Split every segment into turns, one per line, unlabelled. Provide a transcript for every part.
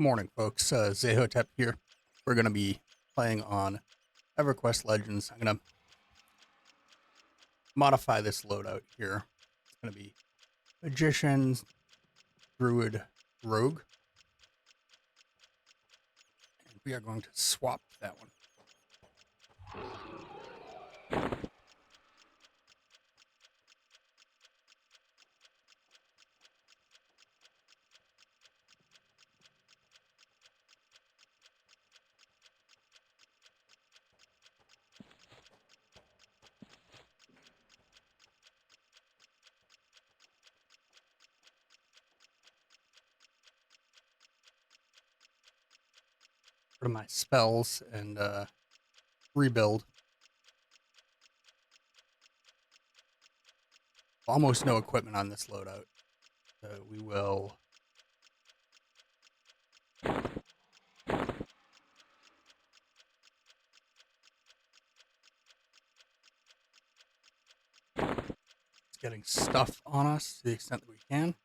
Morning, folks. Zehotep here. We're going to be playing on Everquest Legends. I'm going to modify this loadout here. It's going to be Magician, Druid, Rogue. And we are going to swap that one. Go to my spells and rebuild. Almost no equipment on this loadout. So we will getting stuff on us to the extent that we can.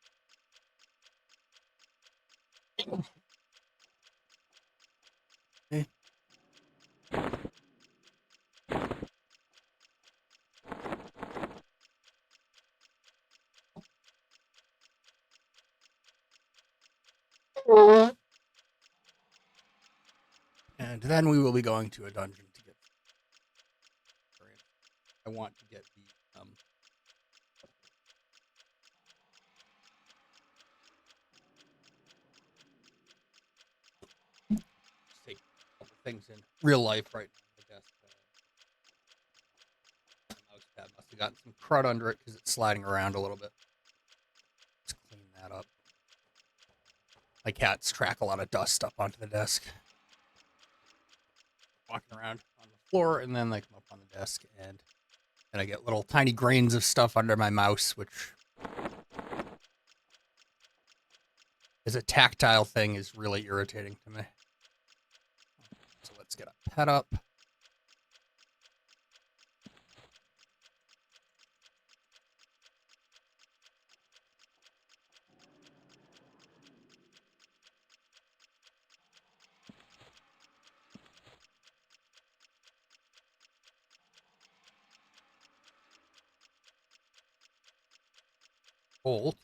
Okay. And then we will be going to a dungeon to get. I want to get the take a couple things in real life right now. I guess the mouse pad must have gotten some crud under it because it's sliding around a little bit. Let's clean that up. My cats track a lot of dust up onto the desk. Walking around on the floor, and then they come up on the desk, and I get little tiny grains of stuff under my mouse, which is a tactile thing, is really irritating to me. So let's get a pet up. Hold.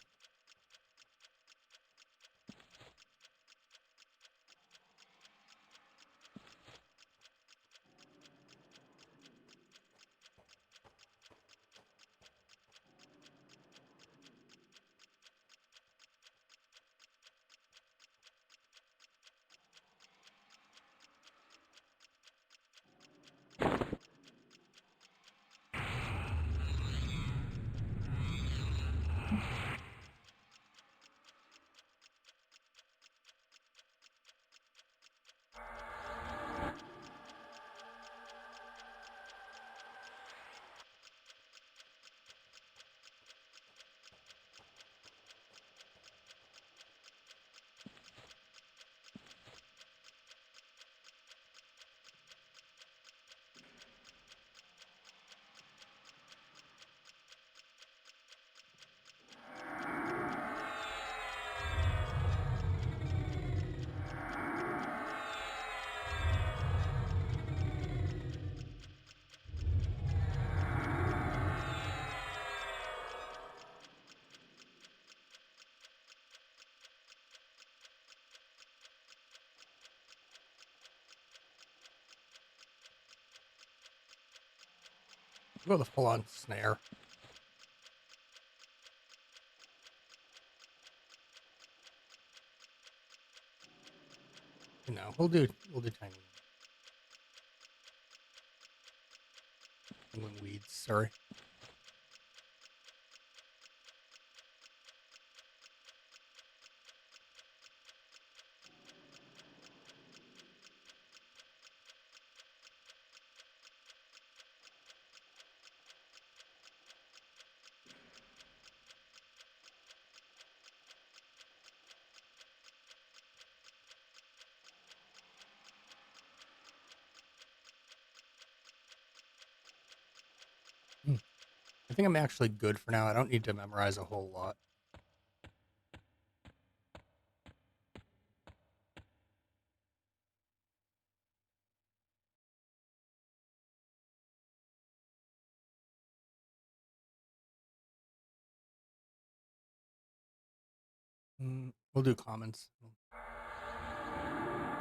Go the full-on snare. No, we'll do tiny weeds. Sorry. I think I'm actually good for now. I don't need to memorize a whole lot. We'll do commons.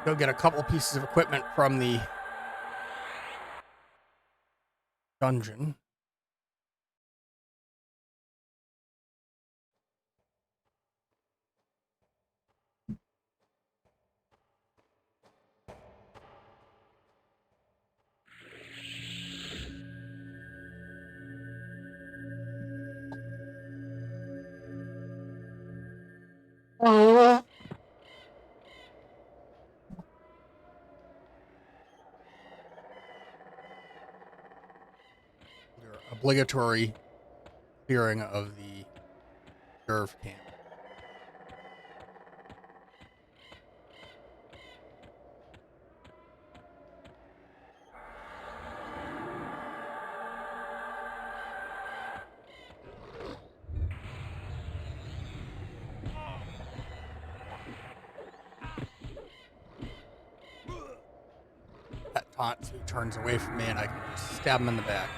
Go get a couple pieces of equipment from the dungeon. Your obligatory clearing of the reserve camp. That taunts, he turns away from me, and I can just stab him in the back.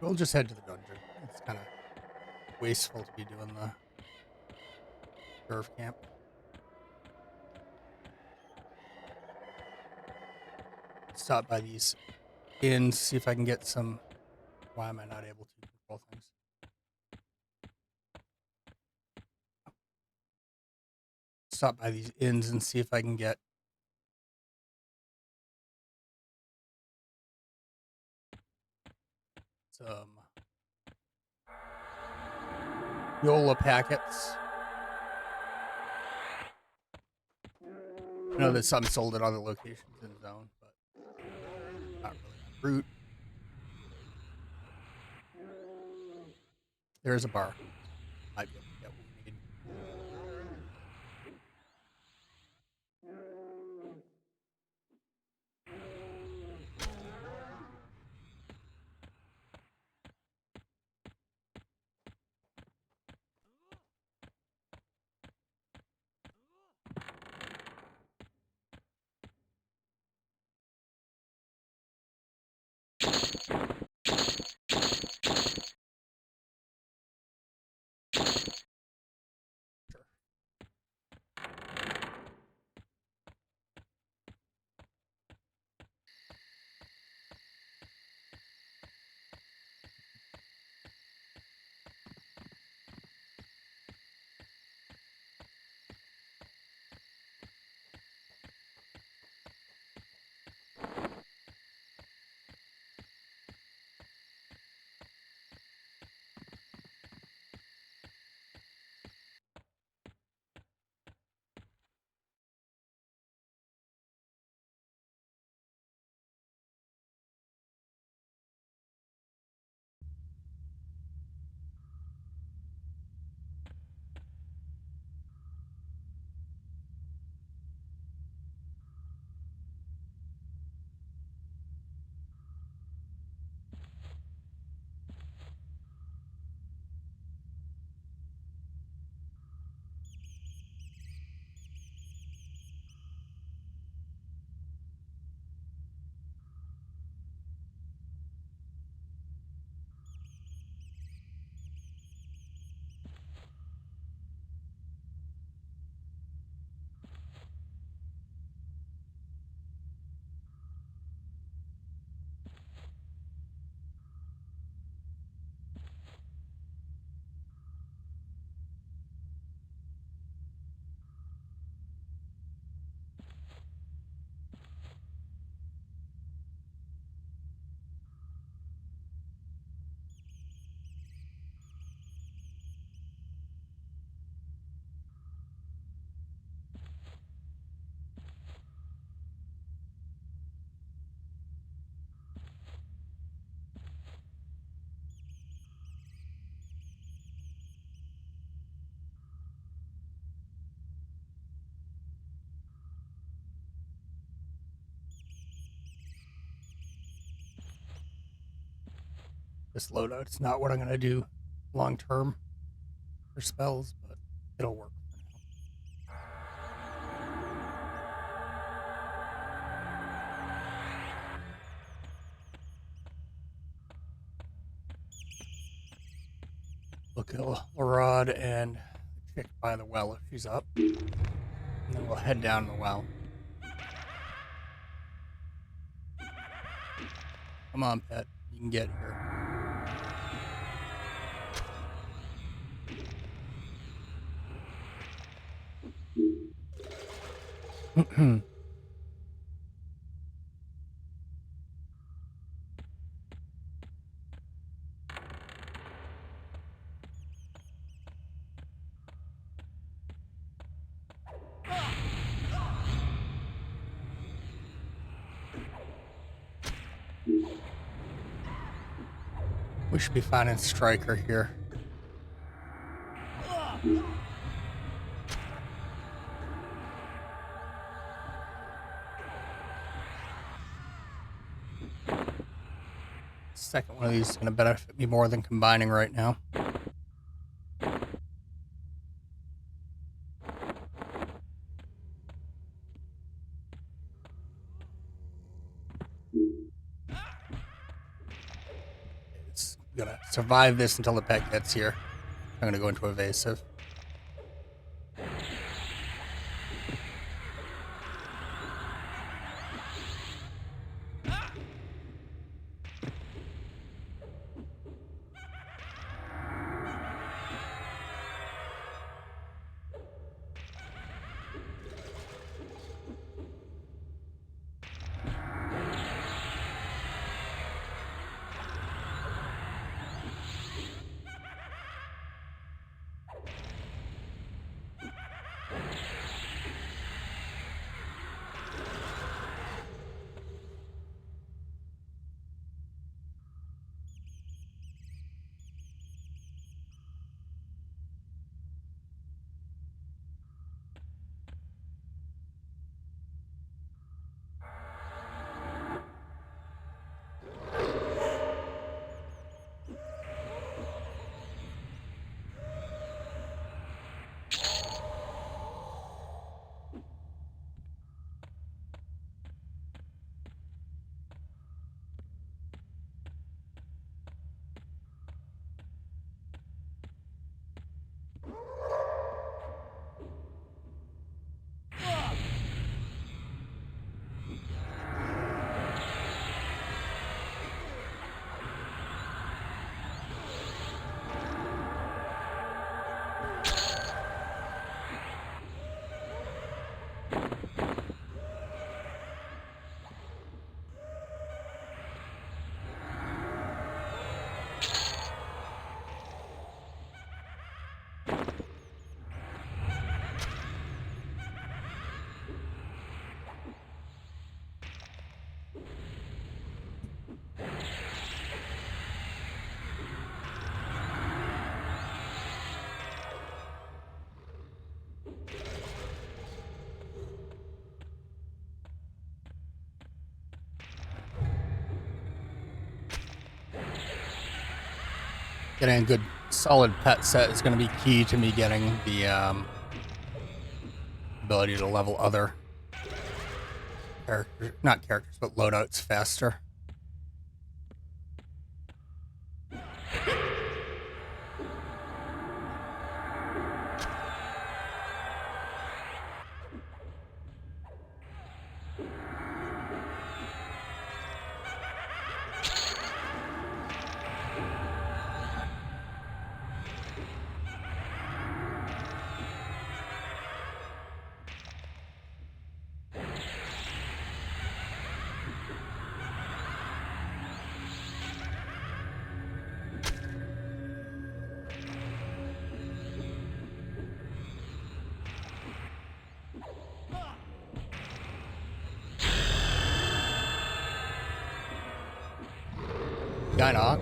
We'll just head to the dungeon. It's kind of wasteful to be doing the reserve camp. Stop by these inns, see if I can get some. Why am I not able to control things? Stop by these inns and see if I can get some Yola packets. I know there's some sold at other locations in the zone, but not really on route. There's a bar. Might be able to get what we need. This loadout. It's not what I'm going to do long term for spells, but it'll work for now. Look at Larod and the chick by the well if she's up. And then we'll head down the well. Come on, pet. You can get here. We should be finding Striker here. Second one of these is going to benefit me more than combining right now. It's going to survive this until the pet gets here. I'm going to go into evasive. Getting a good solid pet set is going to be key to me getting the ability to level other characters, not characters, but loadouts faster. Gynoc.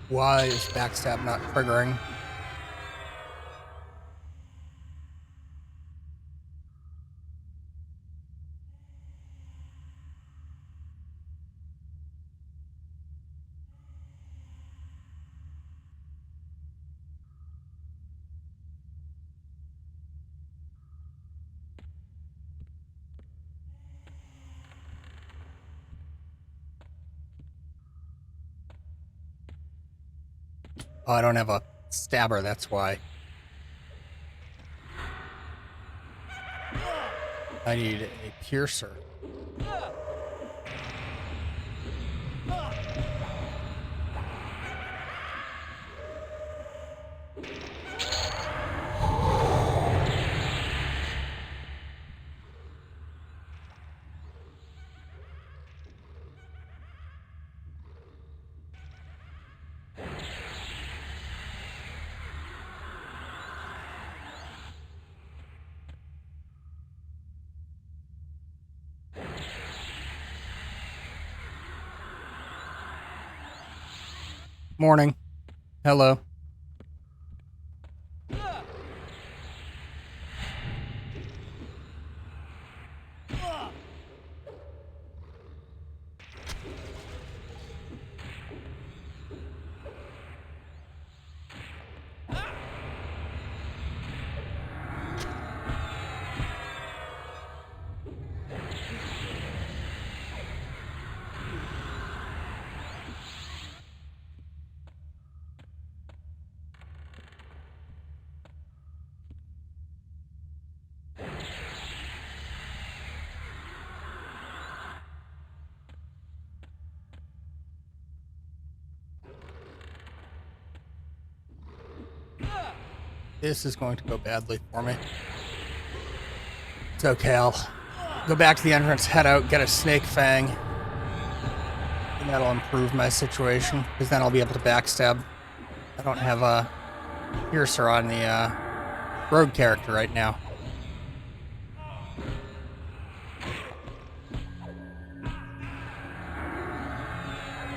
Why is backstab not triggering? Oh, I don't have a stabber, that's why. I need a piercer. Morning. Hello. This is going to go badly for me. It's okay, I'll go back to the entrance, head out, get a snake fang. And that'll improve my situation, because then I'll be able to backstab. I don't have a piercer on the rogue character right now.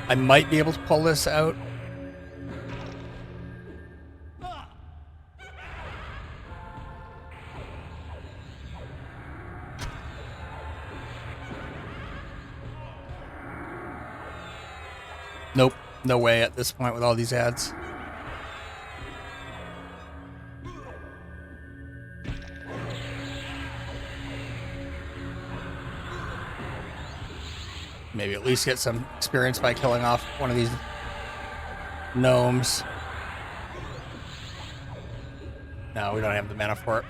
I might be able to pull this out. Nope, no way at this point with all these ads. Maybe at least get some experience by killing off one of these gnomes. No, we don't have the mana for it.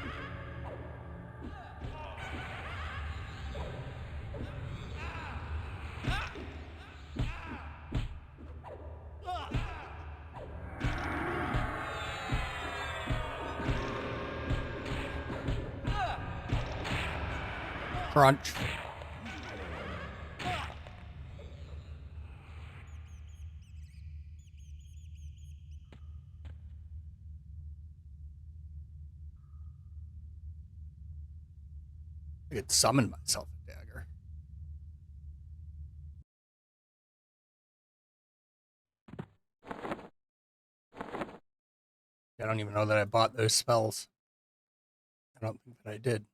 Crunch. I could summon myself a dagger. I don't even know that I bought those spells. I don't think that I did.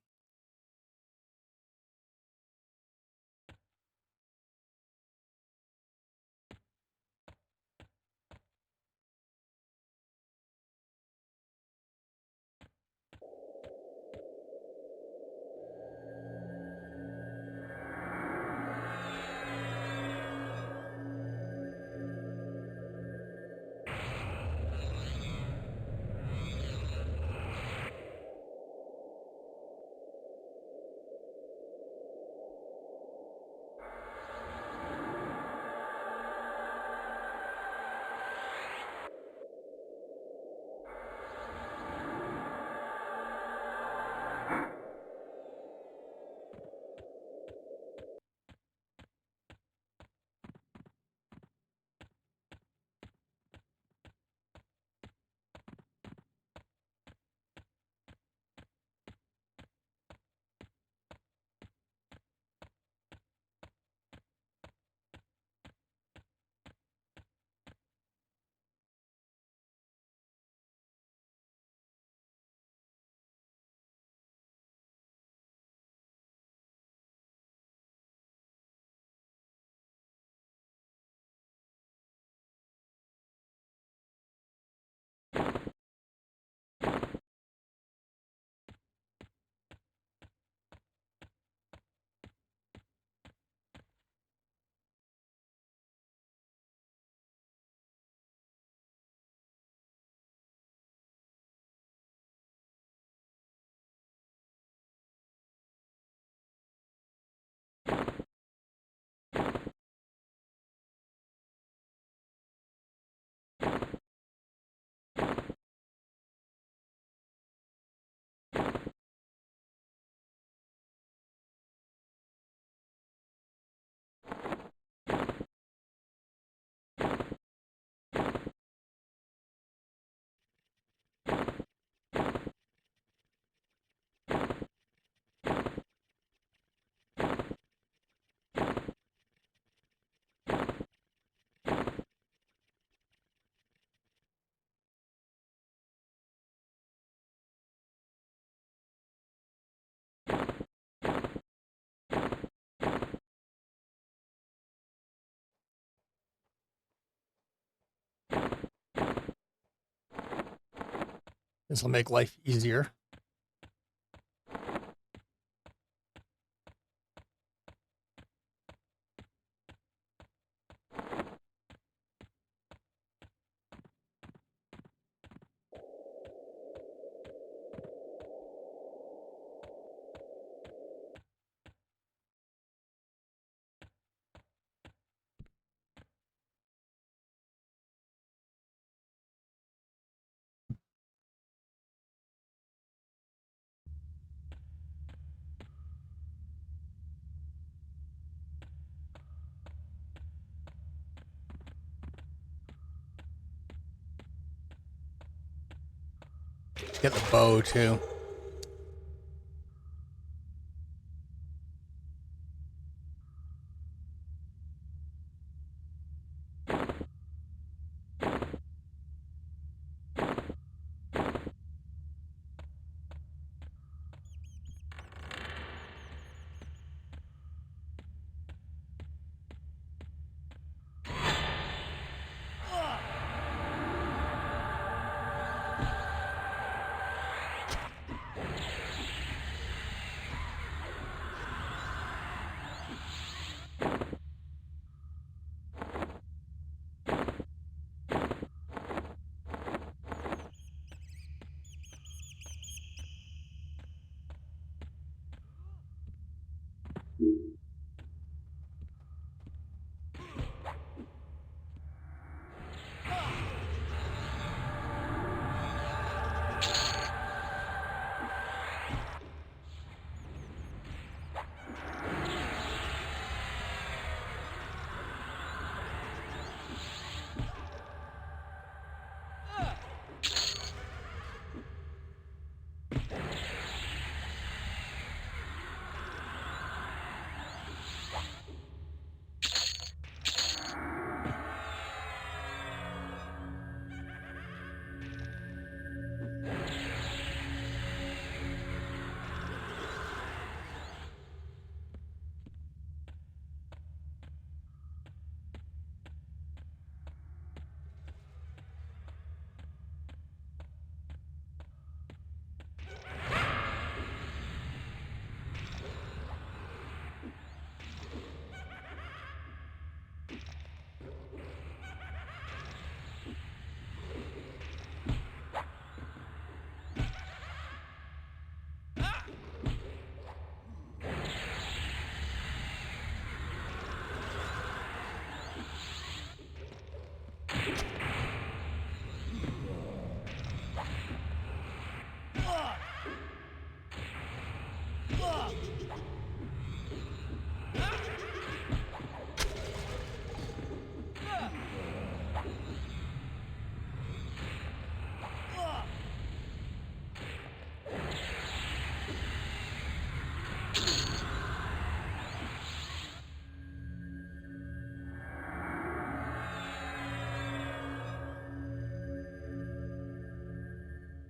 This will make life easier. Get the bow too.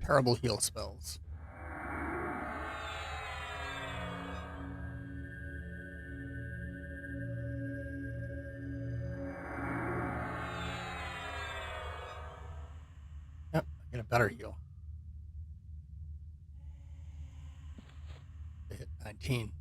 terrible heal spells. Yep, I get a better heal. I hit 19.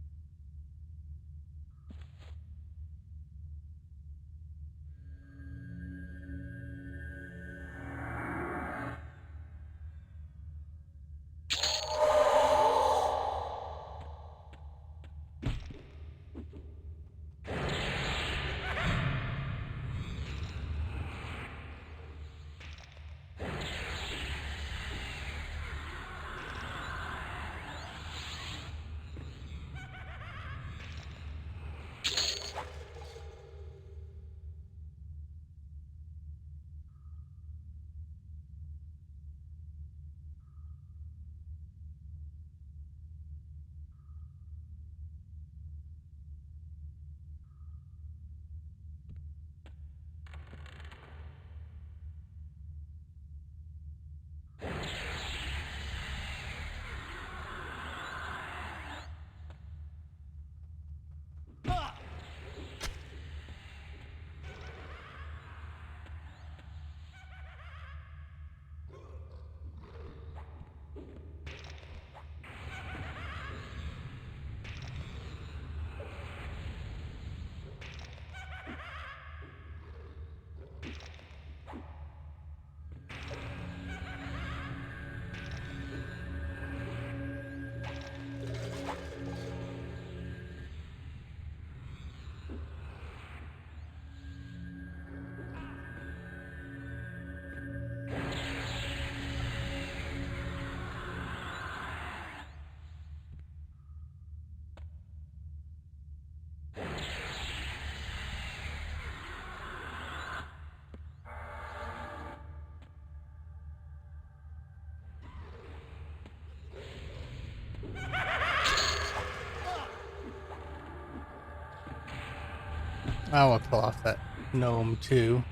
I will kill off that gnome too.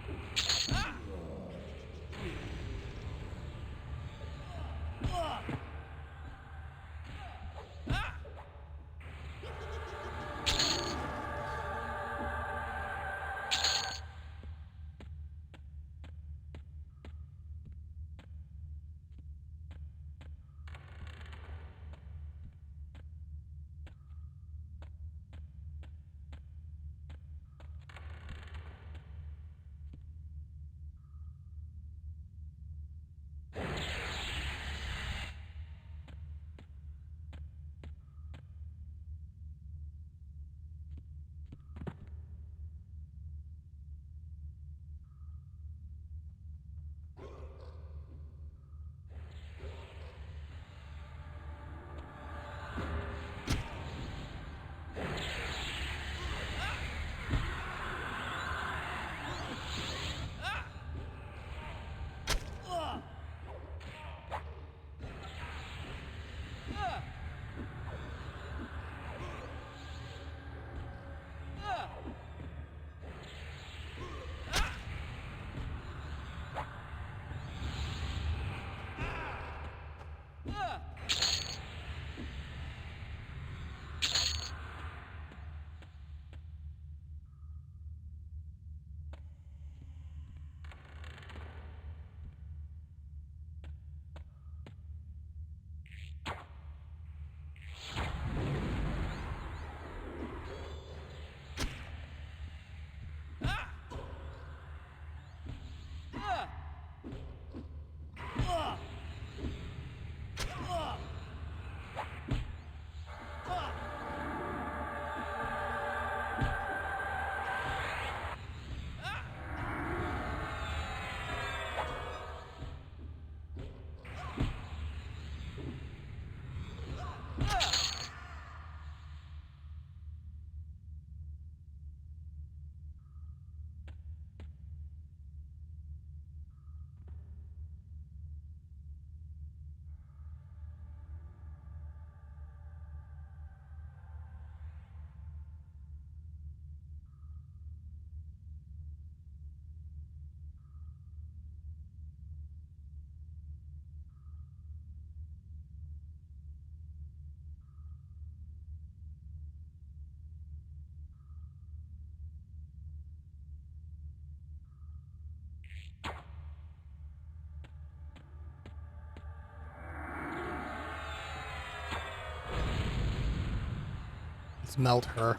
Let's melt her.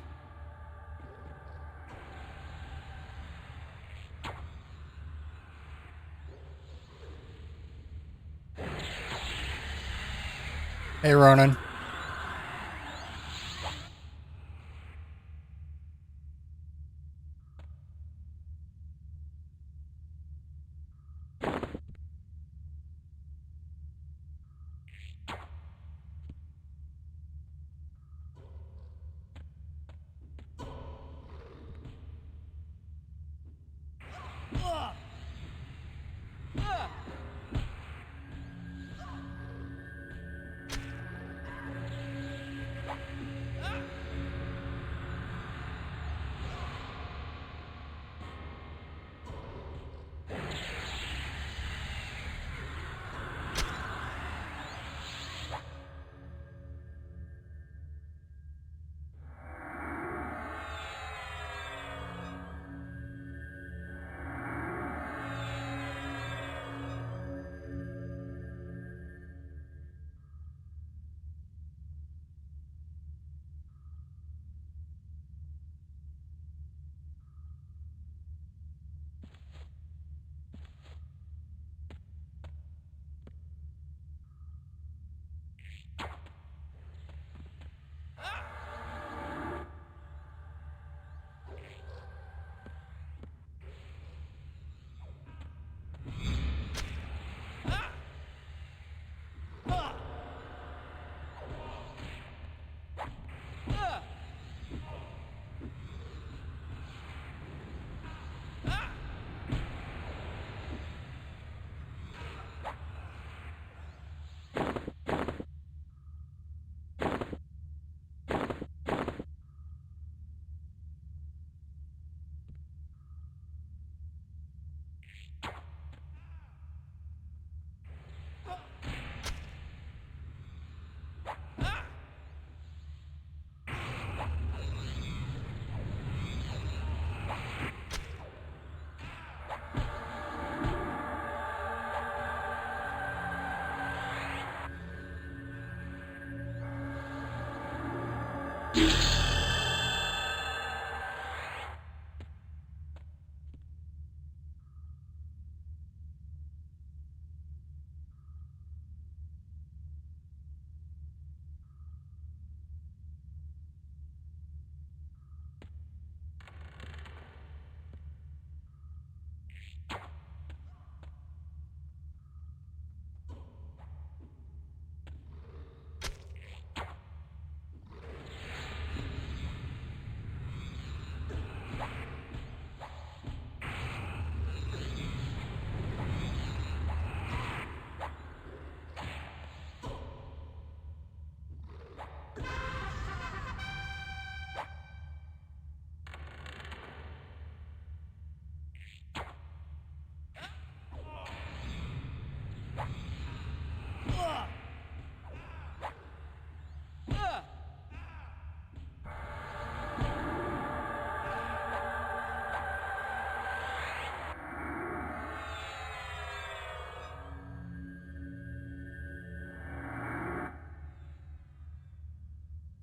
Hey, Ronan.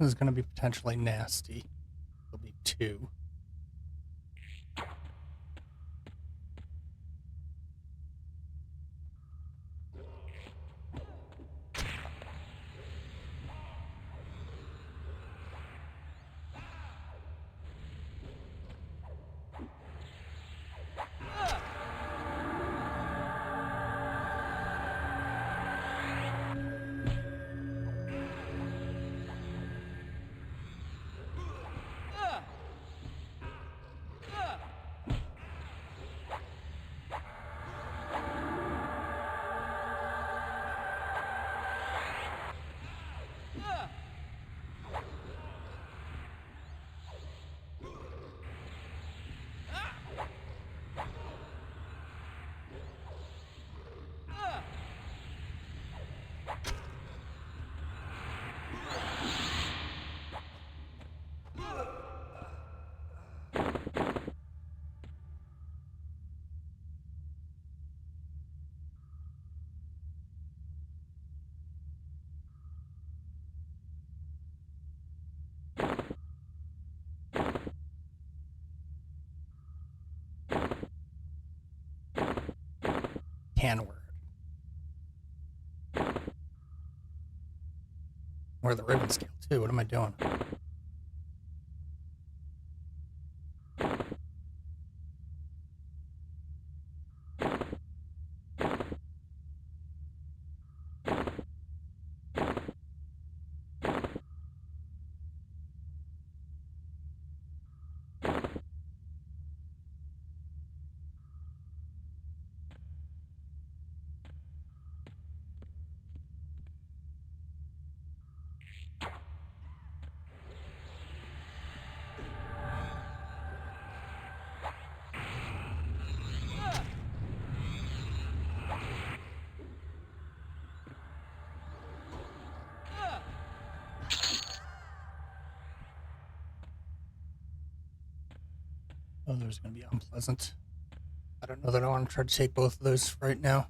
This is going to be potentially nasty. There'll be 2. can wear it. Wear the ribbon scale too. What am I doing? Oh, there's going to be unpleasant. I don't know that I want to try to take both of those right now.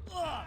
Yeah,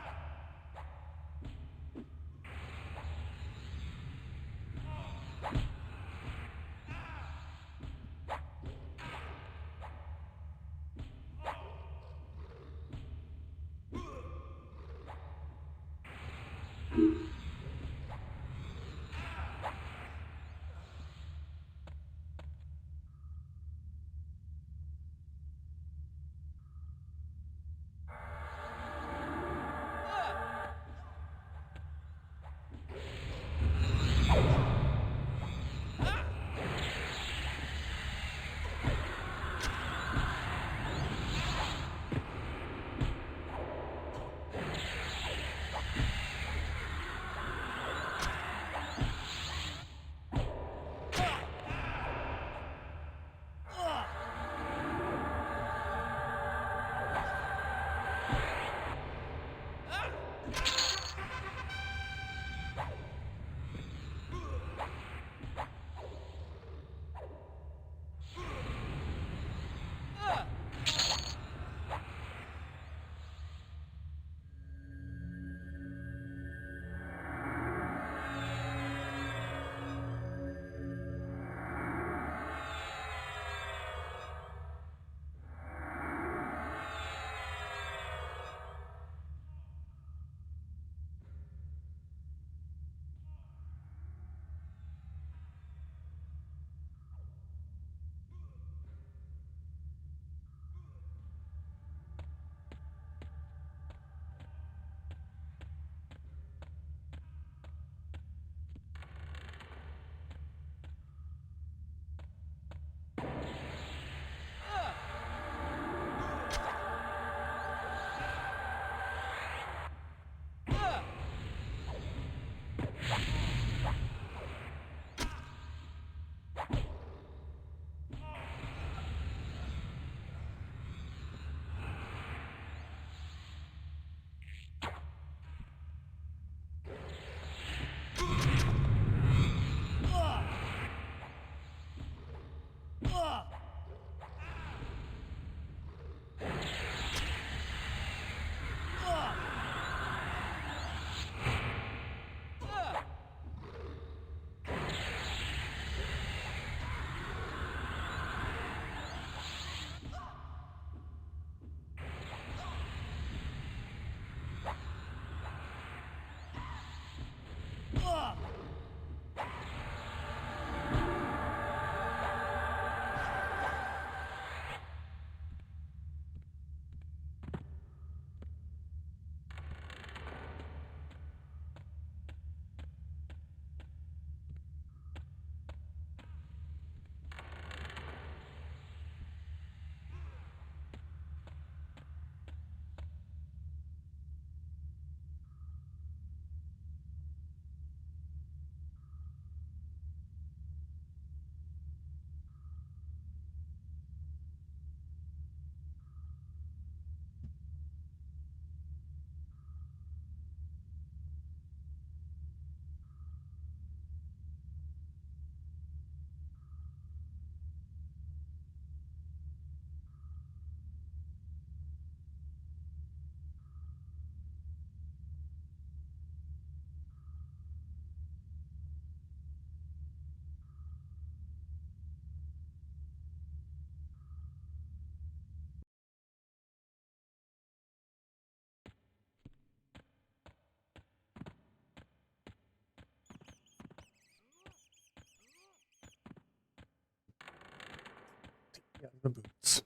the boots.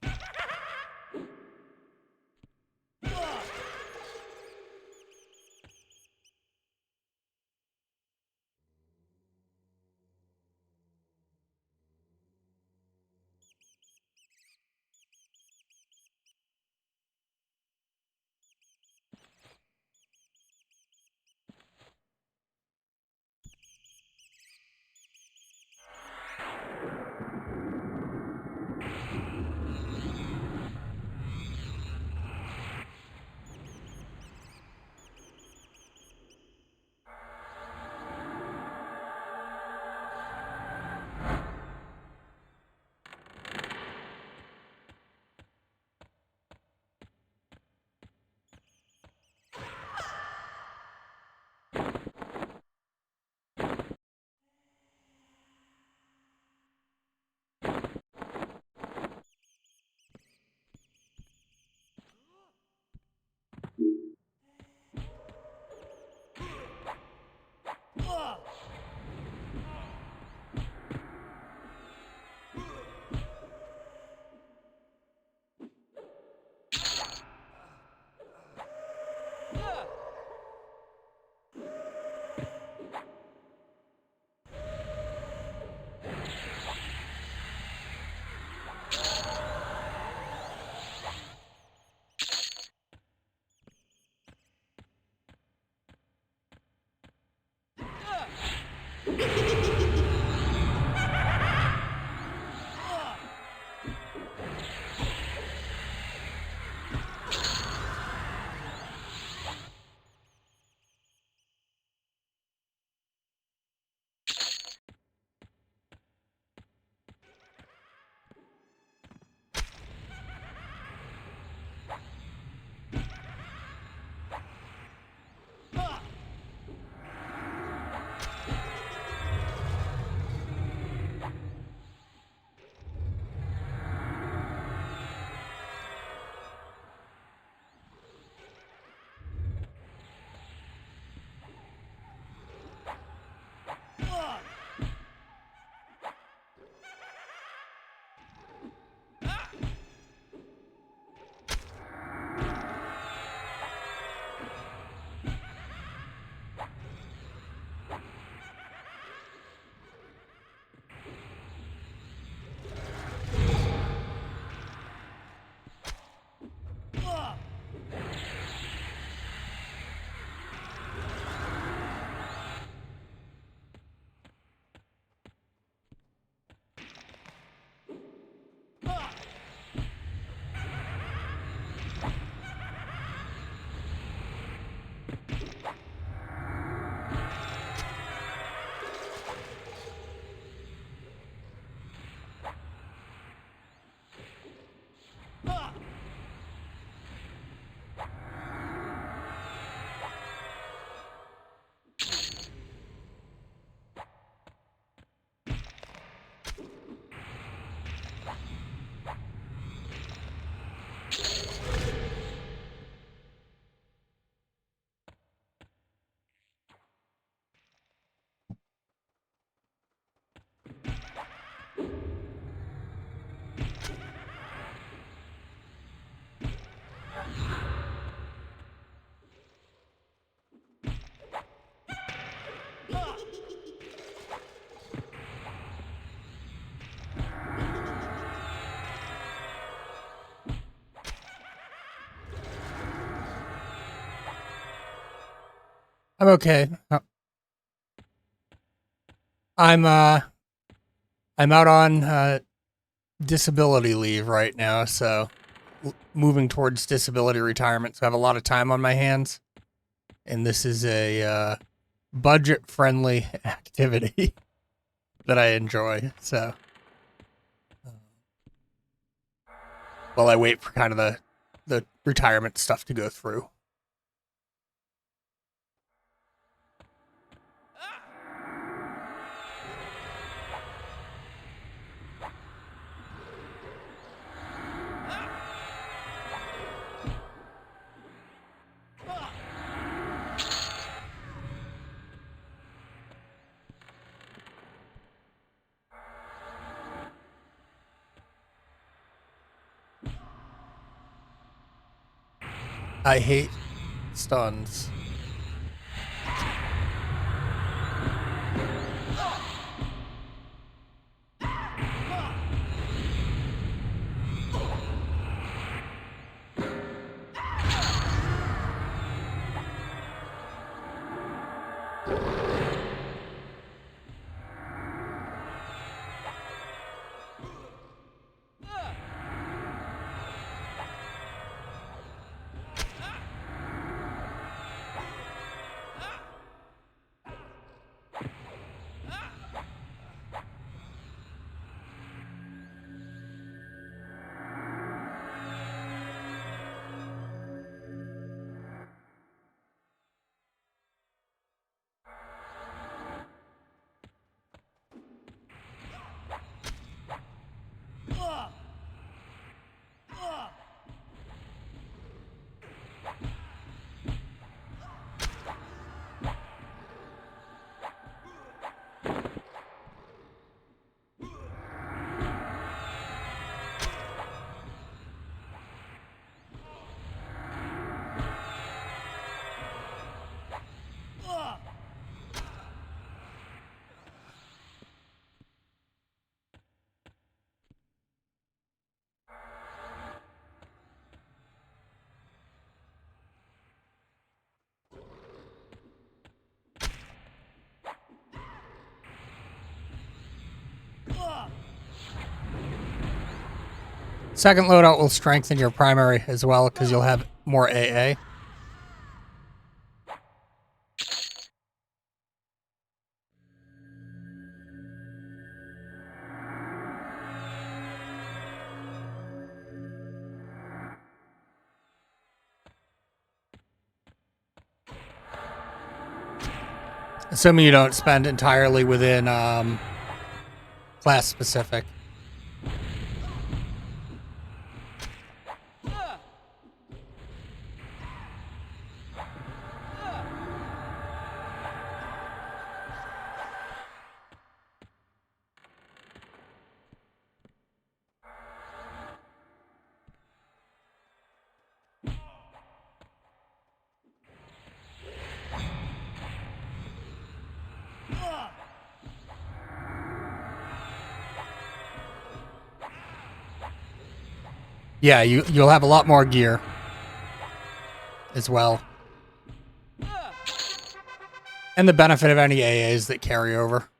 I'm okay. I'm out on disability leave right now, so moving towards disability retirement. So I have a lot of time on my hands, and this is a budget-friendly activity that I enjoy. So while I wait for kind of the retirement stuff to go through. I hate stuns. Second loadout will strengthen your primary as well because you'll have more AA. Assuming you don't spend entirely within class specific. Yeah, you'll have a lot more gear as well. And the benefit of any AAs that carry over.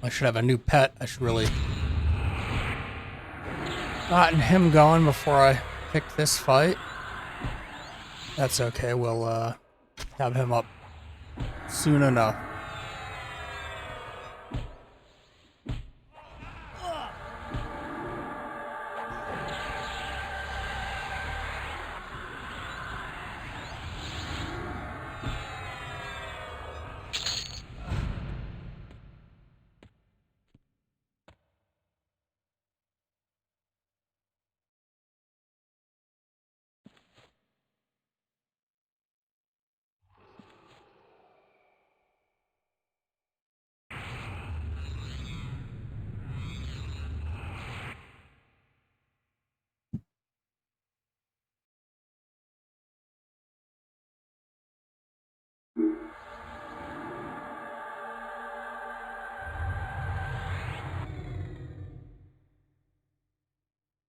I should have a new pet. I should really gotten him going before I pick this fight. That's okay. We'll have him up soon enough.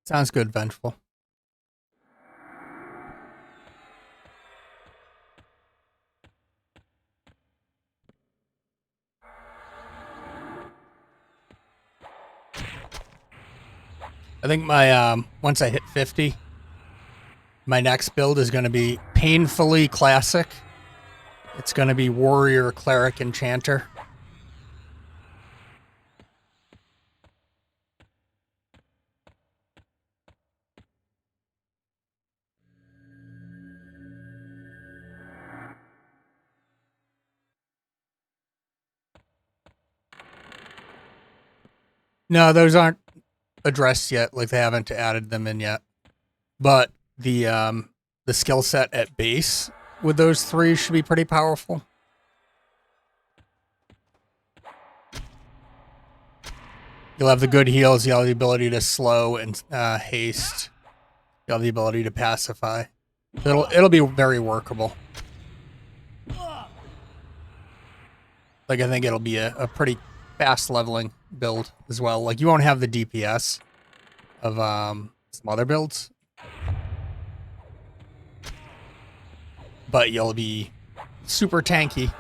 Sounds good, Vengeful. I think my once I hit 50, my next build is going to be painfully classic. It's going to be Warrior, Cleric, Enchanter. No, those aren't addressed yet. Like, they haven't added them in yet. But the skill set at base with those three should be pretty powerful. You'll have the good heals. You'll have the ability to slow and haste. You'll have the ability to pacify. It'll be very workable. Like, I think it'll be a pretty fast leveling build as well. Like, you won't have the DPS of some other builds, but you'll be super tanky.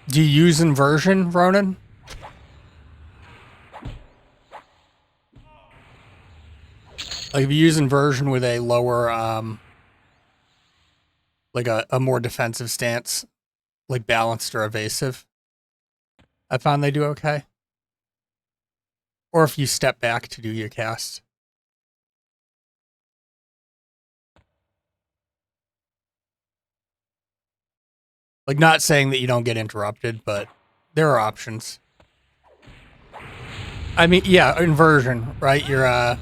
Do you use inversion, Ronan? Like, if you use inversion with a lower, like a more defensive stance, like balanced or evasive, I found they do okay. Or if you step back to do your cast. Like, not saying that you don't get interrupted, but there are options. I mean, yeah, inversion, right? You're,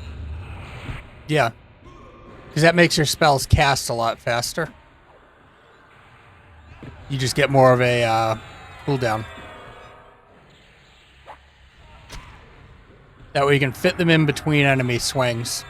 yeah. Because that makes your spells cast a lot faster. You just get more of a cooldown. That way you can fit them in between enemy swings.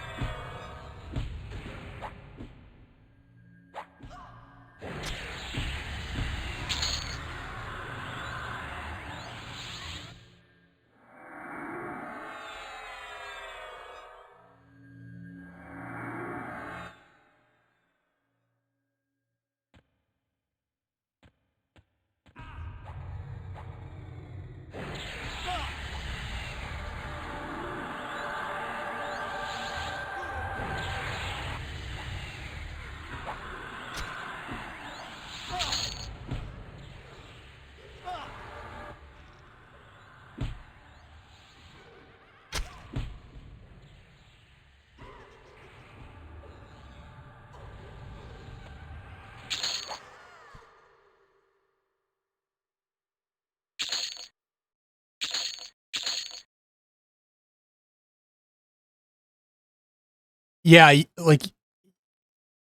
Yeah, like,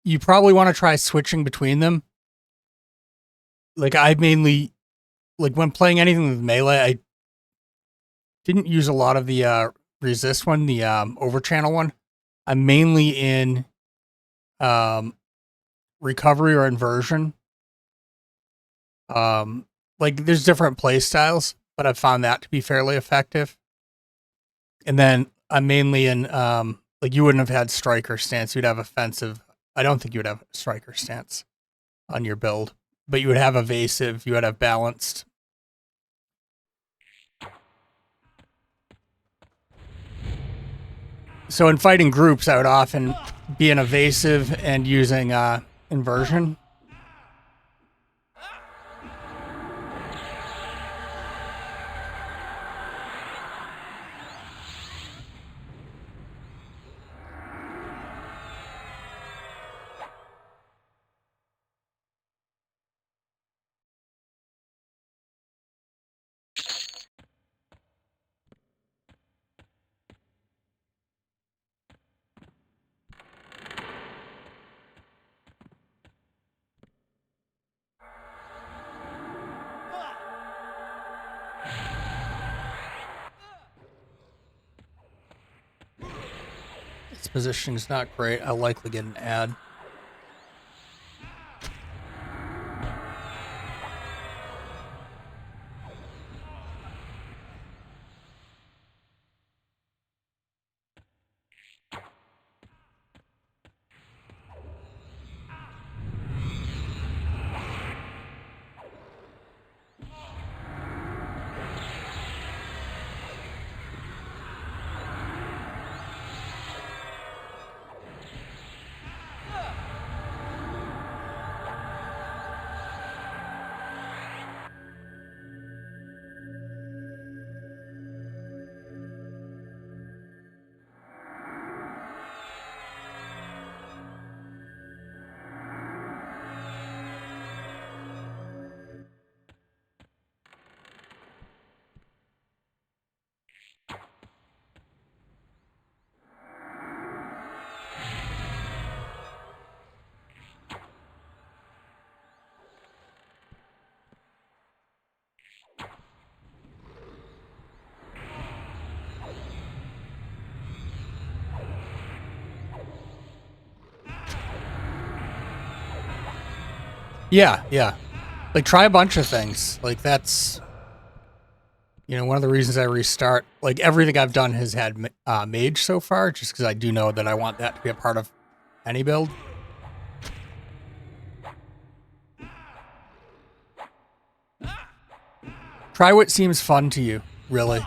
you probably want to try switching between them. Like, I mainly, like, when playing anything with melee, I didn't use a lot of the resist one, the over channel one. I'm mainly in recovery or inversion. Like, there's different play styles, but I've found that to be fairly effective. And then I'm mainly in like, you wouldn't have had striker stance. You'd have offensive. I don't think you would have striker stance on your build, but you would have evasive. You would have balanced. So in fighting groups, I would often be an evasive and using inversion. Its positioning is not great. I'll likely get an ad. Yeah, yeah. Like, try a bunch of things. Like, that's, one of the reasons I restart. Like, everything I've done has had mage so far, just because I do know that I want that to be a part of any build. Try what seems fun to you, really.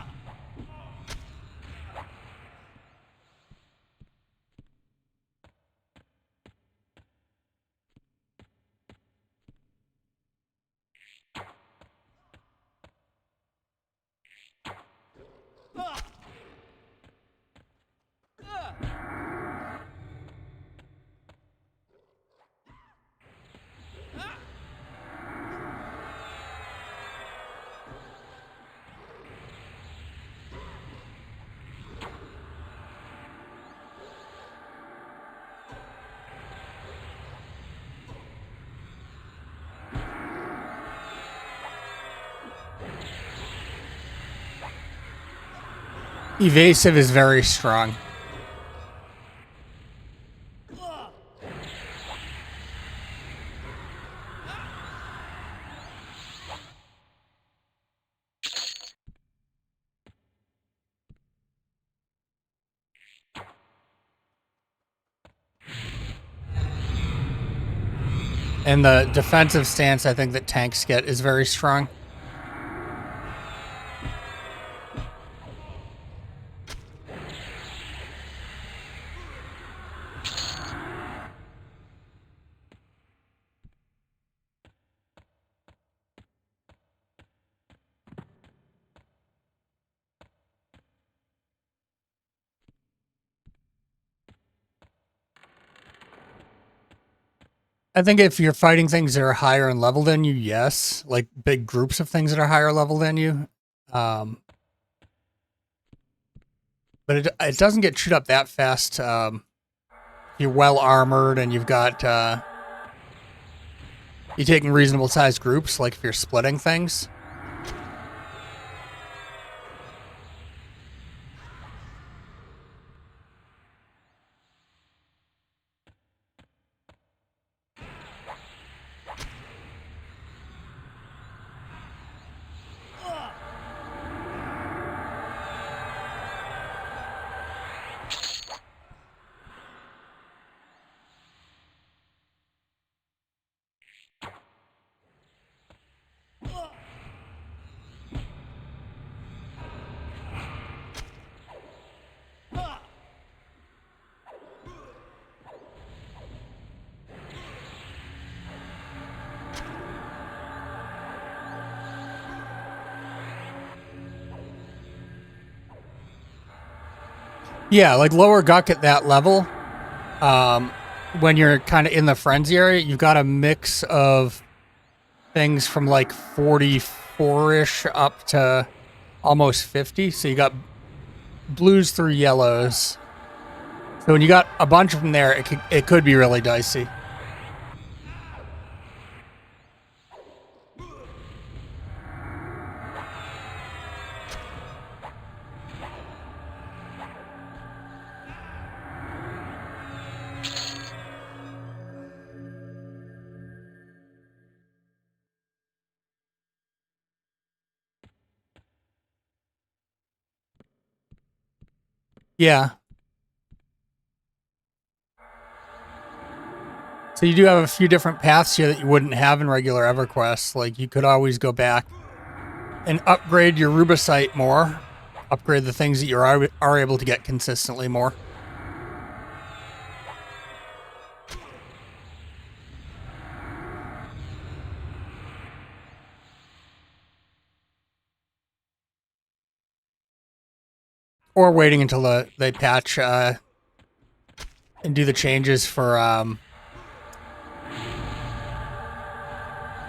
Evasive is very strong. And the defensive stance I think that tanks get is very strong. I think if you're fighting things that are higher in level than you, yes. Like big groups of things that are higher level than you. But it doesn't get chewed up that fast. You're well armored and you've got you're taking reasonable sized groups, like if you're splitting things. Yeah, like lower Guck at that level, when you're kind of in the frenzy area, you've got a mix of things from like 44-ish up to almost 50. So you got blues through yellows. So when you got a bunch of them there, it could be really dicey. Yeah. So you do have a few different paths here that you wouldn't have in regular EverQuest. Like you could always go back and upgrade your Rubicite more, upgrade the things that you are able to get consistently more. Or waiting until they patch and do the changes for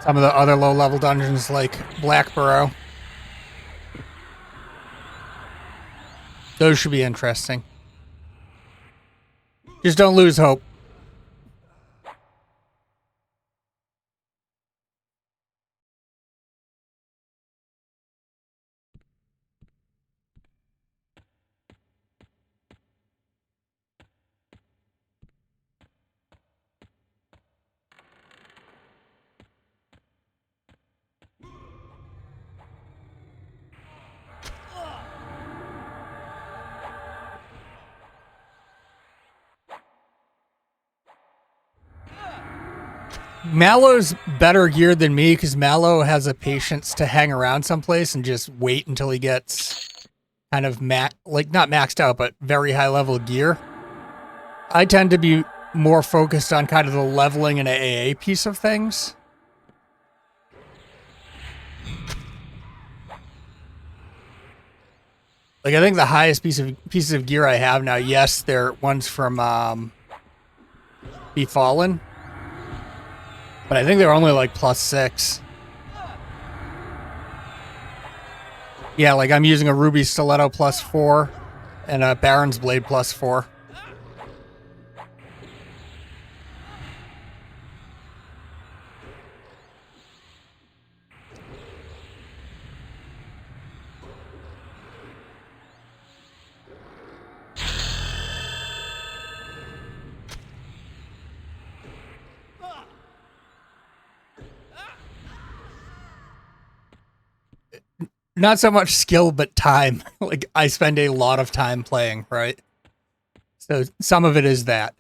some of the other low-level dungeons like Black Burrow. Those should be interesting. Just don't lose hope. Mallow's better geared than me because Mallow has a patience to hang around someplace and just wait until he gets kind of not maxed out, but very high level gear. I tend to be more focused on kind of the leveling and AA piece of things. Like, I think the highest pieces of gear I have now, yes, they're ones from Befallen, but I think they're only like +6. Yeah, like I'm using a Ruby Stiletto +4 and a Baron's Blade +4. Not so much skill, but time. Like, I spend a lot of time playing, right? So some of it is that.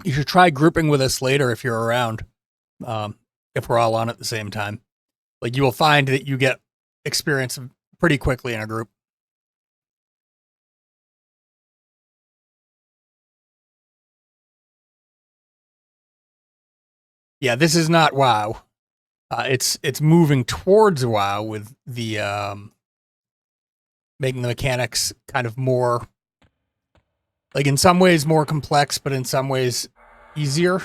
You should try grouping with us later if you're around. If we're all on at the same time. Like, you will find that you get experience pretty quickly in a group. Yeah, this is not WoW. It's moving towards WoW with the making the mechanics kind of more, like, in some ways more complex, but in some ways easier.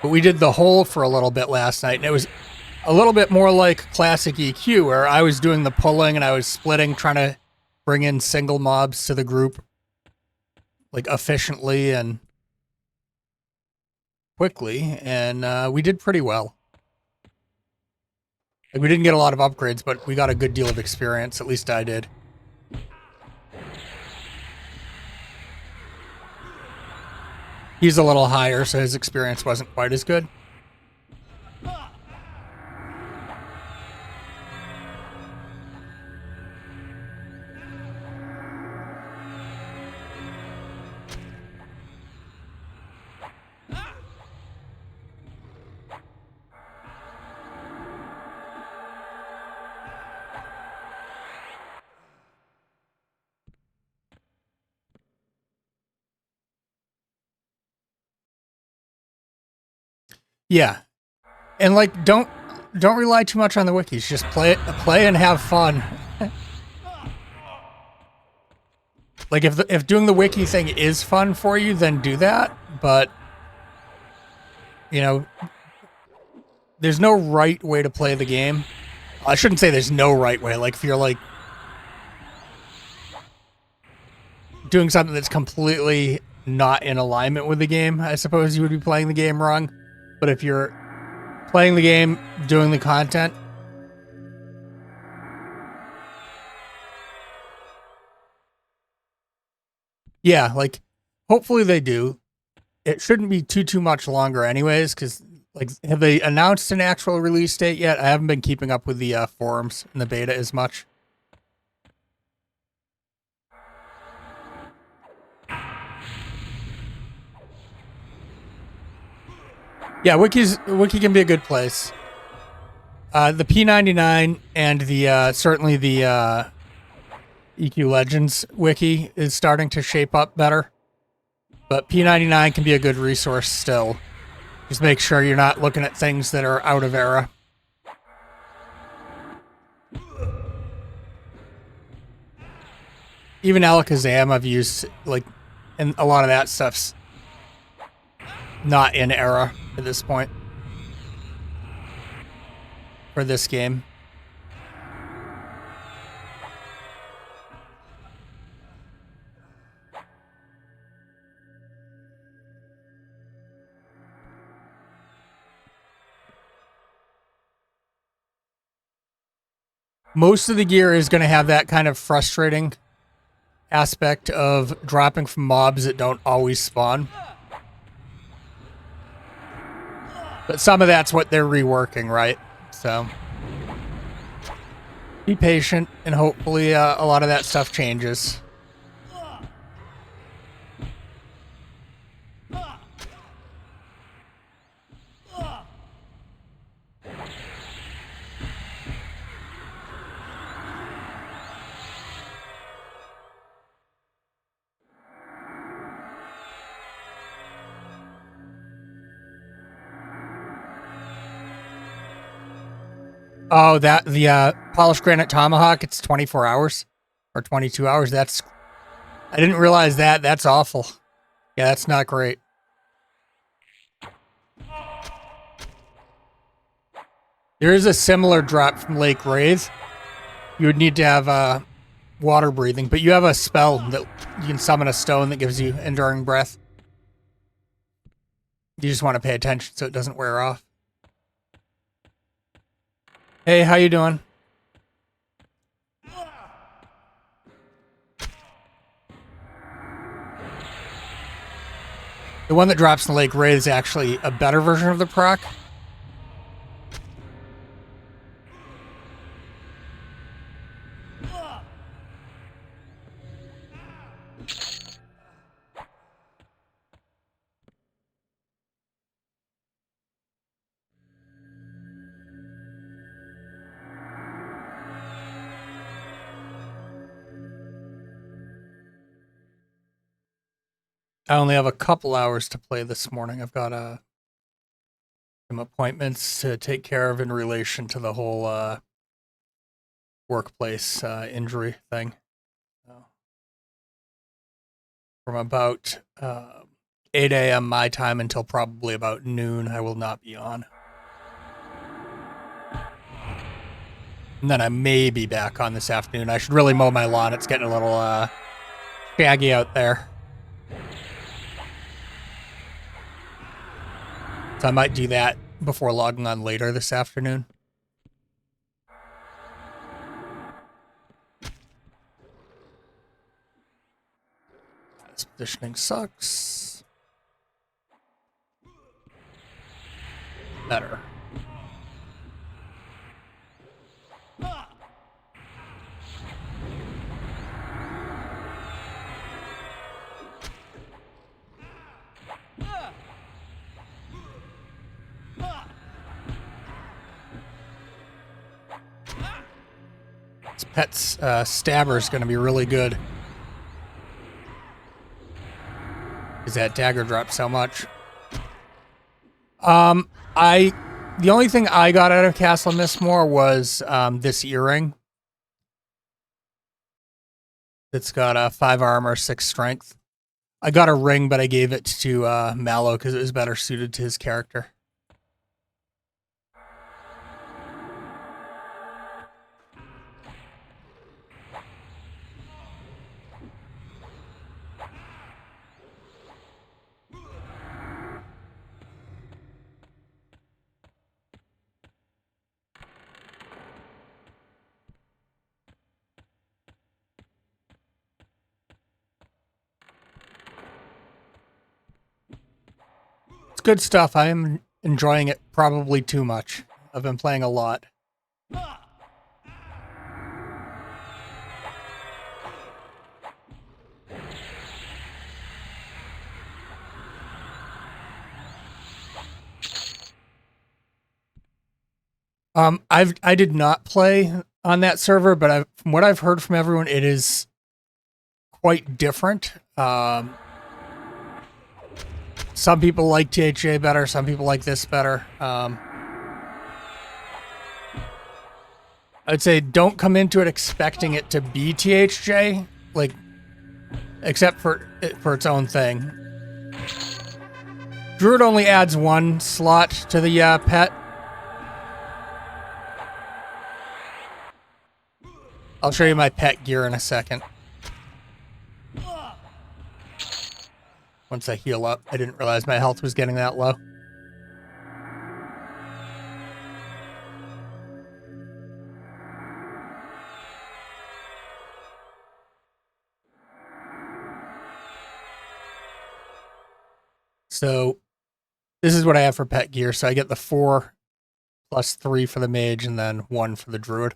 But we did the whole for a little bit last night, and it was a little bit more like classic EQ, where I was doing the pulling and I was splitting, trying to bring in single mobs to the group, like, efficiently and quickly, and we did pretty well. Like, we didn't get a lot of upgrades, but we got a good deal of experience. At least I did. He's a little higher, so his experience wasn't quite as good. Yeah, and like, don't rely too much on the wikis. Just play and have fun. Like, if doing the wiki thing is fun for you, then do that. But, you know, there's no right way to play the game. I shouldn't say there's no right way. Like, if you're like doing something that's completely not in alignment with the game, I suppose you would be playing the game wrong. But if you're playing the game, doing the content, yeah, like, hopefully they do. It shouldn't be too much longer anyways, because, like, have they announced an actual release date yet? I haven't been keeping up with the forums and the beta as much. Yeah, wiki can be a good place. The P99 and the certainly the EQ Legends wiki is starting to shape up better. But P99 can be a good resource still. Just make sure you're not looking at things that are out of era. Even Alakazam I've used, like, And a lot of that stuff's not in era at this point for this game. Most of the gear is going to have that kind of frustrating aspect of dropping from mobs that don't always spawn. But some of that's what they're reworking, right? So be patient, and hopefully a lot of that stuff changes. Oh, the polished granite tomahawk, it's 24 hours or 22 hours. I didn't realize that. That's awful. Yeah, that's not great. There is a similar drop from Lake Wraith. You would need to have water breathing, but you have a spell that you can summon a stone that gives you enduring breath. You just want to pay attention so it doesn't wear off. Hey, how you doing? The one that drops in Lake Wraith is actually a better version of the proc. I only have a couple hours to play this morning. I've got some appointments to take care of in relation to the whole workplace injury thing. From about 8 a.m. my time until probably about noon, I will not be on. And then I may be back on this afternoon. I should really mow my lawn. It's getting a little shaggy out there. So I might do that before logging on later this afternoon. This positioning sucks. Better. Pet's stabber is going to be really good. Because that dagger drops so much. The only thing I got out of Castle Mistmore was this earring. It's got 5 armor, 6 strength. I got a ring, but I gave it to Mallow because it was better suited to his character. Good stuff. I am enjoying it probably too much. I've been playing a lot. I did not play on that server, but from what I've heard from everyone, it is quite different. Some people like THA better. Some people like this better. I'd say don't come into it expecting it to be THJ. Like, except for for its own thing. Druid only adds 1 slot to the pet. I'll show you my pet gear in a second. Once I heal up, I didn't realize my health was getting that low. So this is what I have for pet gear. So I get the 4 plus 3 for the mage and then 1 for the druid.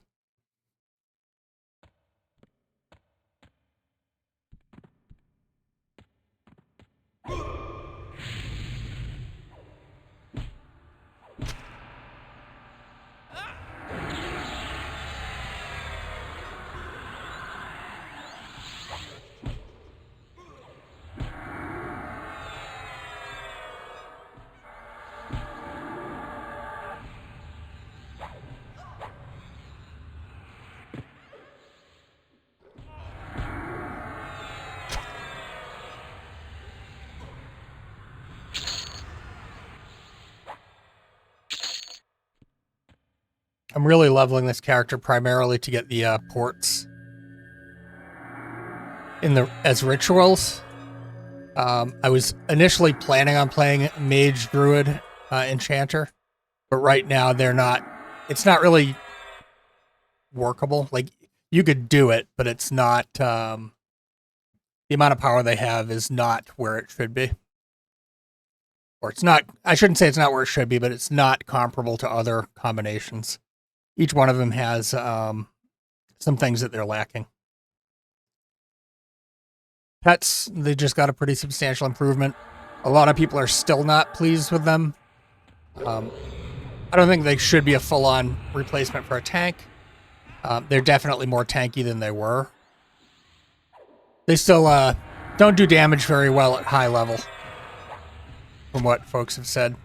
I'm really leveling this character primarily to get the ports as rituals. I was initially planning on playing Mage, Druid, Enchanter, but right now it's not really workable. Like, you could do it, but it's not, the amount of power they have is not where it should be. Or it's not, I shouldn't say it's not where it should be, but it's not comparable to other combinations. Each one of them has some things that they're lacking. Pets, they just got a pretty substantial improvement. A lot of people are still not pleased with them. I don't think they should be a full-on replacement for a tank. They're definitely more tanky than they were. They still don't do damage very well at high level, from what folks have said.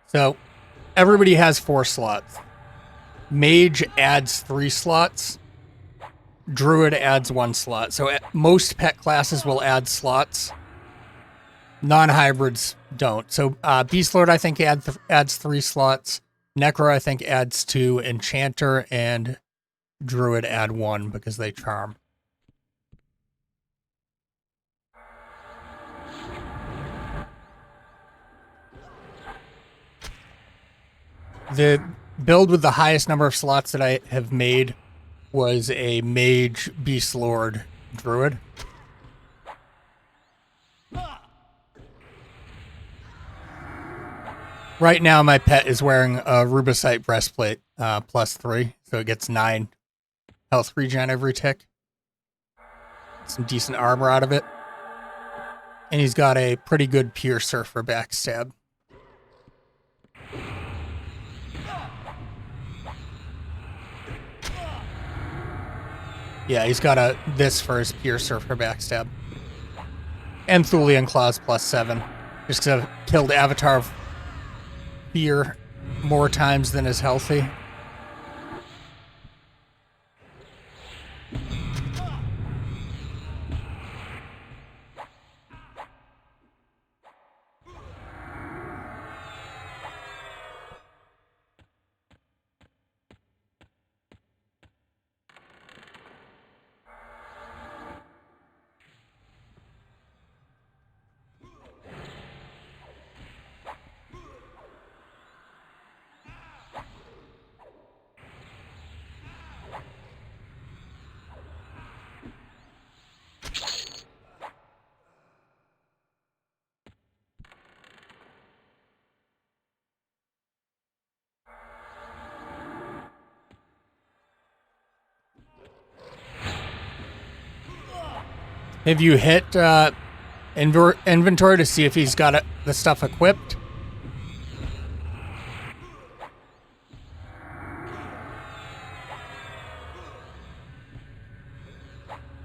So, everybody has 4 slots. Mage adds 3 slots. Druid adds 1 slot. So, most pet classes will add slots. Non-hybrids don't. So, Beast Lord, I think, adds 3 slots. Necro, I think, adds 2. Enchanter and Druid add 1 because they charm. The build with the highest number of slots that I have made was a Mage, Beast Lord, Druid. Right now, my pet is wearing a Rubicite breastplate, plus 3, so it gets 9 health regen every tick. Some decent armor out of it. And he's got a pretty good piercer for backstab. Yeah, he's got this for his piercer for backstab. And Thulian Claws plus 7. Just because I've killed Avatar of Fear more times than is healthy. Have you hit inventory to see if he's got the stuff equipped?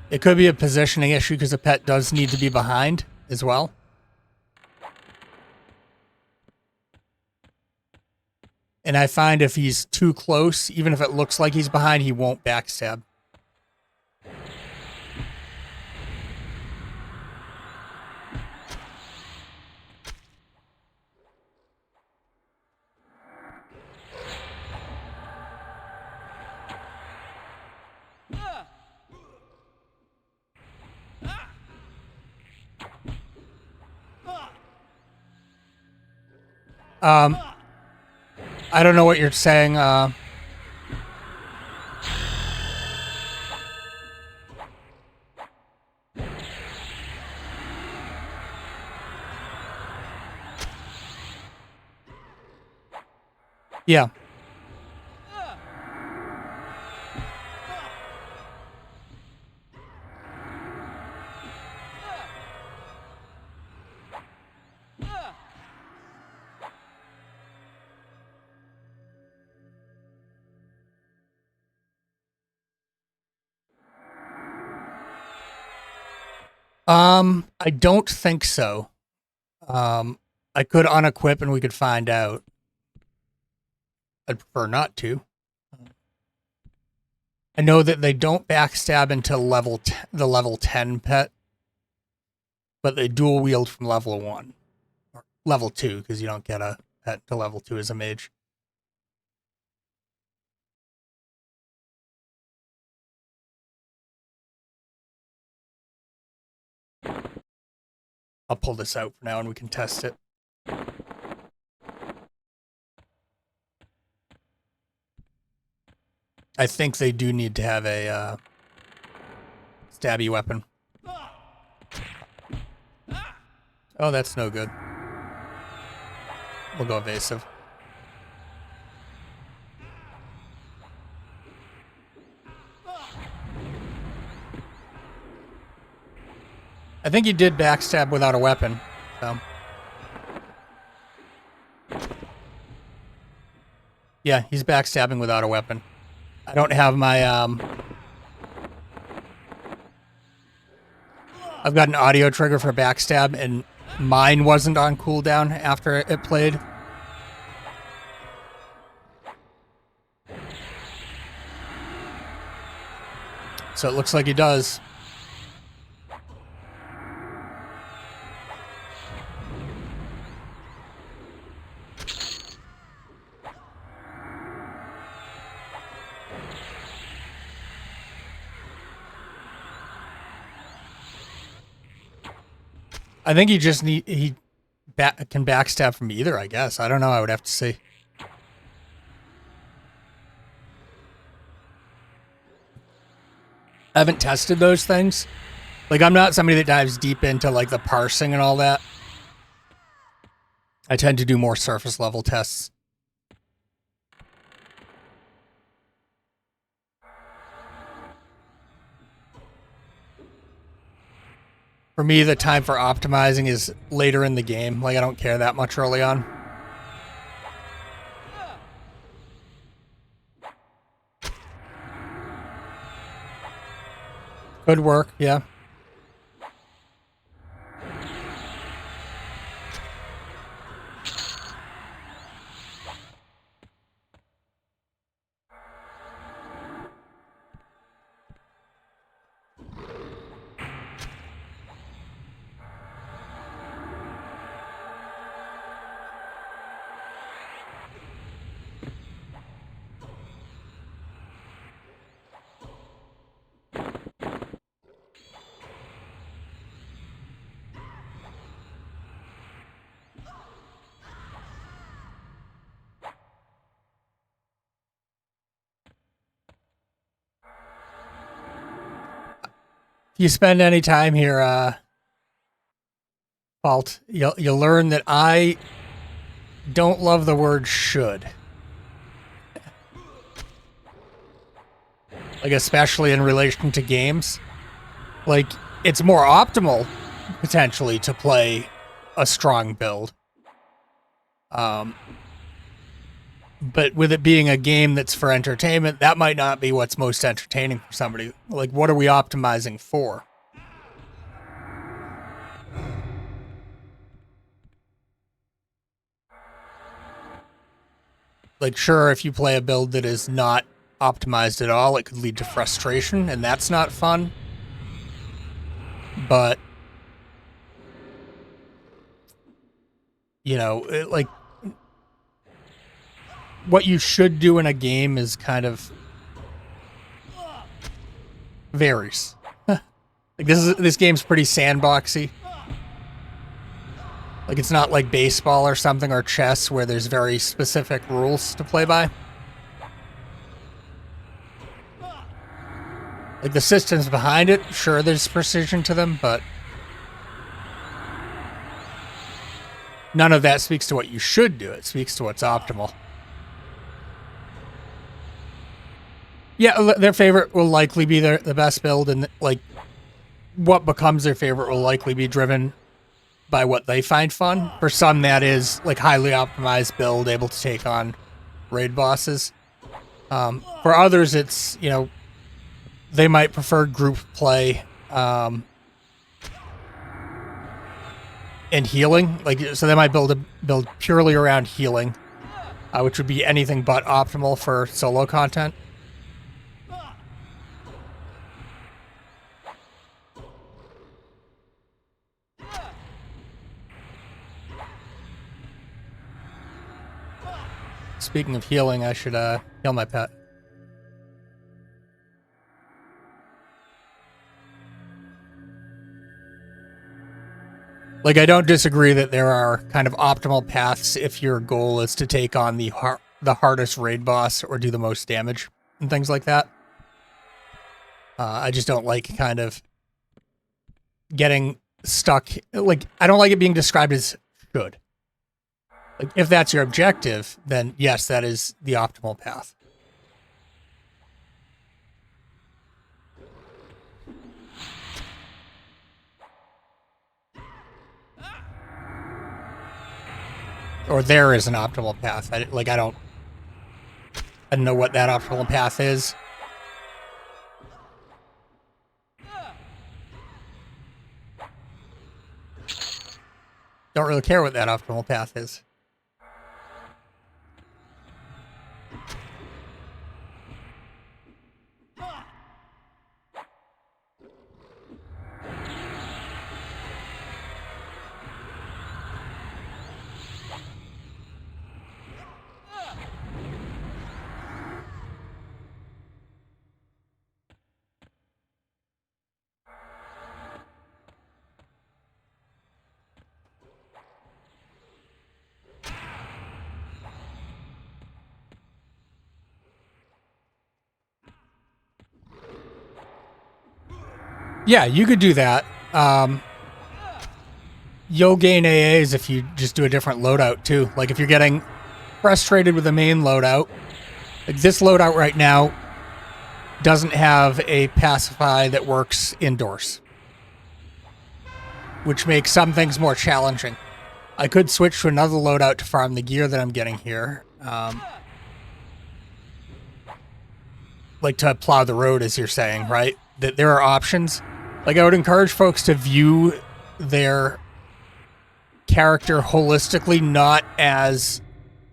It could be a positioning issue because the pet does need to be behind as well. And I find if he's too close, even if it looks like he's behind, he won't backstab. I don't know what you're saying. Yeah. I don't think so. I could unequip and we could find out. I'd prefer not to. I know that they don't backstab until the level 10 pet, but they dual wield from level 1 or level 2 because you don't get a pet to level 2 as a mage. I'll pull this out for now and we can test it. I think they do need to have a stabby weapon. Oh, that's no good. We'll go evasive. I think he did backstab without a weapon, so. Yeah, he's backstabbing without a weapon. I don't have my, I've got an audio trigger for backstab, and mine wasn't on cooldown after it played. So it looks like he does. I think he just can backstab from either, I guess. I don't know. I would have to see. I haven't tested those things. Like, I'm not somebody that dives deep into, like, the parsing and all that. I tend to do more surface level tests. For me, the time for optimizing is later in the game. Like, I don't care that much early on. Could work, yeah. If you spend any time here, Fault, you'll learn that I don't love the word should. Like, especially in relation to games. Like, it's more optimal, potentially, to play a strong build. But with it being a game that's for entertainment, that might not be what's most entertaining for somebody. Like, what are we optimizing for? Like, sure, if you play a build that is not optimized at all, it could lead to frustration, and that's not fun. But, you know, like, what you should do in a game is kind of varies. Like, this game's pretty sandboxy. Like, it's not like baseball or something, or chess, where there's very specific rules to play by. Like, the systems behind it, sure, there's precision to them, but none of that speaks to what you should do. It speaks to what's optimal. Yeah, their favorite will likely be the best build, and, like, what becomes their favorite will likely be driven by what they find fun. For some, that is, like, highly optimized build, able to take on raid bosses. For others, it's, you know, they might prefer group play and healing. Like, so they might build purely around healing, which would be anything but optimal for solo content. Speaking of healing, I should heal my pet. Like, I don't disagree that there are kind of optimal paths if your goal is to take on the hardest raid boss or do the most damage and things like that. I just don't like kind of getting stuck. Like, I don't like it being described as good. Like, if that's your objective, then yes, that is the optimal path. Or there is an optimal path. I don't know what that optimal path is. Don't really care what that optimal path is. Yeah, you could do that. You'll gain AAs if you just do a different loadout too. Like, if you're getting frustrated with the main loadout, like this loadout right now doesn't have a pacify that works indoors, which makes some things more challenging. I could switch to another loadout to farm the gear that I'm getting here. Like, to plow the road, as you're saying, right? That there are options. Like, I would encourage folks to view their character holistically, not as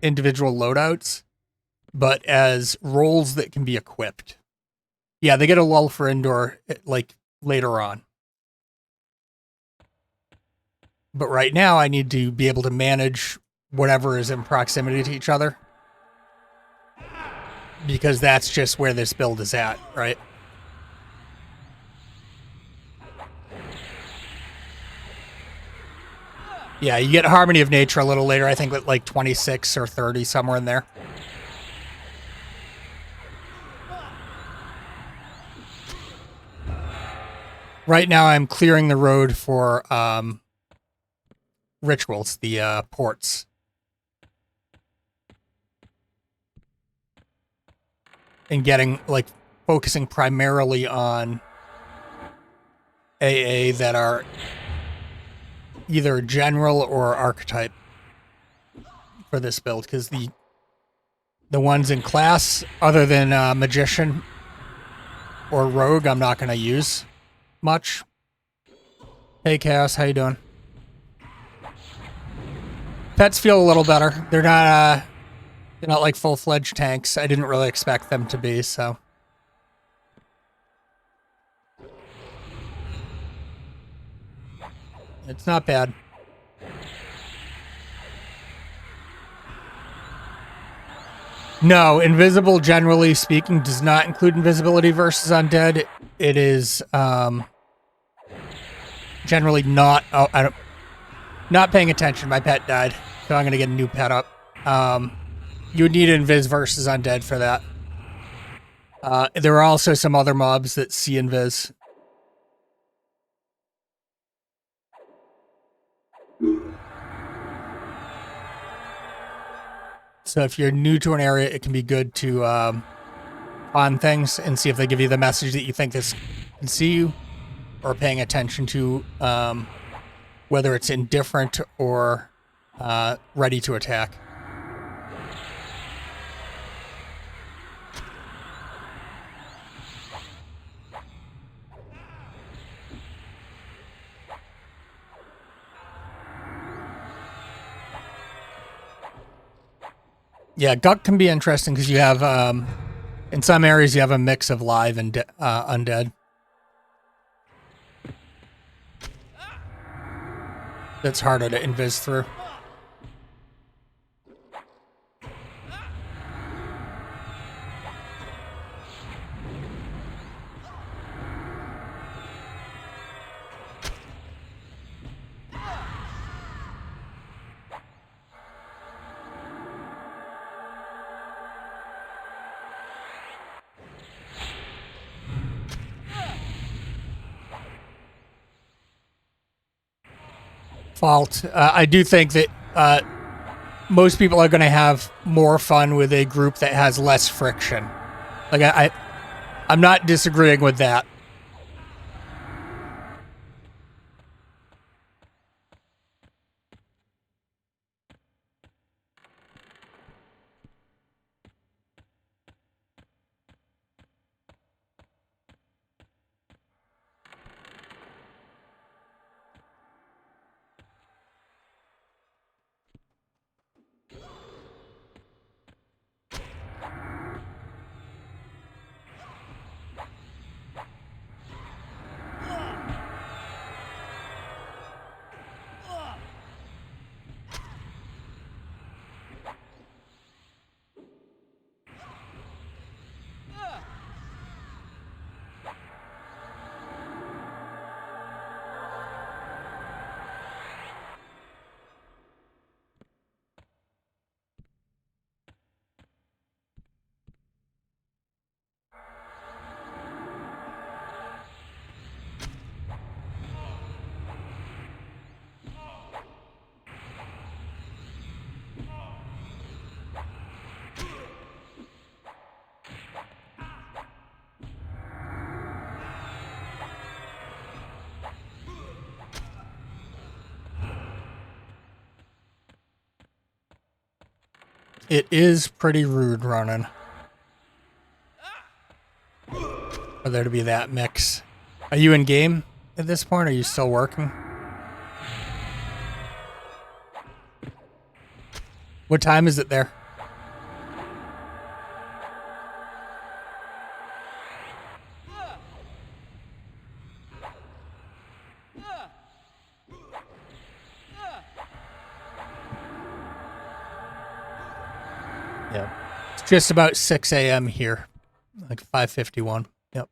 individual loadouts, but as roles that can be equipped. Yeah, they get a lull for indoor, like, later on. But right now, I need to be able to manage whatever is in proximity to each other, because that's just where this build is at, right? Yeah, you get Harmony of Nature a little later, I think at like 26 or 30, somewhere in there. Right now I'm clearing the road for rituals, the ports. And getting, like, focusing primarily on AA that are either general or archetype for this build, because the The ones in class, other than Magician or Rogue, I'm not going to use much. Hey, Chaos, how you doing? Pets feel a little better. They're not like full-fledged tanks. I didn't really expect them to be, so. It's not bad. No, invisible, generally speaking, does not include invisibility versus undead. It is generally not. Oh, not paying attention. My pet died, so I'm gonna get a new pet up. You would need invis versus undead for that. There are also some other mobs that see invis. So if you're new to an area, it can be good to on things and see if they give you the message that you think this can see you, or paying attention to whether it's indifferent or ready to attack. Yeah, Guck can be interesting because you have, in some areas, you have a mix of live and undead. That's harder to invis through. Fault. I do think that most people are going to have more fun with a group that has less friction. Like I'm not disagreeing with that. It is pretty rude, Ronan, for there to be that mix. Are you in game at this point? Or are you still working? What time is it there? Yeah. It's just about 6 a.m. here. Like 5:51. Yep.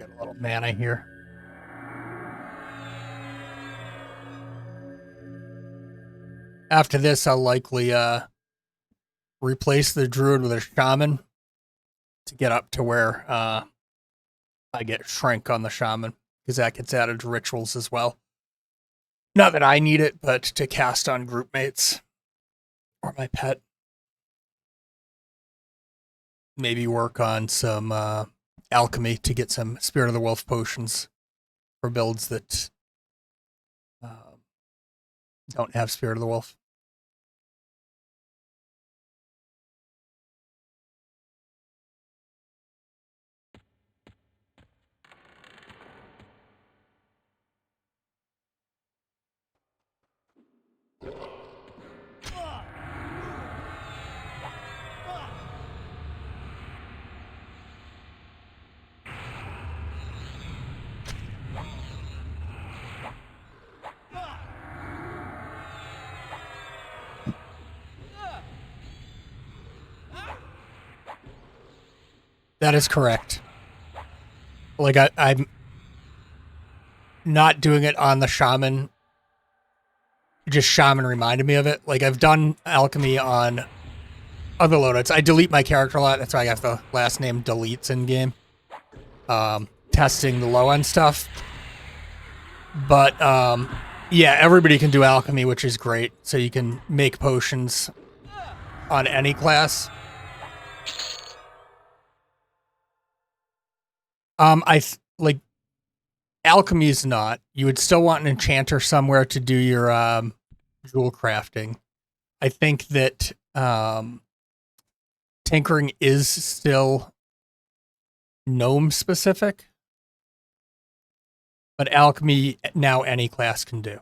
Get a little mana here. After this, I'll likely replace the druid with a shaman to get up to where I get shrink on the shaman, because that gets added to rituals as well. Not that I need it, but to cast on group mates or my pet. Maybe work on some alchemy to get some Spirit of the Wolf potions for builds that don't have Spirit of the Wolf. That is correct. Like, I'm not doing it on the shaman. Just shaman reminded me of it. Like, I've done alchemy on other loadouts. I delete my character a lot. That's why I got the last name deletes in game. Testing the low end stuff. But, yeah, everybody can do alchemy, which is great. So you can make potions on any class. Like, alchemy is not. You would still want an enchanter somewhere to do your jewel crafting. I think that tinkering is still gnome specific, but alchemy now any class can do.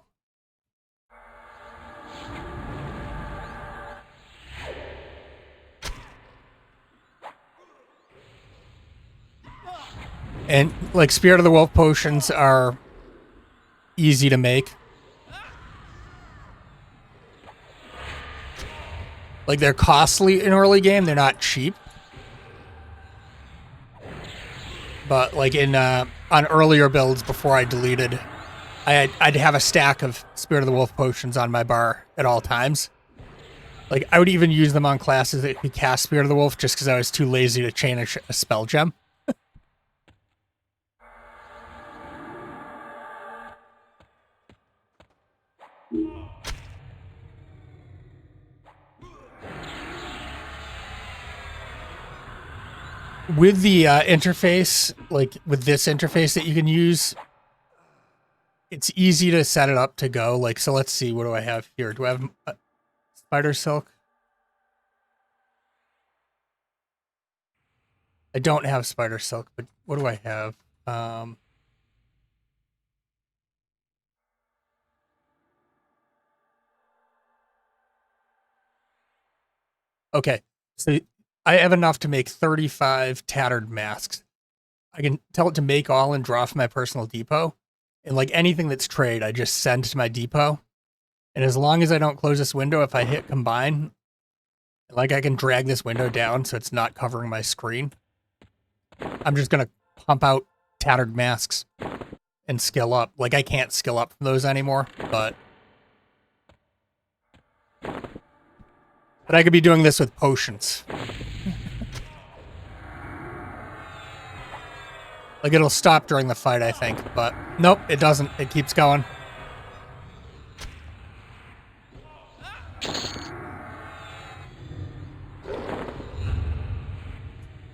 And like Spirit of the Wolf potions are easy to make. Like, they're costly in early game, they're not cheap. But like in on earlier builds before I deleted, I'd have a stack of Spirit of the Wolf potions on my bar at all times. Like, I would even use them on classes that could cast Spirit of the Wolf just because I was too lazy to chain a spell gem. With the interface, like with this interface that you can use, it's easy to set it up to go. Like, so let's see, what do I have here? Do I have spider silk? I don't have spider silk, but what do I have? Okay, so I have enough to make 35 tattered masks. I can tell it to make all and draw from my personal depot. And like anything that's trade, I just send to my depot. And as long as I don't close this window, if I hit combine, like I can drag this window down so it's not covering my screen. I'm just going to pump out tattered masks and skill up. Like, I can't skill up from those anymore, but I could be doing this with potions. Like, it'll stop during the fight, I think, but nope, it doesn't. It keeps going.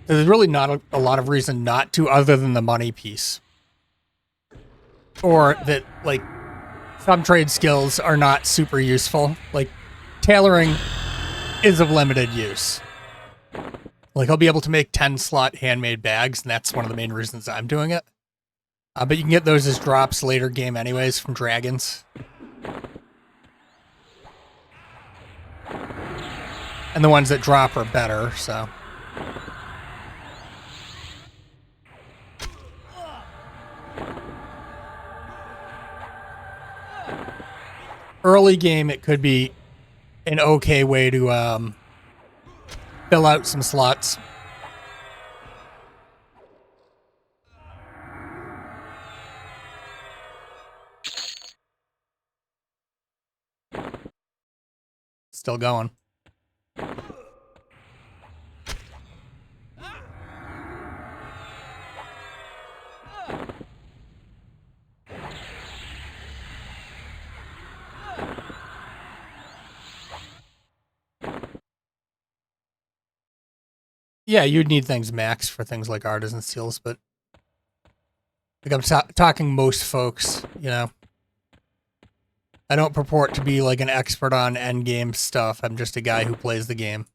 There's really not a lot of reason not to, other than the money piece. Or that, like, some trade skills are not super useful. Like, tailoring is of limited use. Like, I'll be able to make 10-slot handmade bags, and that's one of the main reasons I'm doing it. But you can get those as drops later game anyways from dragons. And the ones that drop are better, so. Early game, it could be an okay way to fill out some slots. still going. Yeah, you'd need things maxed for things like artisan seals, but like I'm talking most folks, you know. I don't purport to be like an expert on endgame stuff. I'm just a guy who plays the game.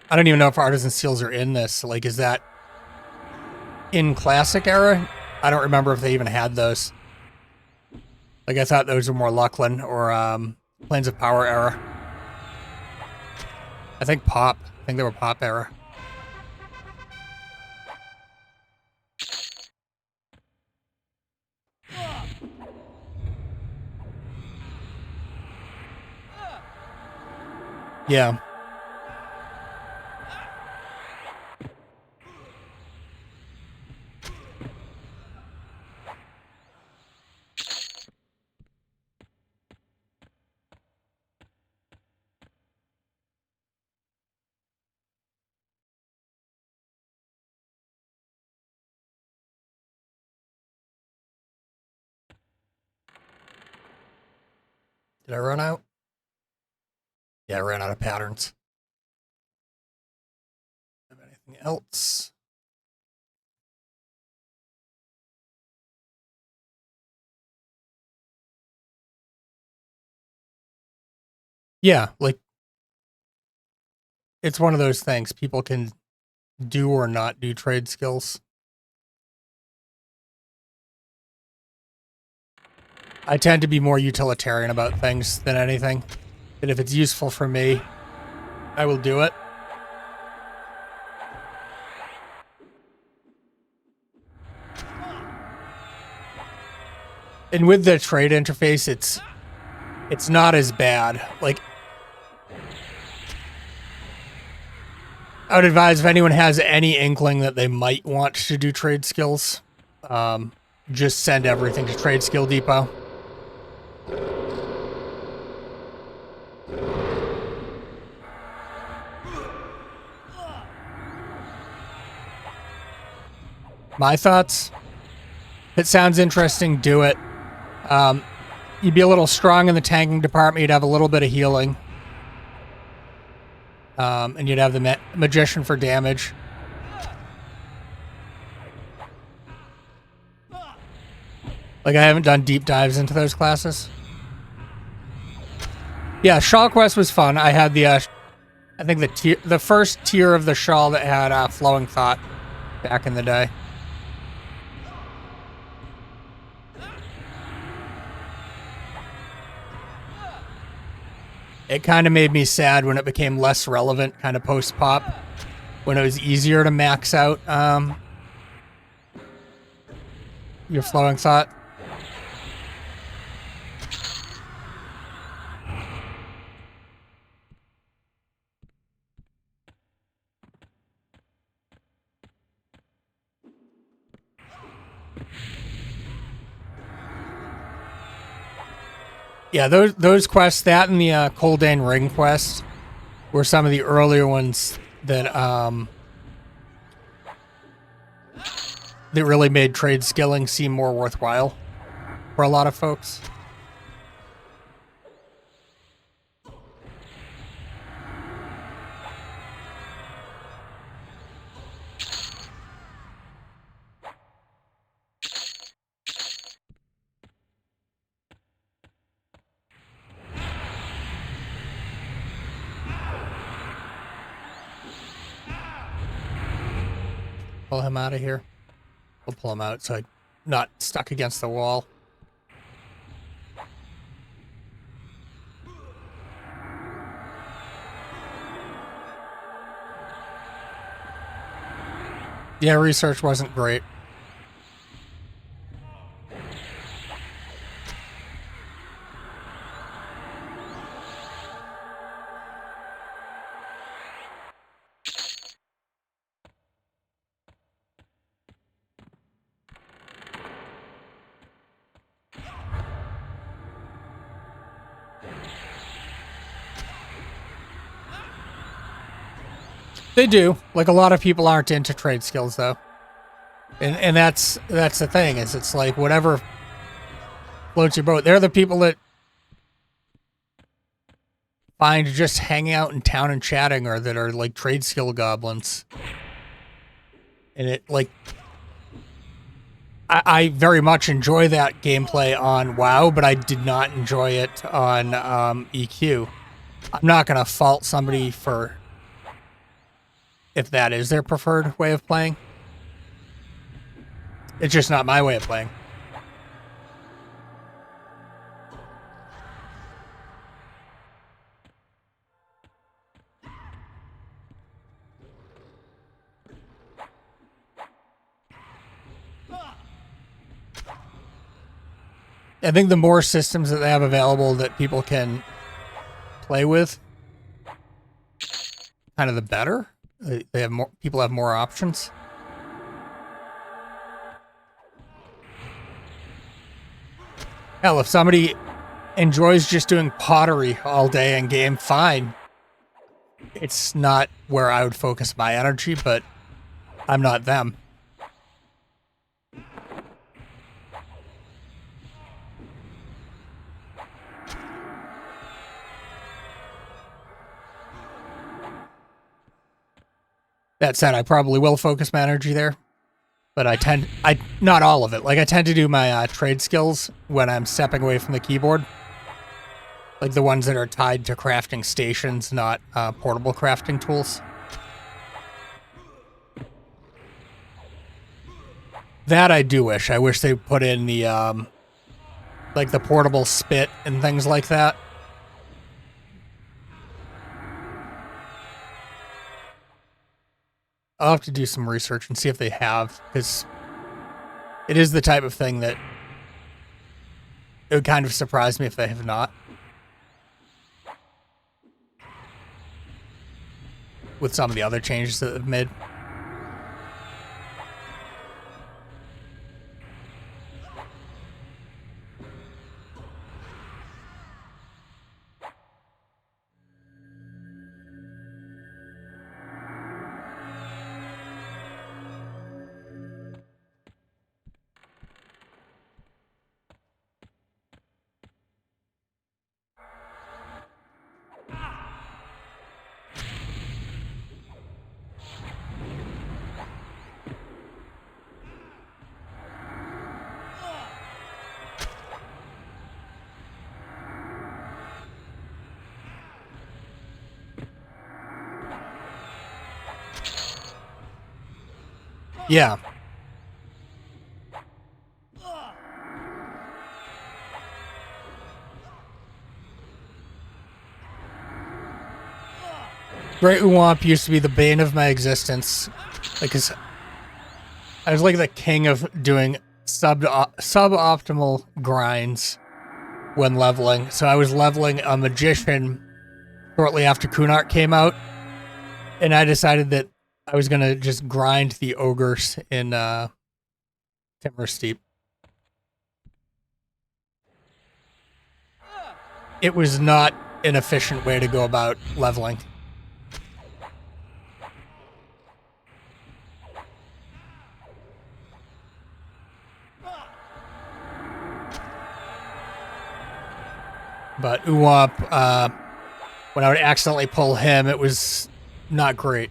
I don't even know if artisan seals are in this. Like, is that in classic era? I don't remember if they even had those. Like, I thought those were more Luckland or Plains of Power era. I think Pop. I think they were Pop era. Yeah. Did I run out? Yeah, I ran out of patterns. Have anything else? Yeah, like it's one of those things people can do or not do trade skills. I tend to be more utilitarian about things than anything. And if it's useful for me, I will do it. And with the trade interface, it's not as bad. Like, I would advise if anyone has any inkling that they might want to do trade skills, just send everything to Trade Skill Depot. My thoughts? If it sounds interesting, do it. You'd be a little strong in the tanking department. You'd have a little bit of healing. And you'd have the Magician for damage. Like, I haven't done deep dives into those classes. Yeah, Shawl Quest was fun. I had the, I think the first tier of the Shawl that had Flowing Thought back in the day. It kind of made me sad when it became less relevant, kind of post-pop, when it was easier to max out your Flowing Thought. Yeah, those quests, that and the Coldane Ring quest, were some of the earlier ones that that really made trade skilling seem more worthwhile for a lot of folks. Pull him out of here. We'll pull him out so I'm not stuck against the wall. Yeah, research wasn't great. They do. Like, a lot of people aren't into trade skills, though. And that's the thing, is it's like whatever floats your boat. They're the people that find just hanging out in town and chatting, or that are like trade skill goblins. And it, like, I very much enjoy that gameplay on WoW, but I did not enjoy it on EQ. I'm not going to fault somebody for if that is their preferred way of playing. It's just not my way of playing. I think the more systems that they have available that people can play with, kind of the better. They have more, people have more options. Hell, if somebody enjoys just doing pottery all day in game, fine. It's not where I would focus my energy, but I'm not them. That said, I probably will focus my energy there, but not all of it. Like, I tend to do my trade skills when I'm stepping away from the keyboard. Like the ones that are tied to crafting stations, not portable crafting tools. That I do wish. I wish they put in the, like the portable spit and things like that. I'll have to do some research and see if they have, because it is the type of thing that it would kind of surprise me if they have not. With some of the other changes that they've made. Yeah. Great Uwamp used to be the bane of my existence. Because I was like the king of doing suboptimal grinds when leveling. So I was leveling a magician shortly after Kunark came out. And I decided that I was going to just grind the ogres in Timber Steep. It was not an efficient way to go about leveling. But Uwamp, when I would accidentally pull him, it was not great.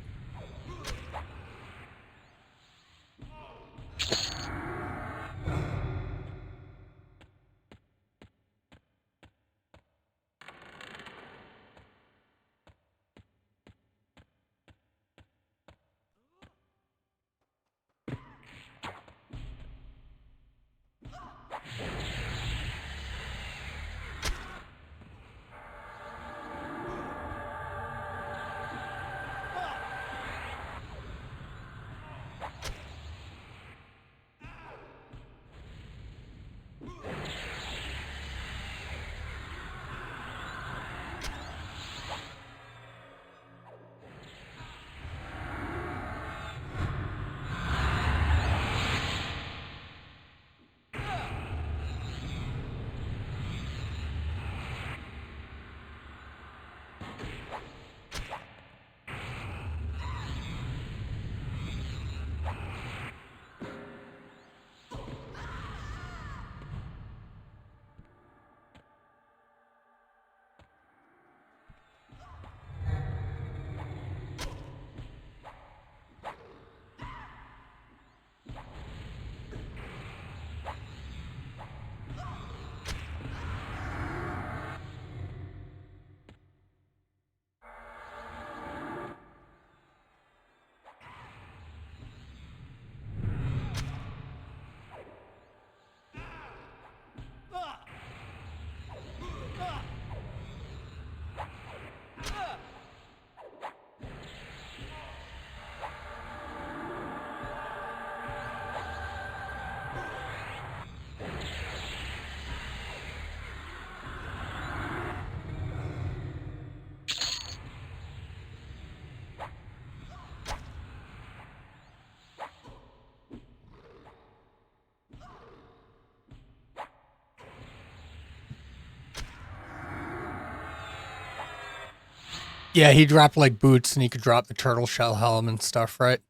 Yeah, he dropped like boots and he could drop the turtle shell helm and stuff, right?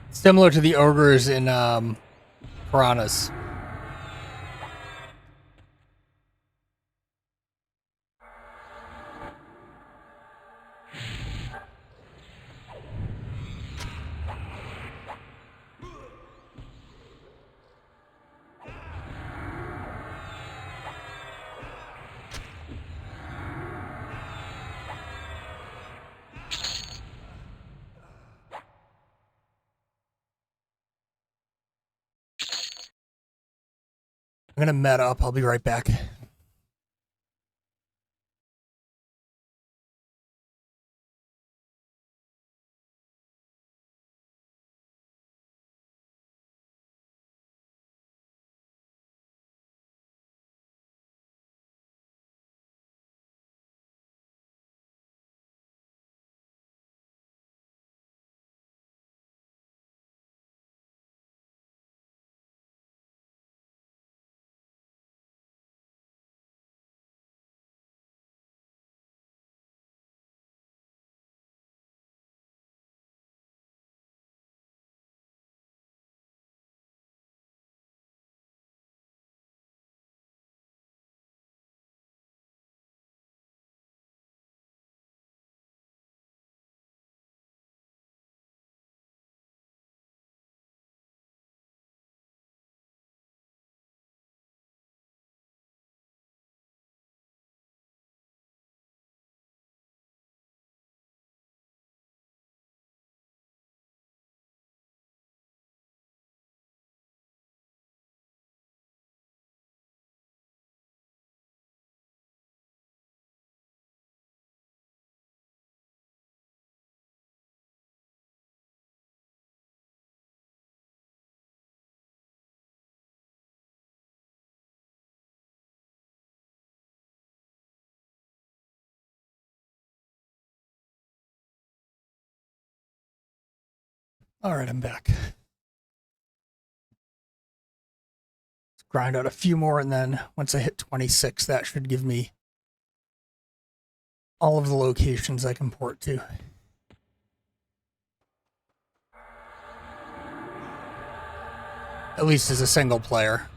Similar to the ogres in Piranhas. I'm gonna meta up. I'll be right back. All right, I'm back. Let's grind out a few more, and then once I hit 26, that should give me all of the locations I can port to. At least as a single player.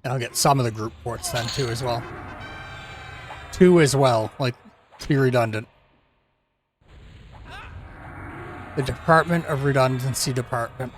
And I'll get some of the group ports then too as well. 2 as well, like, to be redundant. The Department of Redundancy Department.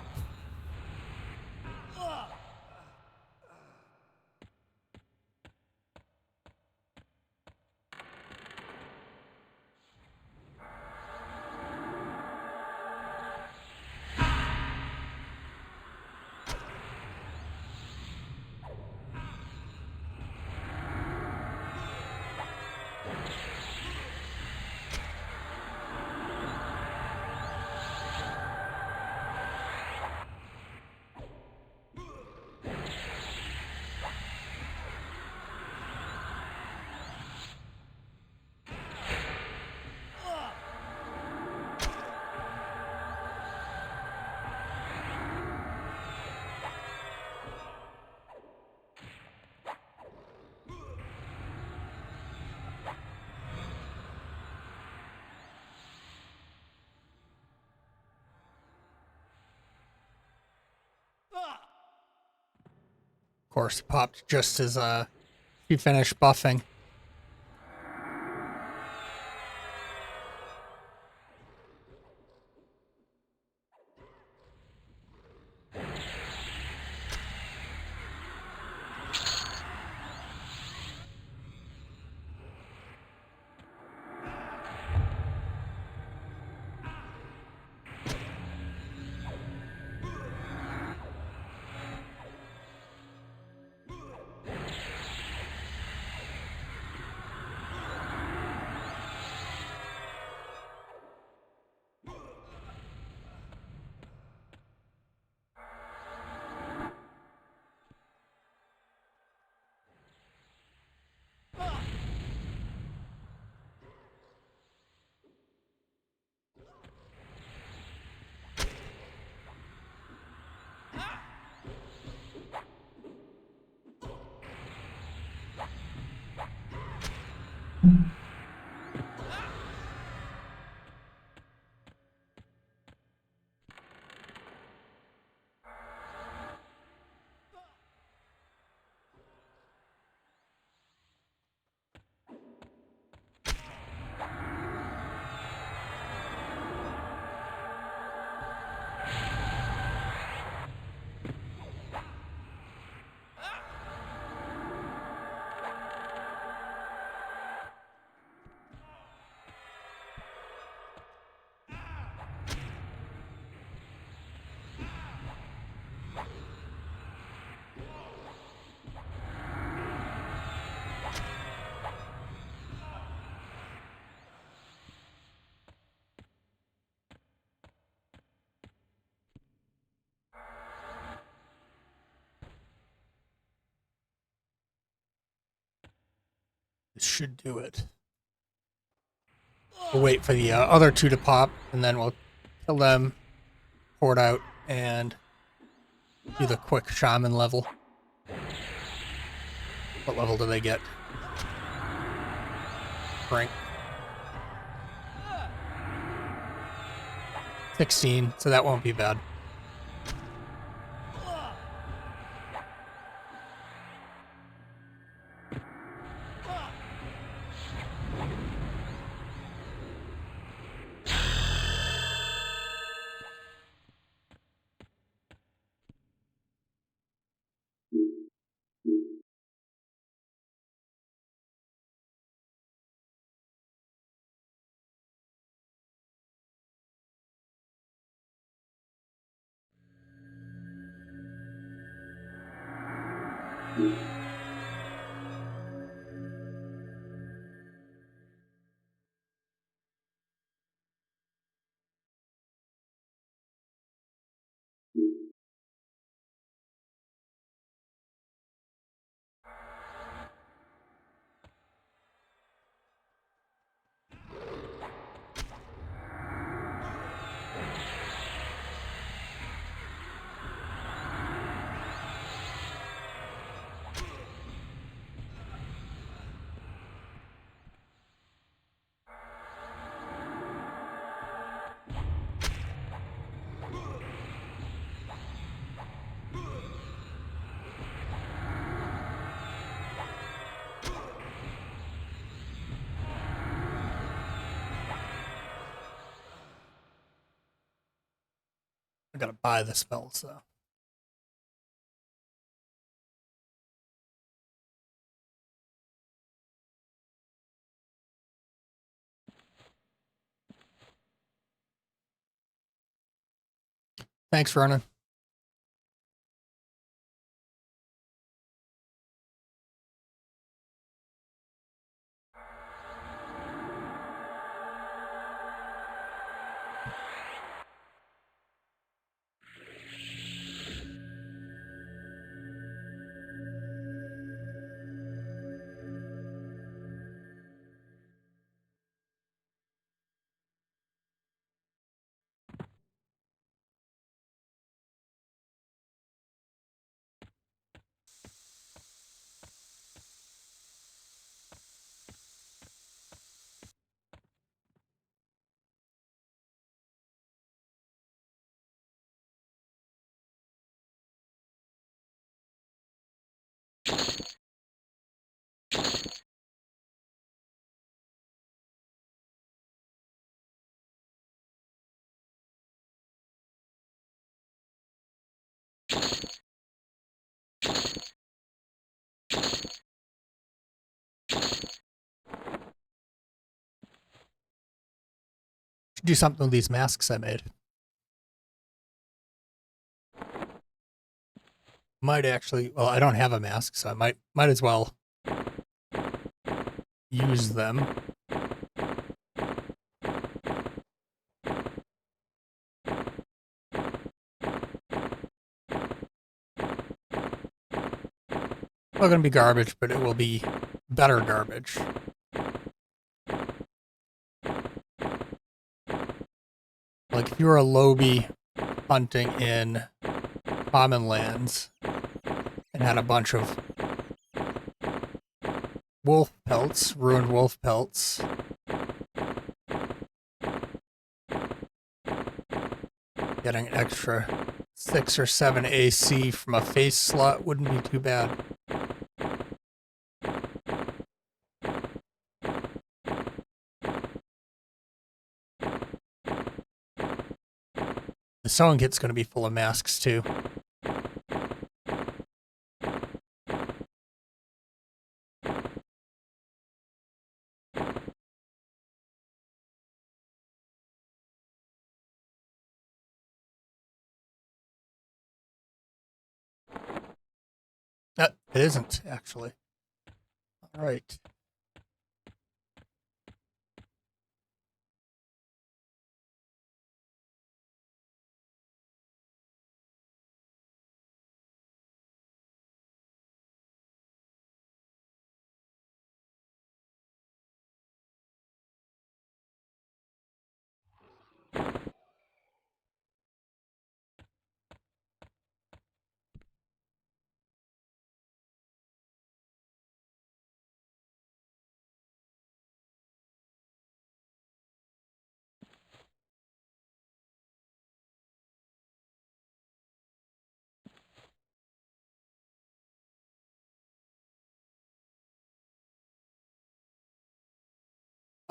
Of course, popped just as she finished buffing. This should do it. We'll wait for the other two to pop, and then we'll kill them, pour it out, and do the quick shaman level. What level do they get? Rank 16, so that won't be bad. I gotta buy the spell, so. Thanks, Ronan. Should do something with these masks I made. Might actually, well, I don't have a mask, so I might as well use them. Still gonna be garbage, but it will be better garbage. Like if you were a Lobie hunting in common lands and had a bunch of wolf pelts, ruined wolf pelts. Getting an extra 6 or 7 AC from a face slot wouldn't be too bad. The sewing kit's going to be full of masks too. It isn't, actually. All right.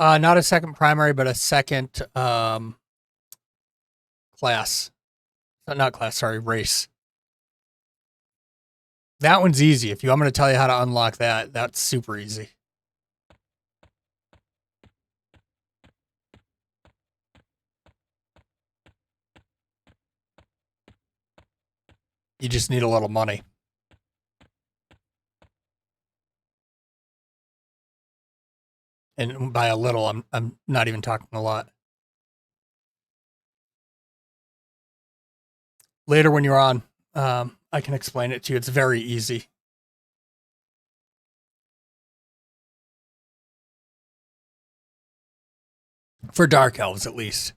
Not a second primary, but a second class. Not class, sorry, race. That one's easy. If you want me to tell you how to unlock that, that's super easy. You just need a little money. And by a little, I'm not even talking a lot. Later when you're on, I can explain it to you. It's very easy. For dark elves, at least.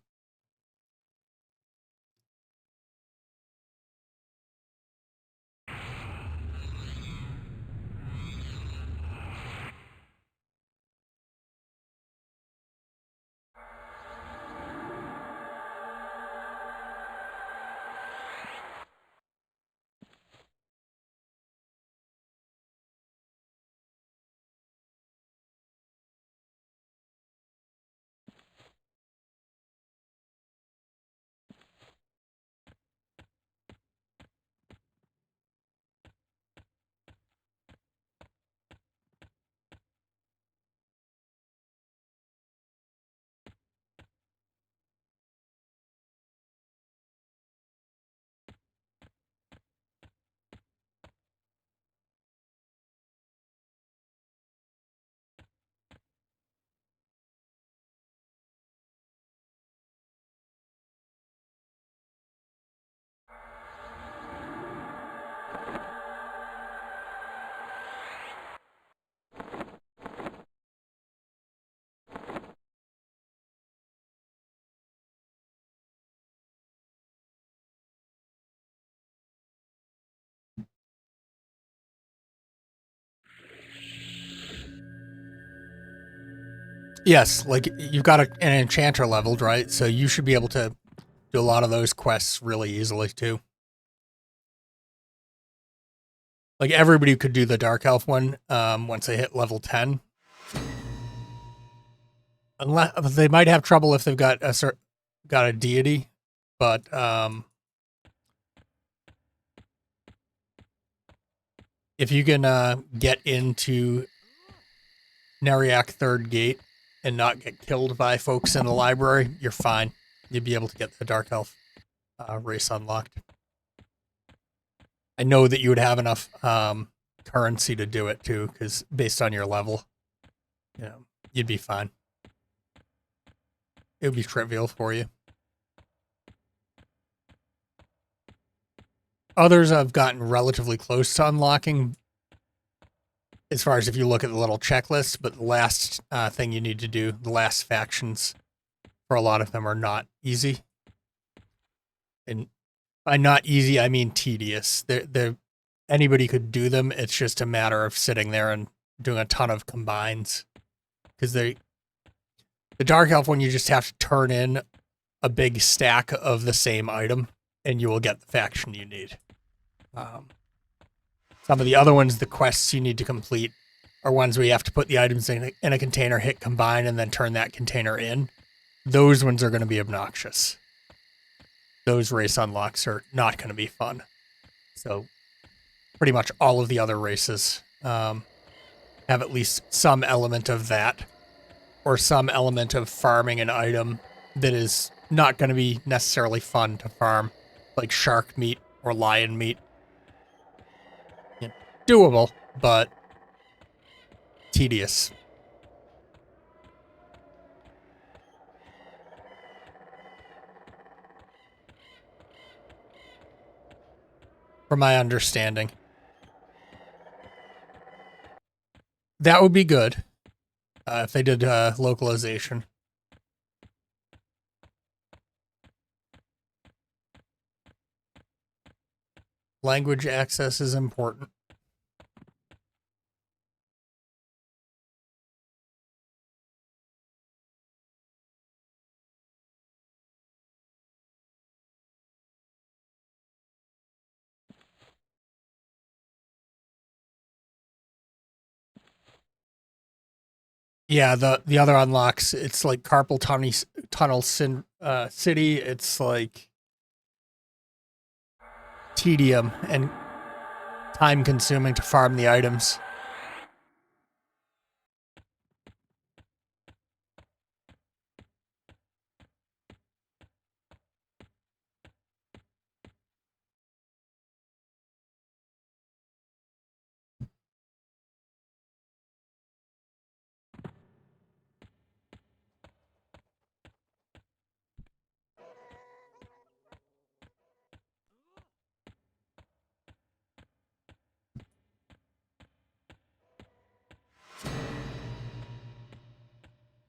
Yes, like you've got an enchanter leveled, right? So you should be able to do a lot of those quests really easily too. Like everybody could do the dark elf one once they hit level 10. Unless they might have trouble if they've got a deity, but if you can get into Neriak Third Gate and not get killed by folks in the library, you're fine. You'd be able to get the dark elf race unlocked. I know that you would have enough currency to do it too, because based on your level, you know, you'd be fine. It would be trivial for you. Others have gotten relatively close to unlocking, as far as if you look at the little checklist, but the last thing you need to do, the last factions, for a lot of them are not easy. And by not easy, I mean tedious. They're anybody could do them. It's just a matter of sitting there and doing a ton of combines. Because the Dark Elf one, you just have to turn in a big stack of the same item, and you will get the faction you need. Some of the other ones, the quests you need to complete, are ones where you have to put the items in a container, hit combine, and then turn that container in. Those ones are going to be obnoxious. Those race unlocks are not going to be fun. So pretty much all of the other races have at least some element of that, or some element of farming an item that is not going to be necessarily fun to farm, like shark meat or lion meat. Yeah, doable, but tedious. From my understanding. That would be good if they did localization. Language access is important. Yeah, the other unlocks, it's like Carpal Tunnel City. It's like tedium and time consuming to farm the items.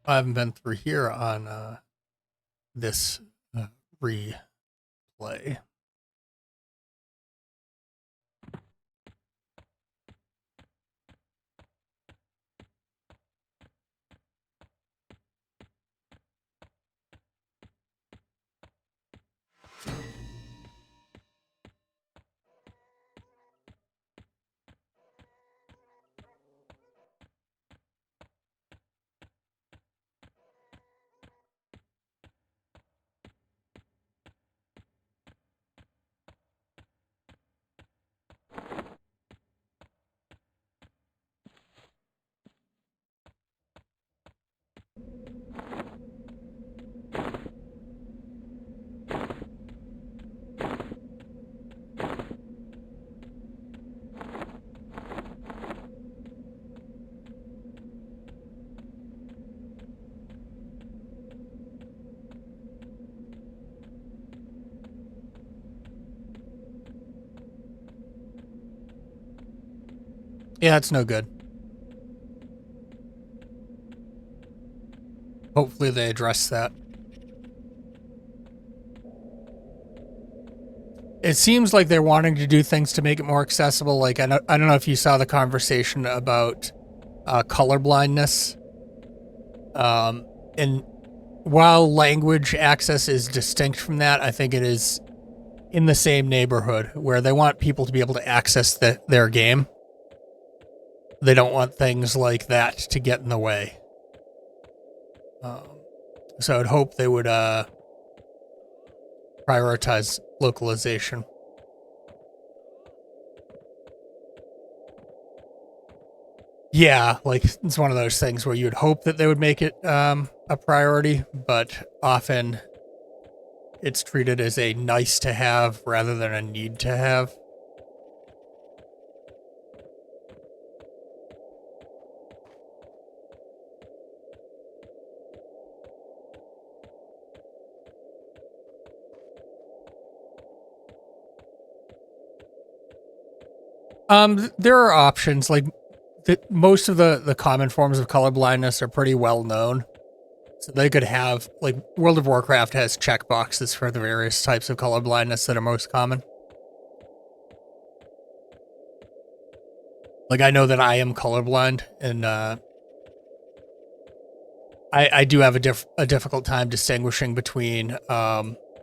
I haven't been through here on this replay. Yeah, it's no good. Hopefully they address that. It seems like they're wanting to do things to make it more accessible. Like, I don't know if you saw the conversation about color blindness. And while language access is distinct from that, I think it is in the same neighborhood where they want people to be able to access their game. They don't want things like that to get in the way. So I'd hope they would prioritize localization. Yeah, like it's one of those things where you would hope that they would make it a priority, but often it's treated as a nice to have rather than a need to have. There are options. Like most of the common forms of color blindness are pretty well known. So they could have, like, World of Warcraft has checkboxes for the various types of color blindness that are most common. Like, I know that I am colorblind, and I do have a difficult time distinguishing between,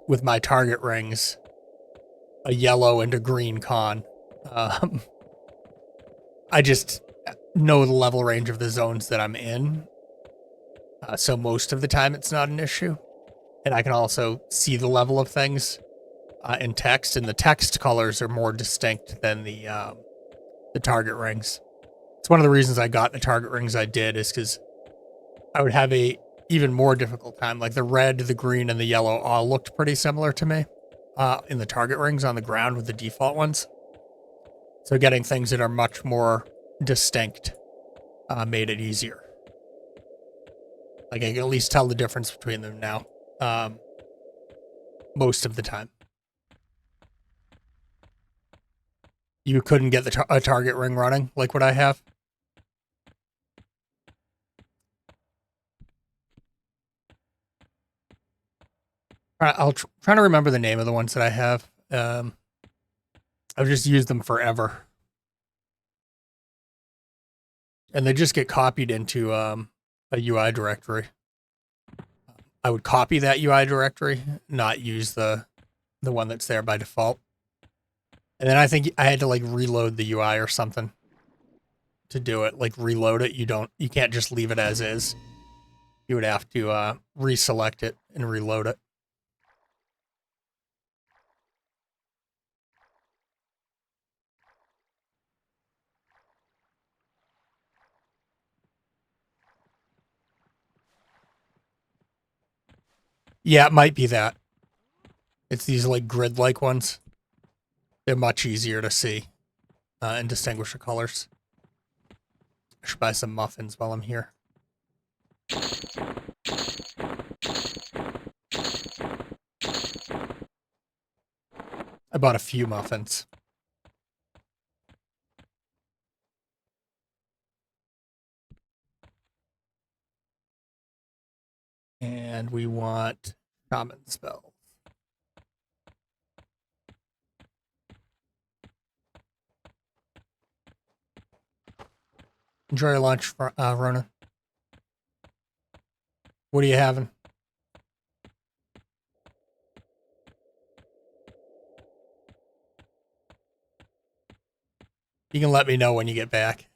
with my target rings, a yellow and a green con. Um, I just know the level range of the zones that I'm in, so most of the time it's not an issue. And I can also see the level of things in text, and the text colors are more distinct than the target rings. It's one of the reasons I got the target rings I did, is because I would have a even more difficult time. Like the red, the green, and the yellow all looked pretty similar to me in the target rings on the ground with the default ones. So getting things that are much more distinct made it easier. Like I can at least tell the difference between them now, most of the time. You couldn't get a target ring running like what I have. Trying to remember the name of the ones that I have. I've just used them forever, and they just get copied into a UI directory. I would copy that UI directory, not use the one that's there by default. And then I think I had to like reload the UI or something to do it. Like reload it. You can't just leave it as is. You would have to reselect it and reload it. Yeah, it might be that. It's these like grid-like ones. They're much easier to see and distinguish the colors. I should buy some muffins while I'm here. I bought a few muffins. And we want shaman spells. Enjoy your lunch, Ronan. What are you having? You can let me know when you get back.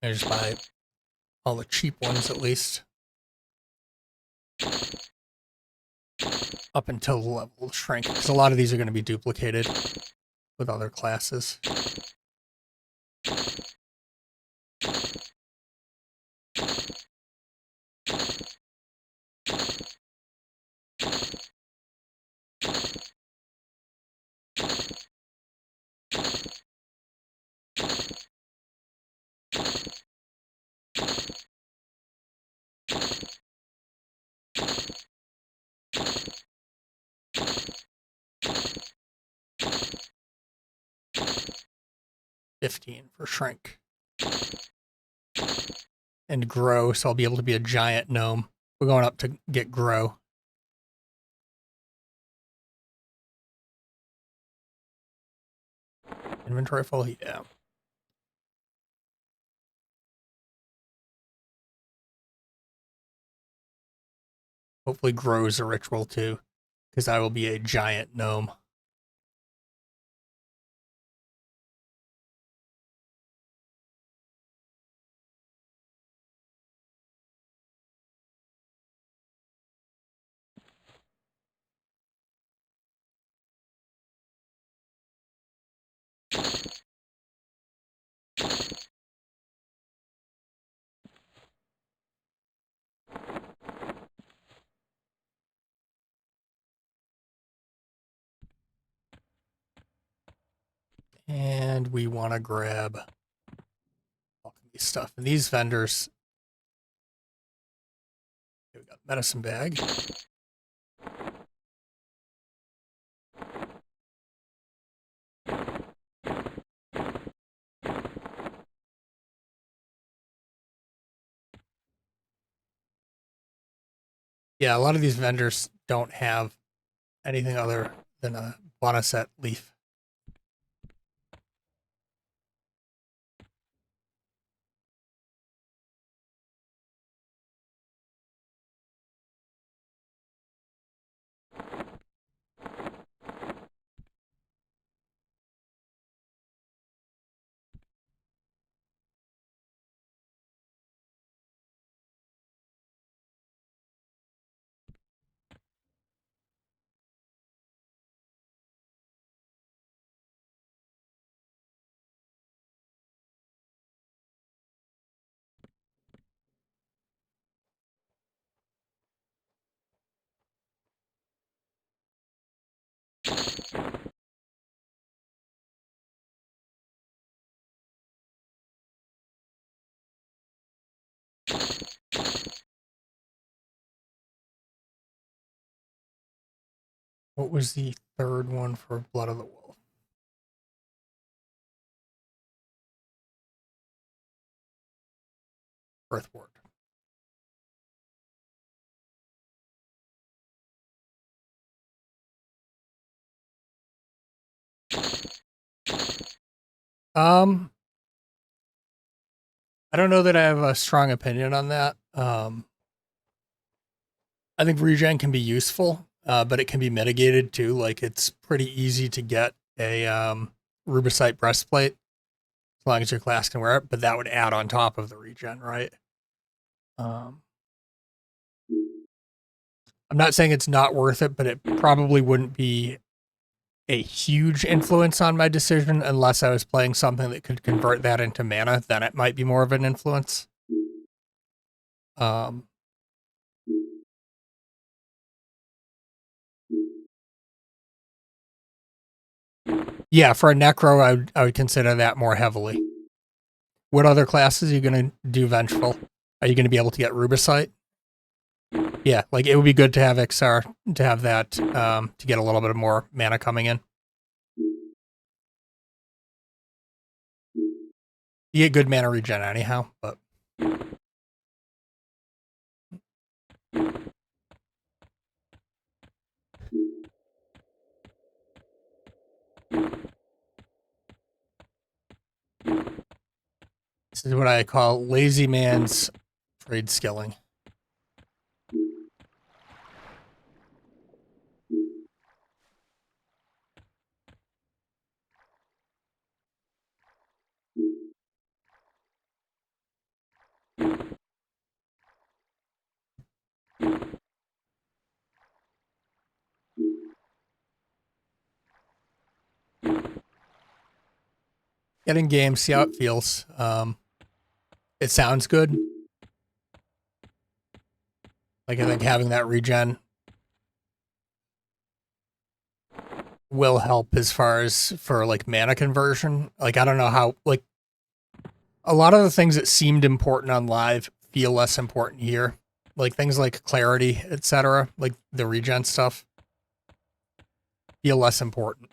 I just buy all the cheap ones at least. Up until the level shrink, because a lot of these are going to be duplicated with other classes. $15 for shrink. And grow, so I'll be able to be a giant gnome. We're going up to get grow. Inventory full? Yeah. Hopefully grow is a ritual too, because I will be a giant gnome. And we want to grab alchemy stuff. And these vendors, okay, we got medicine bag. Yeah, a lot of these vendors don't have anything other than a Bonaset leaf. What was the third one for Blood of the Wolf? Earthward. I don't know that I have a strong opinion on that. I think regen can be useful, but it can be mitigated too. Like it's pretty easy to get a rubicite breastplate as long as your class can wear it, but that would add on top of the regen, right? Um, I'm not saying it's not worth it, but it probably wouldn't be a huge influence on my decision unless I was playing something that could convert that into mana. Then it might be more of an influence. Um, yeah, for a necro, I would consider that more heavily. What other classes are you going to do vengeful? Are you going to be able to get rubicite? Yeah, like it would be good to have XR to have that to get a little bit of more mana coming in. You get good mana regen anyhow, but this is what I call lazy man's trade skilling. Get in game, see how it feels. It sounds good. Like I think having that regen will help as far as for like mana conversion. Like I don't know how like a lot of the things that seemed important on live feel less important here. Like things like clarity, etc. Like the regen stuff feel less important.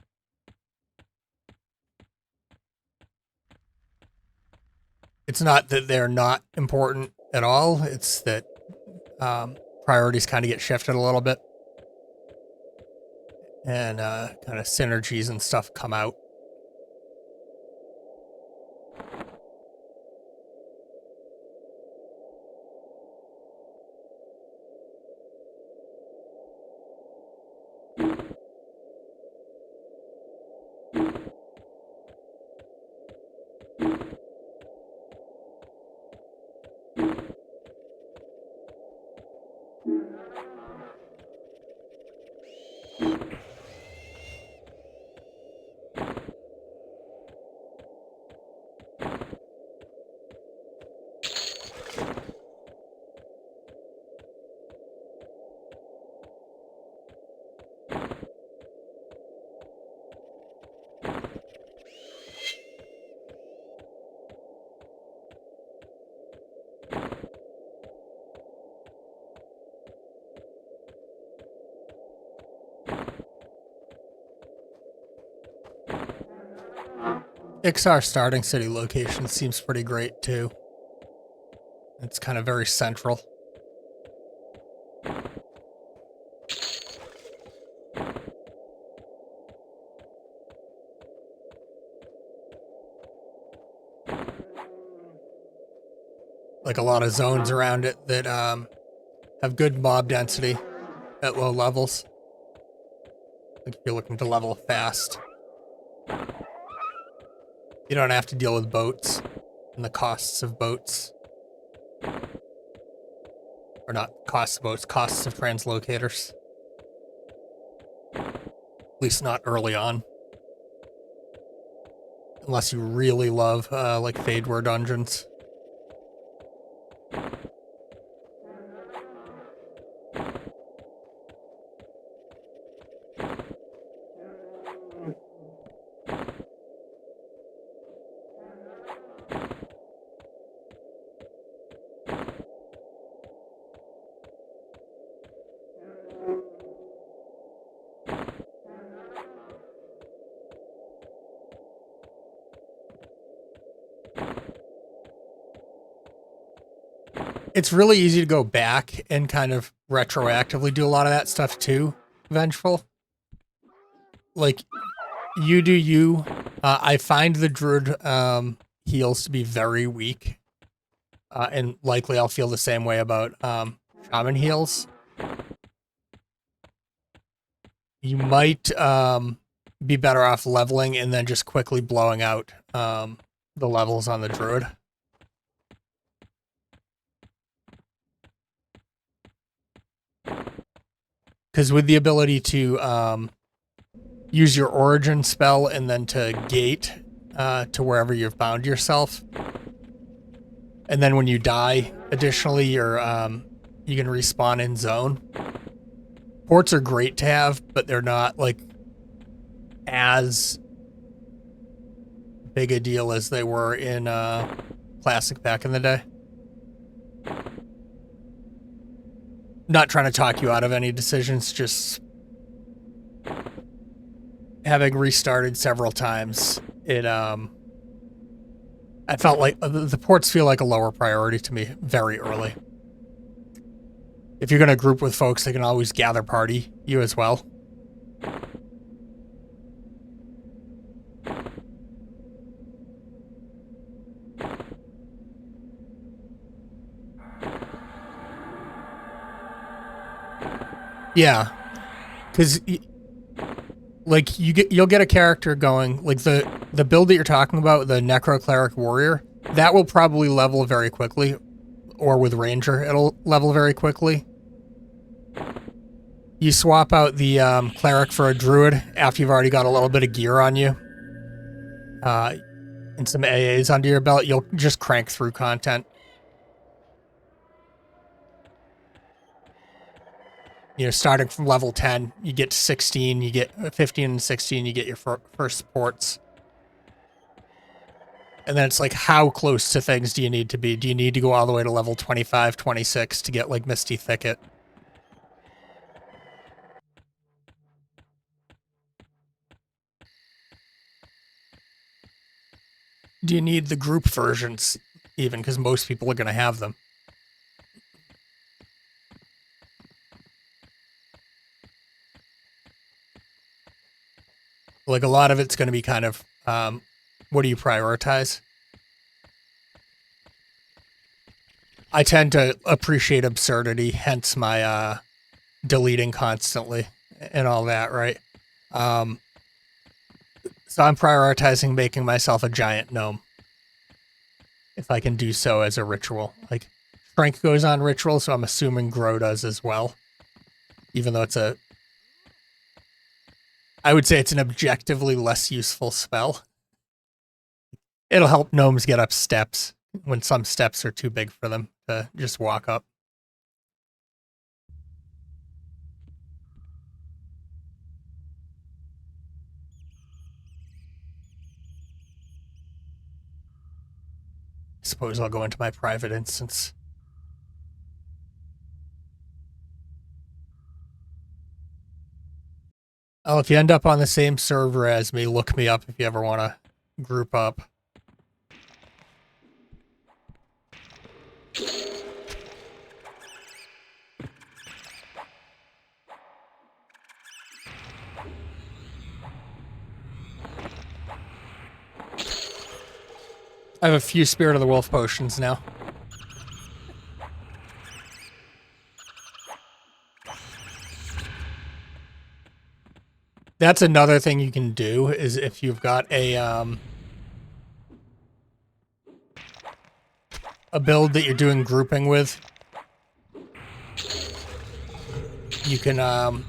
It's not that they're not important at all. It's that priorities kind of get shifted a little bit, and kind of synergies and stuff come out. Ixar starting city location seems pretty great too. It's kind of very central. like a lot of zones around it that have good mob density at low levels. Like if you're looking to level fast, you don't have to deal with boats and the costs of boats. Or not costs of boats, costs of translocators. At least not early on. Unless you really love like Fade-War dungeons. It's really easy to go back and kind of retroactively do a lot of that stuff too, Vengeful. Like, you do you. I find the Druid heals to be very weak. And likely I'll feel the same way about Shaman heals. You might be better off leveling and then just quickly blowing out the levels on the Druid. Because with the ability to use your origin spell and then to gate to wherever you've found yourself, and then when you die, additionally, you can respawn in zone. Ports are great to have, but they're not like as big a deal as they were in Classic back in the day. Not trying to talk you out of any decisions, just having restarted several times, I felt like the ports feel like a lower priority to me very early. If you're going to group with folks, they can always gather party you as well. Yeah, because like you'll get a character going, like the build that you're talking about, the Necro Cleric Warrior, that will probably level very quickly, or with Ranger, it'll level very quickly. You swap out the Cleric for a Druid after you've already got a little bit of gear on you, and some AAs under your belt, you'll just crank through content. You know, starting from level 10, you get to 16, you get 15 and 16, you get your first supports. And then it's like, how close to things do you need to be? Do you need to go all the way to level 25, 26 to get like Misty Thicket? Do you need the group versions even? Because most people are going to have them. Like a lot of it's going to be kind of, what do you prioritize? I tend to appreciate absurdity, hence my deleting constantly and all that, right? So I'm prioritizing making myself a giant gnome. If I can do so as a ritual. Like, Frank goes on ritual, so I'm assuming Grow does as well. Even though it's I would say it's an objectively less useful spell. It'll help gnomes get up steps when some steps are too big for them to just walk up. I suppose I'll go into my private instance. Oh, if you end up on the same server as me, look me up if you ever want to group up. I have a few Spirit of the Wolf potions now. That's another thing you can do, is if you've got a build that you're doing grouping with, you can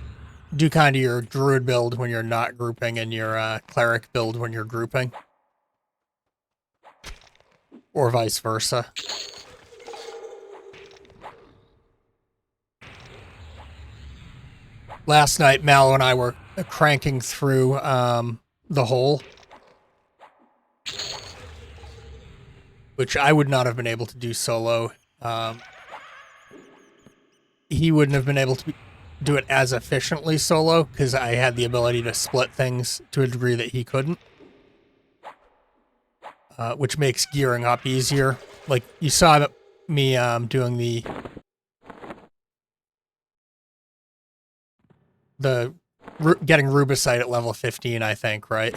do kind of your druid build when you're not grouping and your cleric build when you're grouping. Or vice versa. Last night, Mallow and I were cranking through the hole, which I would not have been able to do solo. He wouldn't have been able to do it as efficiently solo, because I had the ability to split things to a degree that he couldn't. Which makes gearing up easier. Like, you saw me doing the getting Rubicite at level 15, I think, right?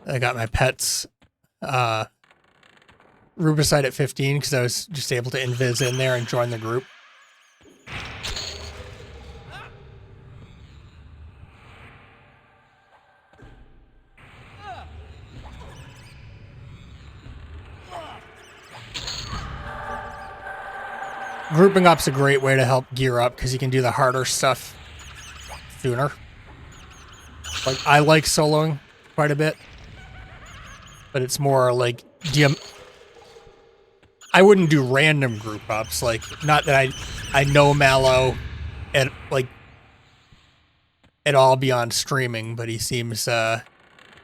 I got my pets Rubicite at 15 because I was just able to invis in there and join the group. Grouping up's a great way to help gear up because you can do the harder stuff sooner. Like, I like soloing quite a bit, but it's more like, I wouldn't do random group ups. Like, not that I know Mallow at all beyond streaming, but he seems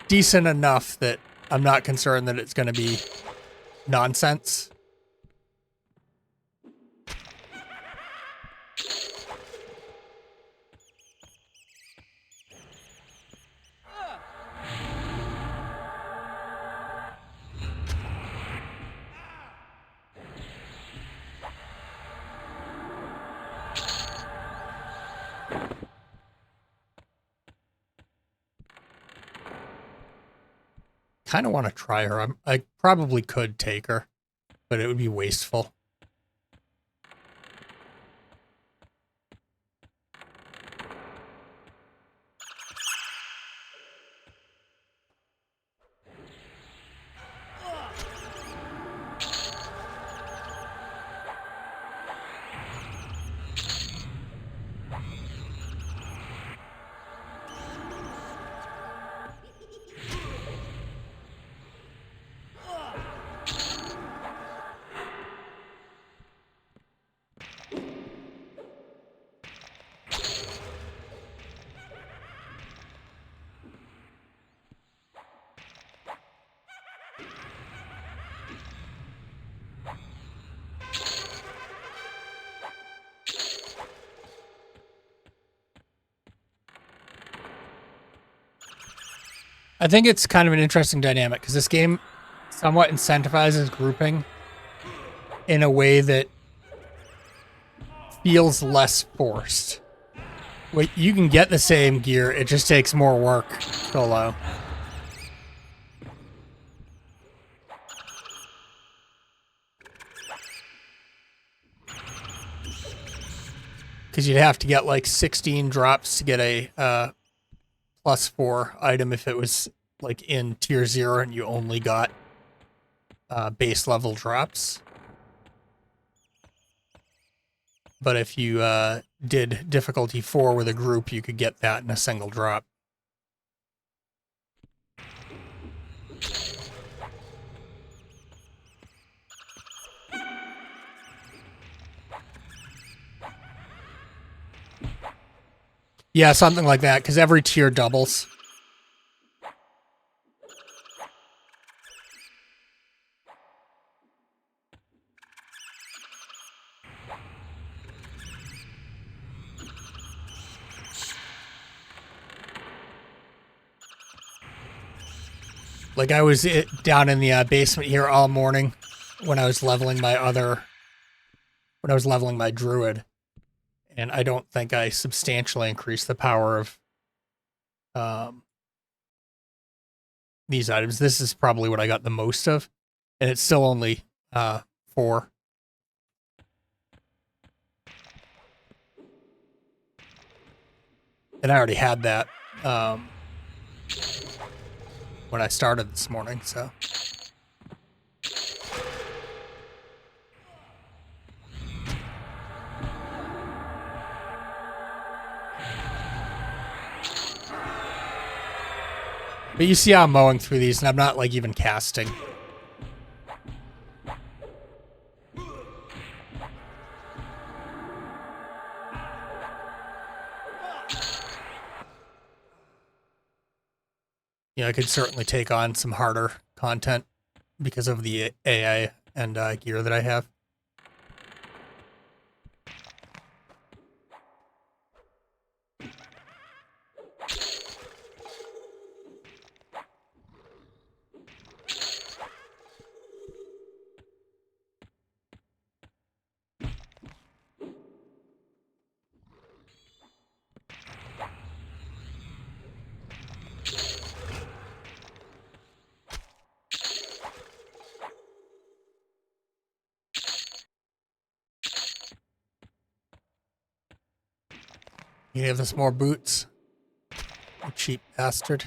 decent enough that I'm not concerned that it's going to be nonsense. Kind of want to try her. I probably could take her, but it would be wasteful. I think it's kind of an interesting dynamic because this game somewhat incentivizes grouping in a way that feels less forced. Wait, you can get the same gear, it just takes more work solo. Because you'd have to get like 16 drops to get a +4 item if it was like in tier 0 and you only got base level drops. But if you did difficulty 4 with a group, you could get that in a single drop. Yeah, something like that, because every tier doubles. Like, I was down in the basement here all morning when I was leveling my druid, and I don't think I substantially increased the power of these items. This is probably what I got the most of, and it's still only 4. And I already had that when I started this morning, so. But you see how I'm mowing through these, and I'm not, like, even casting. You know, I could certainly take on some harder content because of the AI and gear that I have. You give us more boots, you cheap bastard.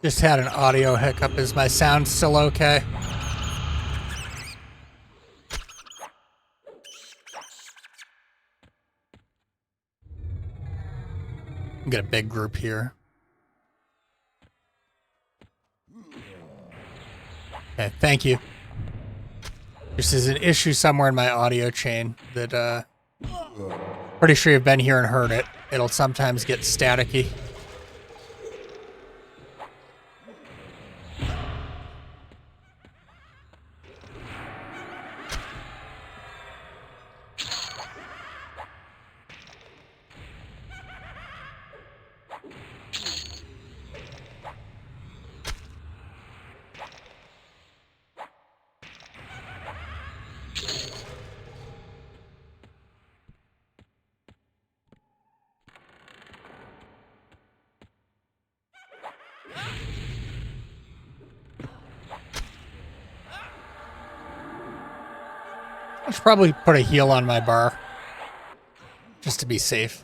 Just had an audio hiccup. Is my sound still okay? Get a big group here. Okay, thank you. This is an issue somewhere in my audio chain that pretty sure you've been here and heard it. It'll sometimes get staticky. I should probably put a heal on my bar, just to be safe.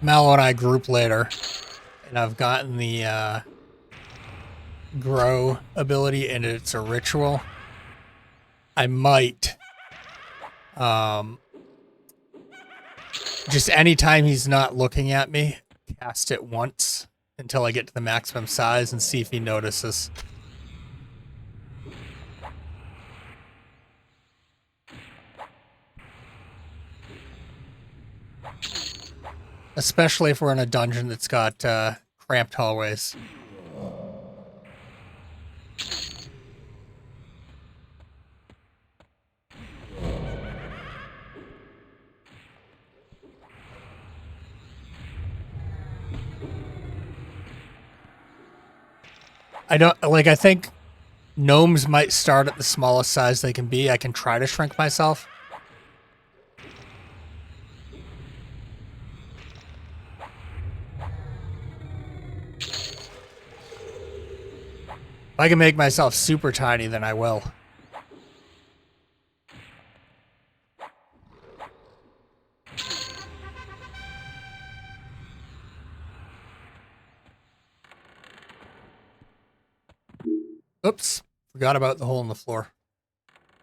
Mallow and I group later, and I've gotten the grow ability, and it's a ritual. I might, just anytime he's not looking at me, cast it once until I get to the maximum size and see if he notices. Especially if we're in a dungeon that's got cramped hallways. I think gnomes might start at the smallest size they can be. I can try to shrink myself. If I can make myself super tiny, then I will. Oops, forgot about the hole in the floor.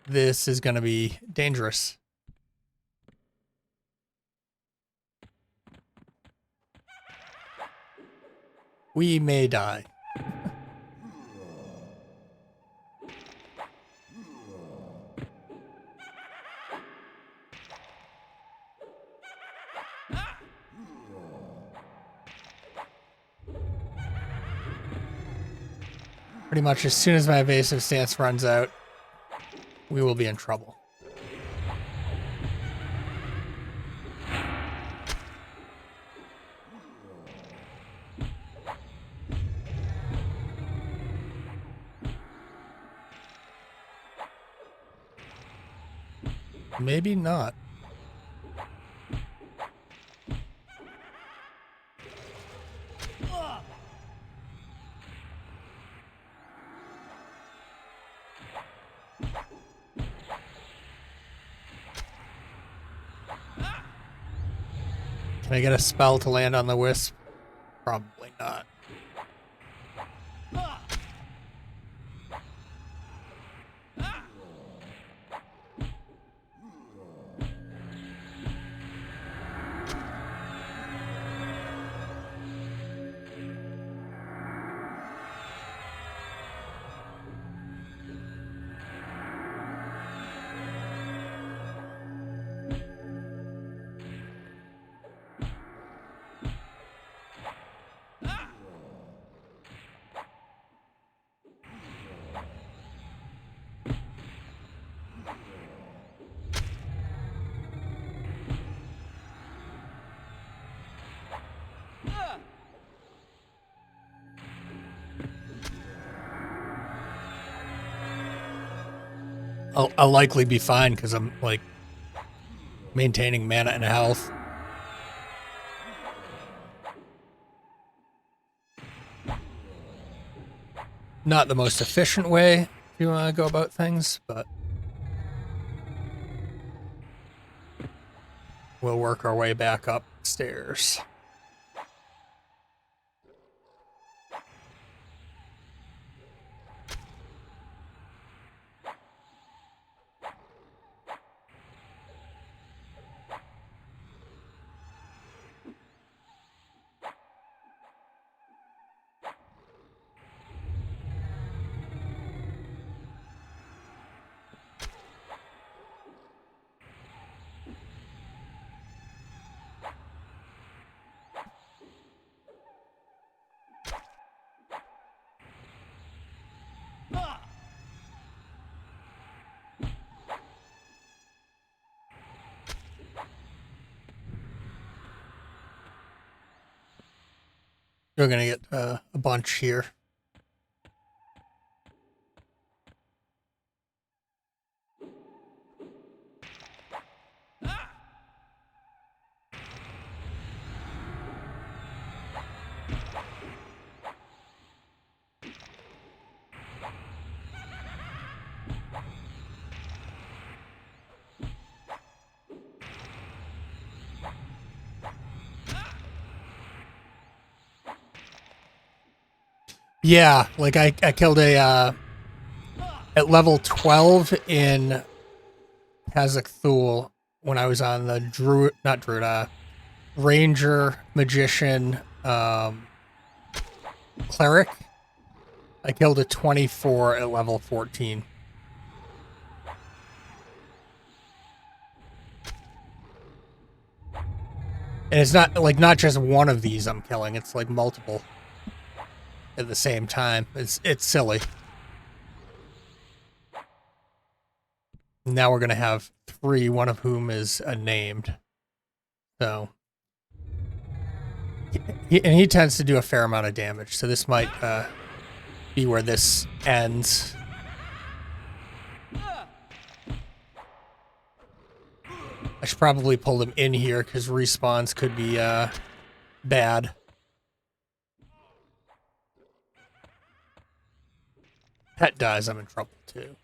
This is going to be dangerous. We may die. Pretty much as soon as my evasive stance runs out, we will be in trouble. Maybe not. Can I get a spell to land on the wisp? Probably not. I'll likely be fine because I'm like maintaining mana and health. Not the most efficient way if you want to go about things, but we'll work our way back upstairs. You're going to get a bunch here. Yeah, like I killed a at level 12 in Kazakh Thule when I was on the Druid, not Druid, Ranger, Magician, Cleric. I killed a 24 at level 14. And it's not like not just one of these I'm killing, it's like multiple at the same time. It's silly. Now we're gonna have 3, one of whom is named. So he tends to do a fair amount of damage. So this might be where this ends. I should probably pull them in here because respawns could be bad. Pet dies, I'm in trouble too.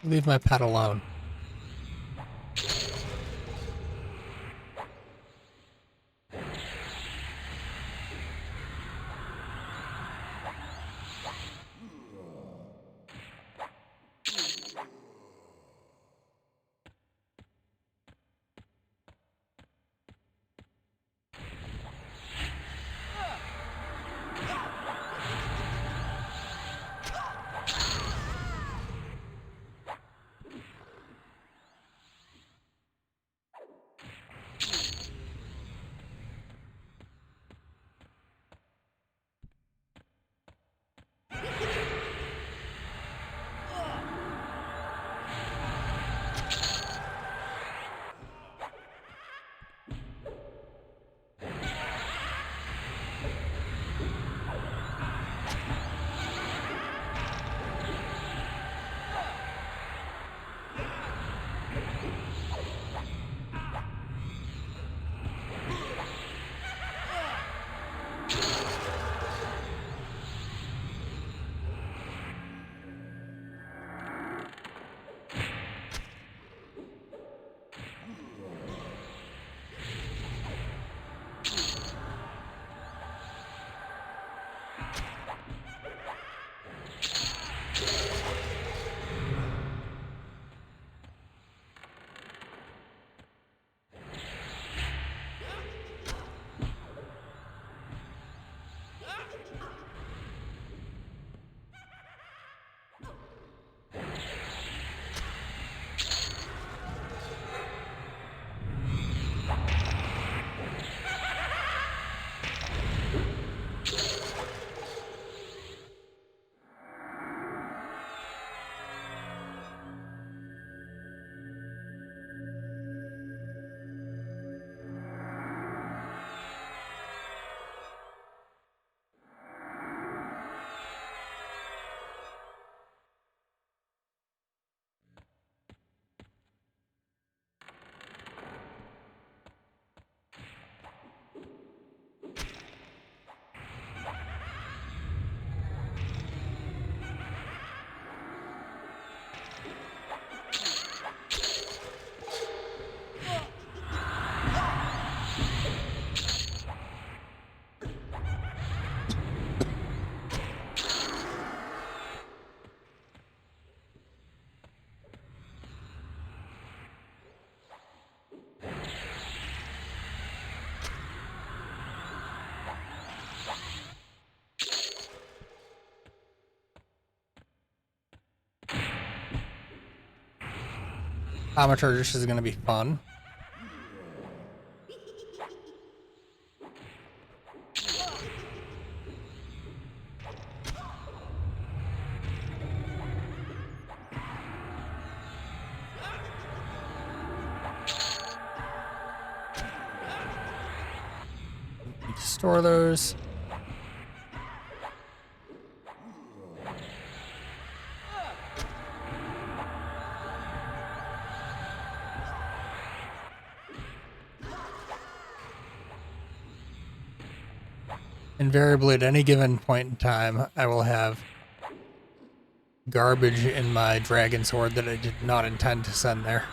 Leave my pet alone. Thaumaturgus is going to be fun. Need to store those. Invariably, at any given point in time, I will have garbage in my dragon sword that I did not intend to send there.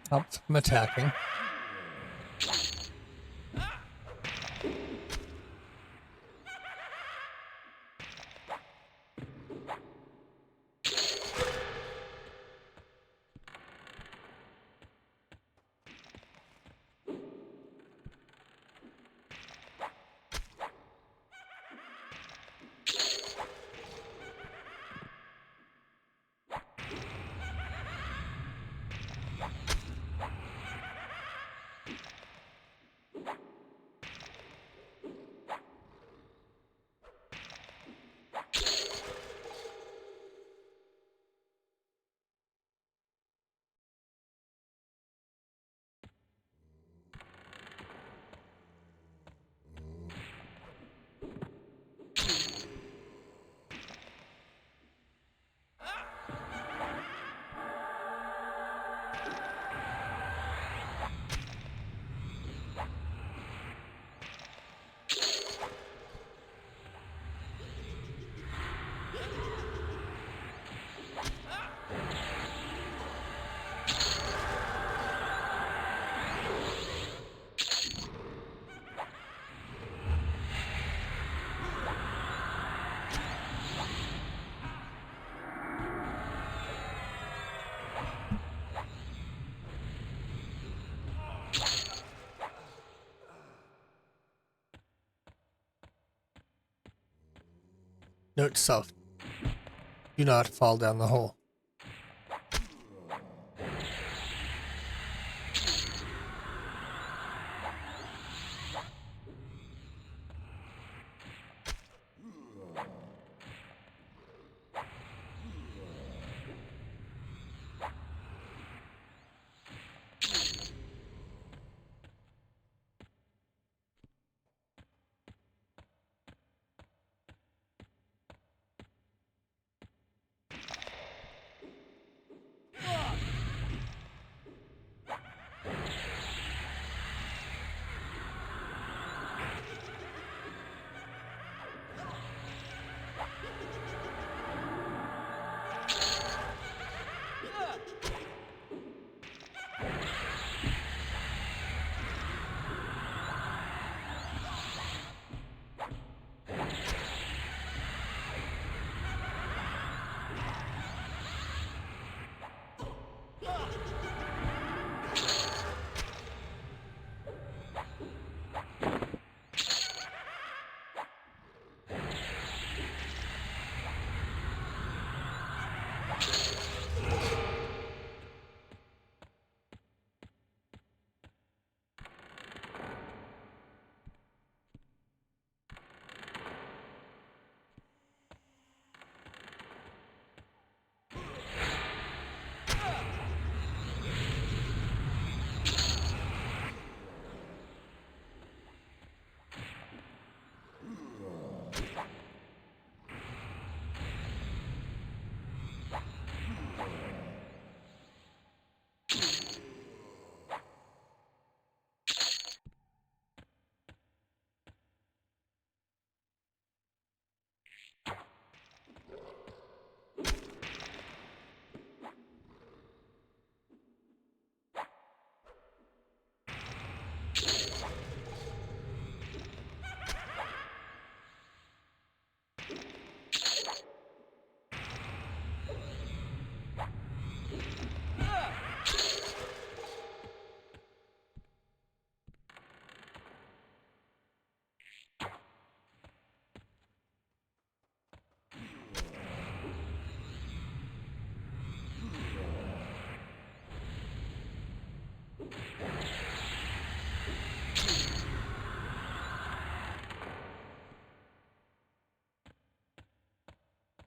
Helps from attacking. Note to self, do not fall down the hole.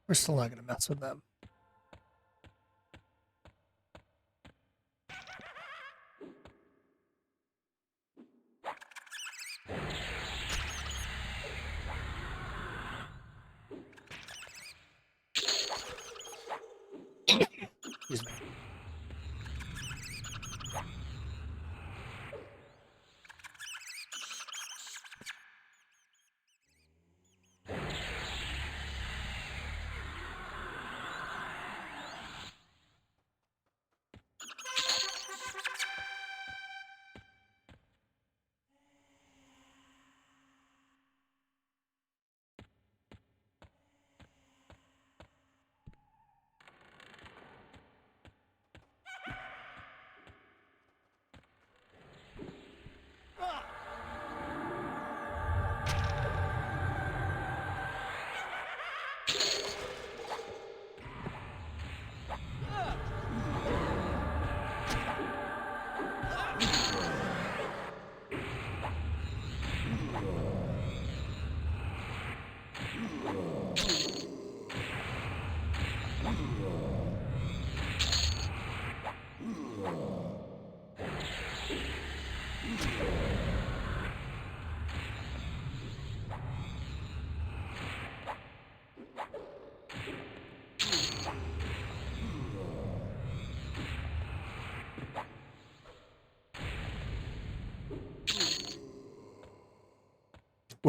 We're still not going to mess with them. Excuse me.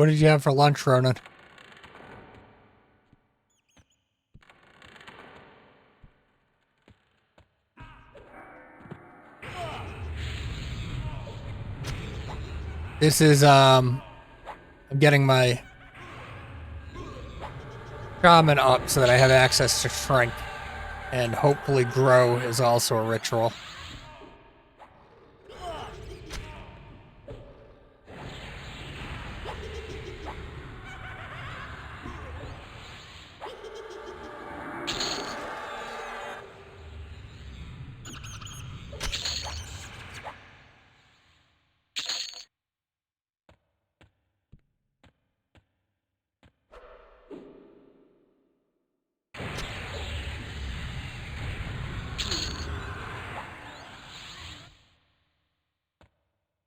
What did you have for lunch, Ronan? This is, I'm getting my shaman up so that I have access to shrink. And hopefully grow is also a ritual.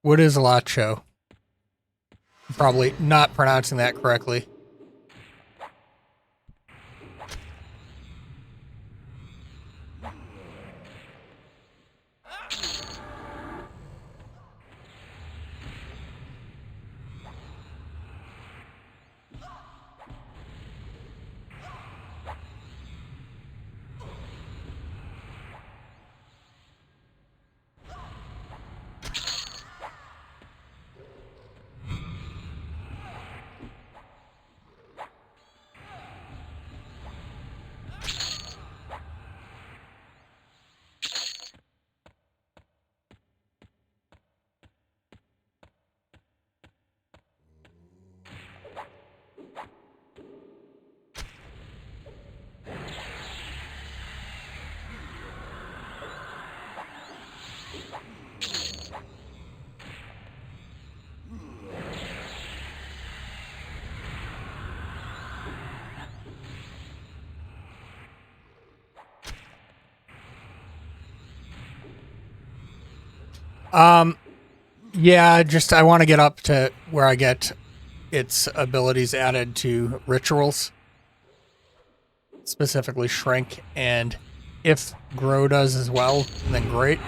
What is Lacho? Probably not pronouncing that correctly. Yeah, just I want to get up to where I get its abilities added to rituals, specifically shrink, and if grow does as well, then great.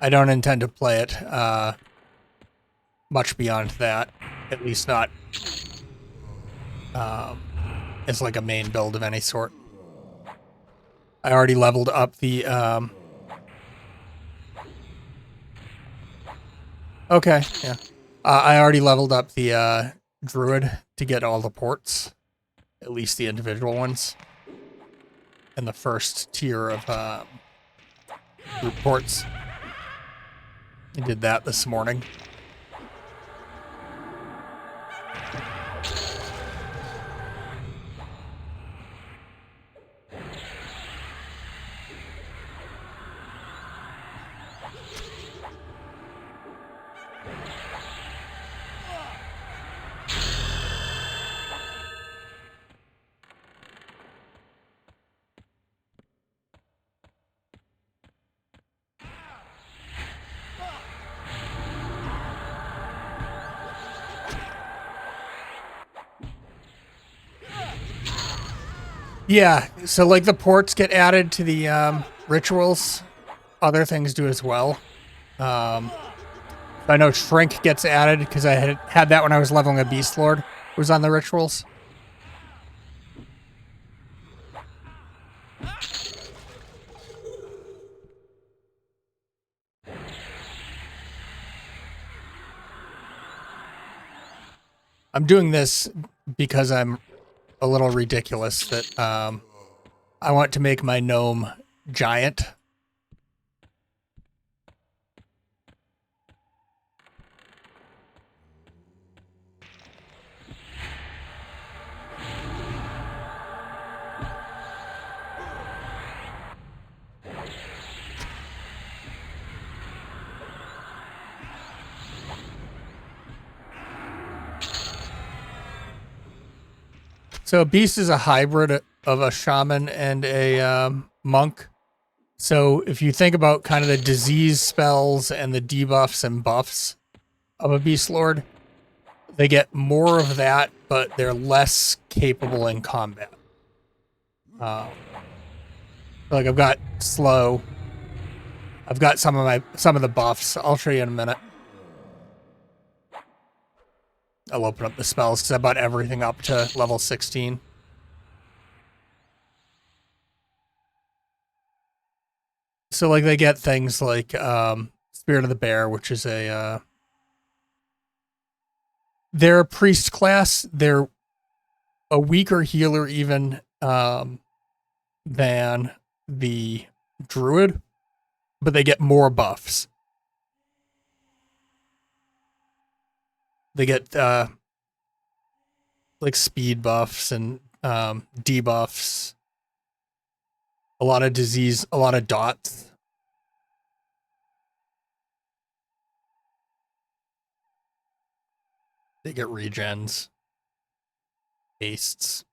I don't intend to play it much beyond that, at least not as like a main build of any sort. I already leveled up the okay, yeah. I already leveled up the druid to get all the ports, at least the individual ones, and the first tier of group ports. I did that this morning. Yeah, so like the ports get added to the rituals. Other things do as well. I know Shrink gets added because I had that when I was leveling a Beast Lord. It was on the rituals. I'm doing this because I'm a little ridiculous that I want to make my gnome giant. So a beast is a hybrid of a shaman and a monk. So if you think about kind of the disease spells and the debuffs and buffs of a beast lord, they get more of that, but they're less capable in combat. Like I've got slow. I've got some of the buffs. I'll show you in a minute. I'll open up the spells because I bought everything up to level 16. So like they get things like Spirit of the Bear, which is they're a priest class. They're a weaker healer even than the druid, but they get more buffs. They get like speed buffs and debuffs, a lot of disease, a lot of dots. They get regens, hastes.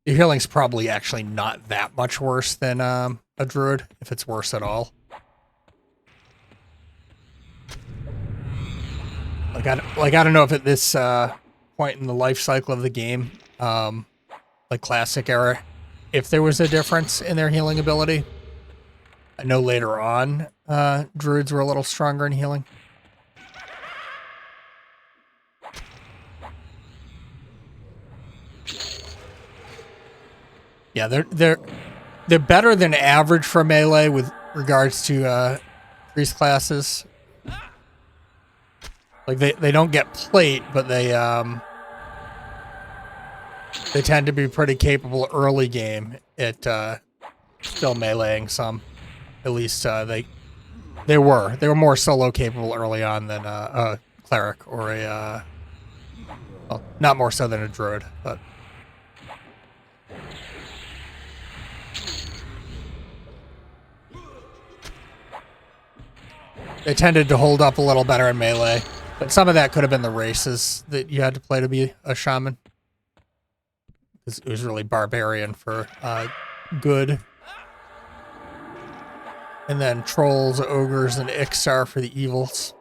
Your healing's probably actually not that much worse than a druid, if it's worse at all. Like I don't know if at this point in the life cycle of the game, like classic era, if there was a difference in their healing ability. I know later on, druids were a little stronger in healing. Yeah, they're better than average for melee with regards to priest classes. Like they don't get plate, but they tend to be pretty capable early game at still meleeing some. At least they were more solo capable early on than a cleric or a well, not more so than a druid, but they tended to hold up a little better in melee. But some of that could have been the races that you had to play to be a shaman. It was really barbarian for good. And then trolls, ogres, and Ixar for the evils.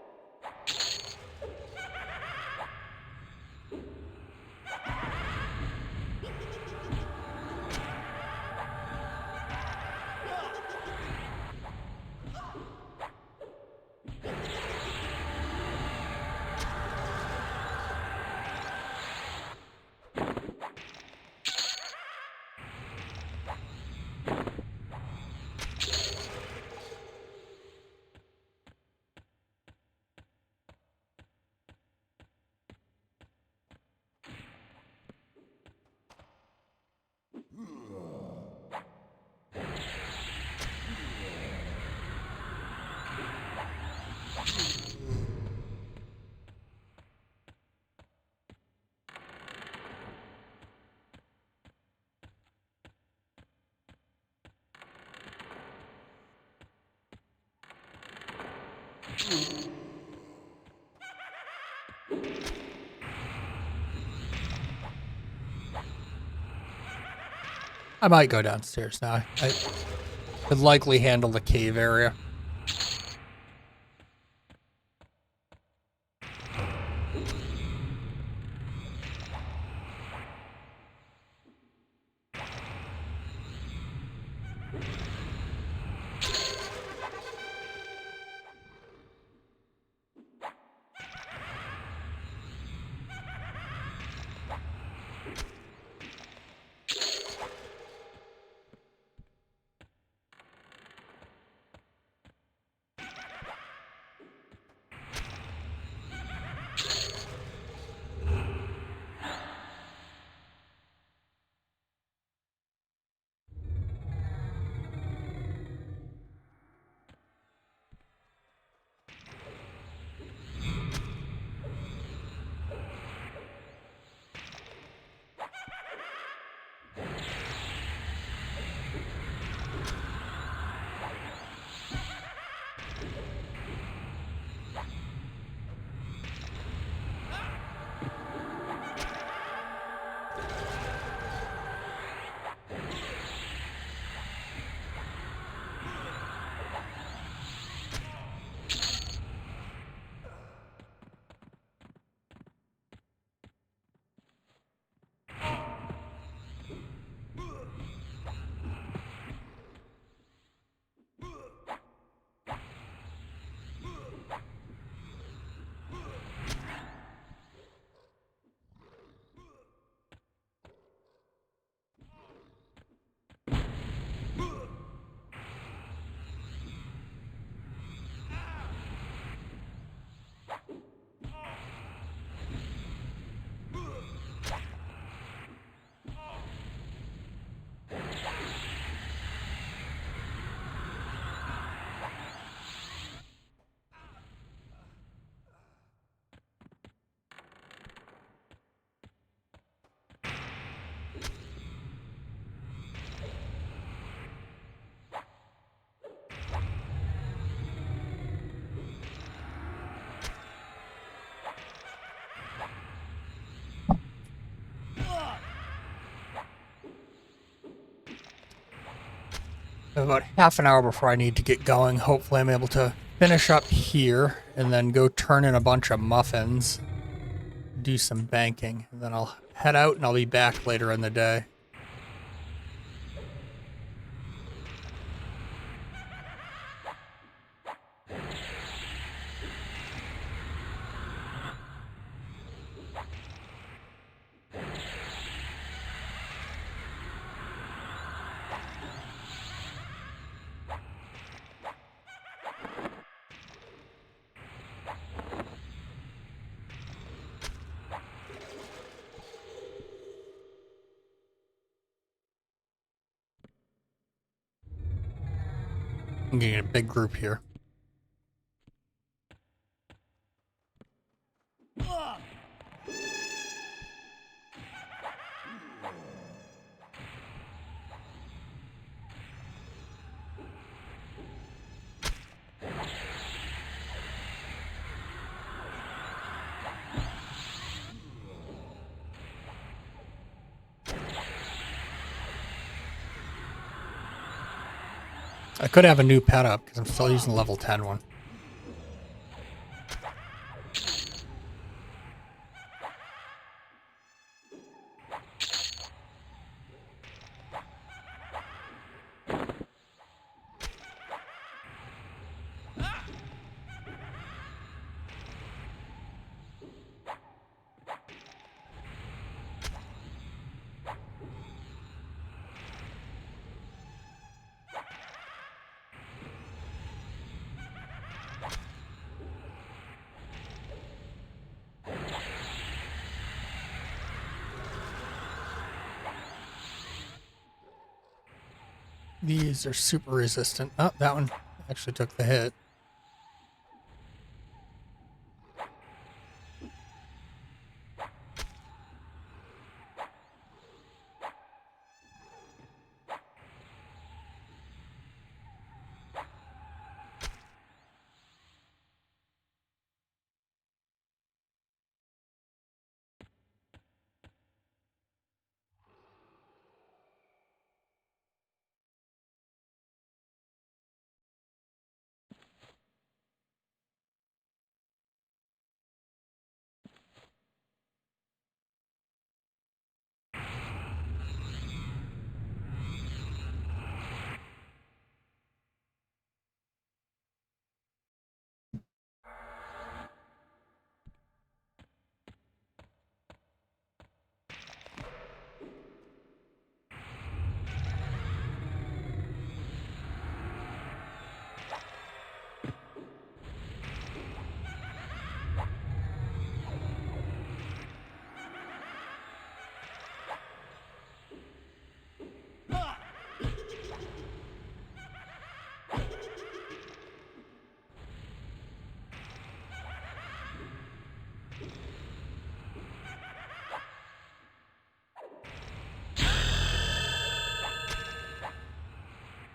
I might go downstairs now. I could likely handle the cave area. have about half an hour before I need to get going. Hopefully I'm able to finish up here and then go turn in a bunch of muffins, do some banking, and then I'll head out and I'll be back later in the day. I'm getting a big group here. I could have a new pet up because I'm still using the level 10 one. These are super resistant. Oh, that one actually took the hit.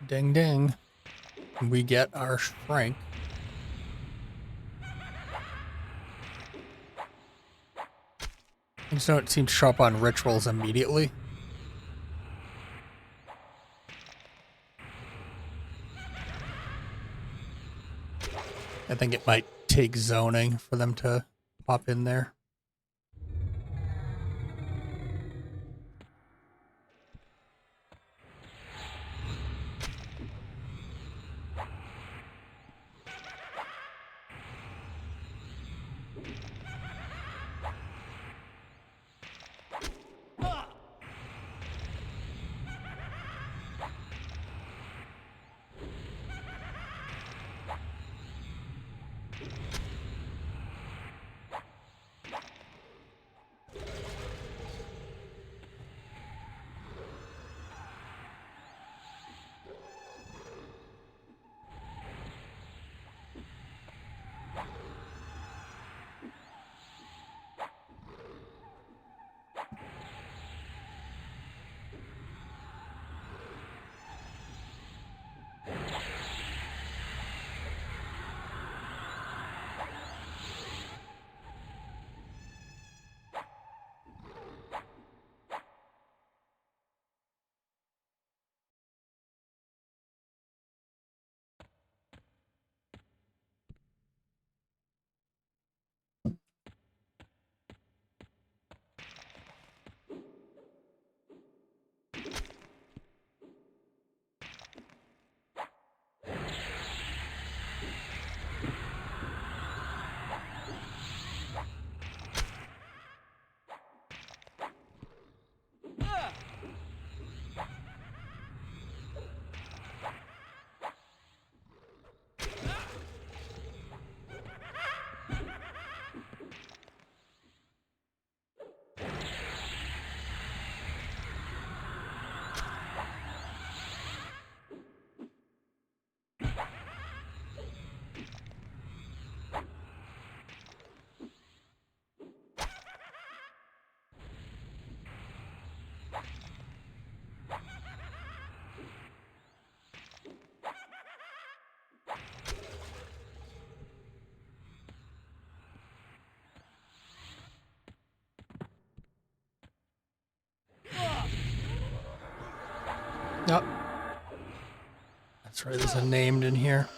Ding ding. We get our shrink. I just know it seems to show up on rituals immediately. I think it might take zoning for them to pop in there. Yep. That's right, there's a named in here.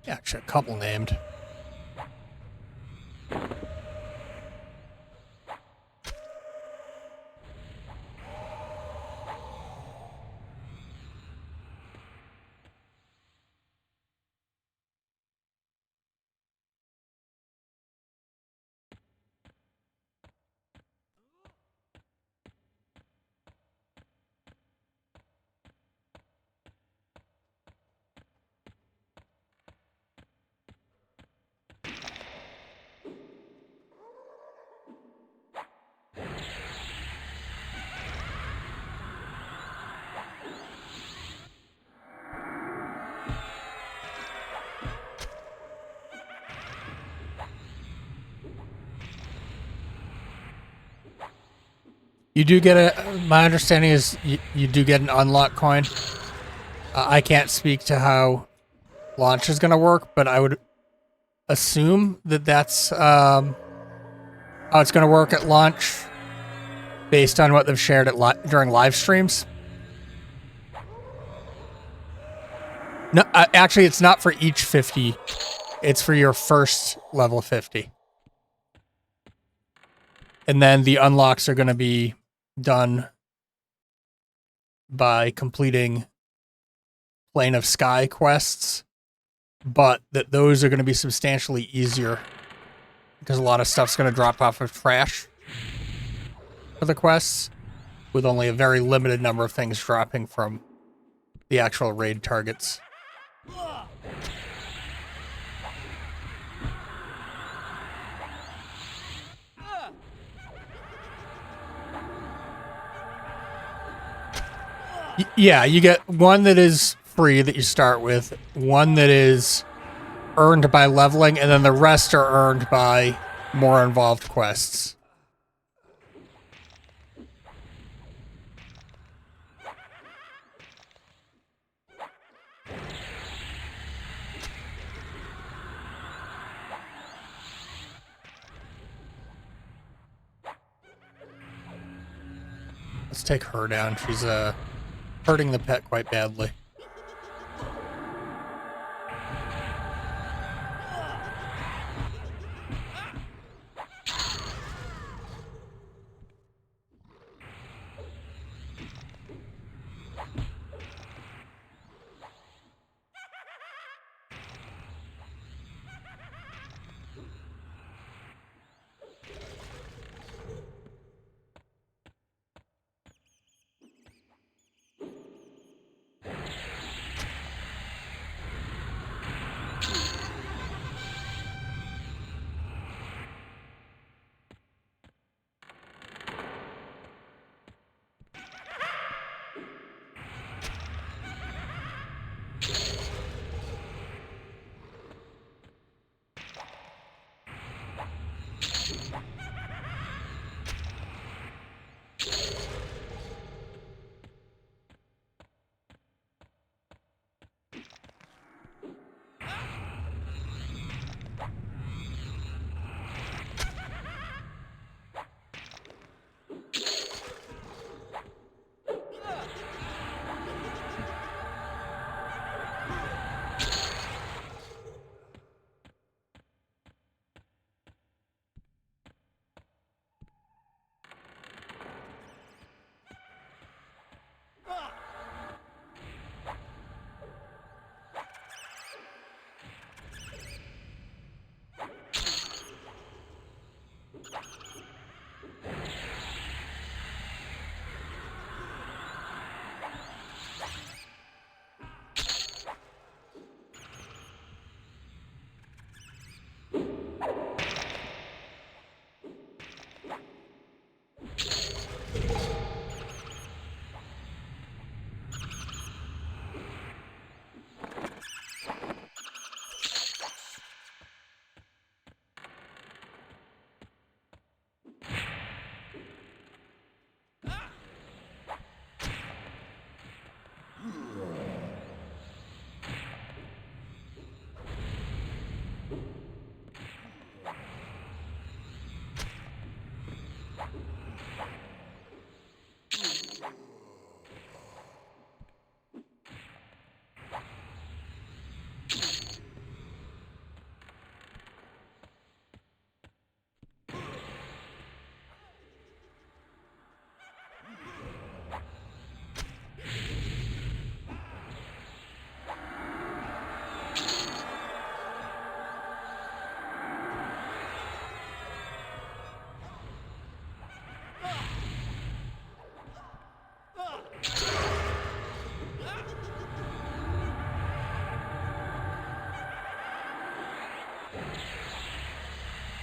Yeah, actually, a couple named. You do get a. My understanding is you do get an unlock coin. I can't speak to how launch is going to work, but I would assume that that's how it's going to work at launch, based on what they've shared at during live streams. No, actually, it's not for each 50. It's for your first level 50. And then the unlocks are going to be done by completing Plane of Sky quests, but those are going to be substantially easier because a lot of stuff's going to drop off of trash for the quests, with only a very limited number of things dropping from the actual raid targets. Yeah, you get one that is free that you start with, one that is earned by leveling, and then the rest are earned by more involved quests. Let's take her down. She's hurting the pet quite badly.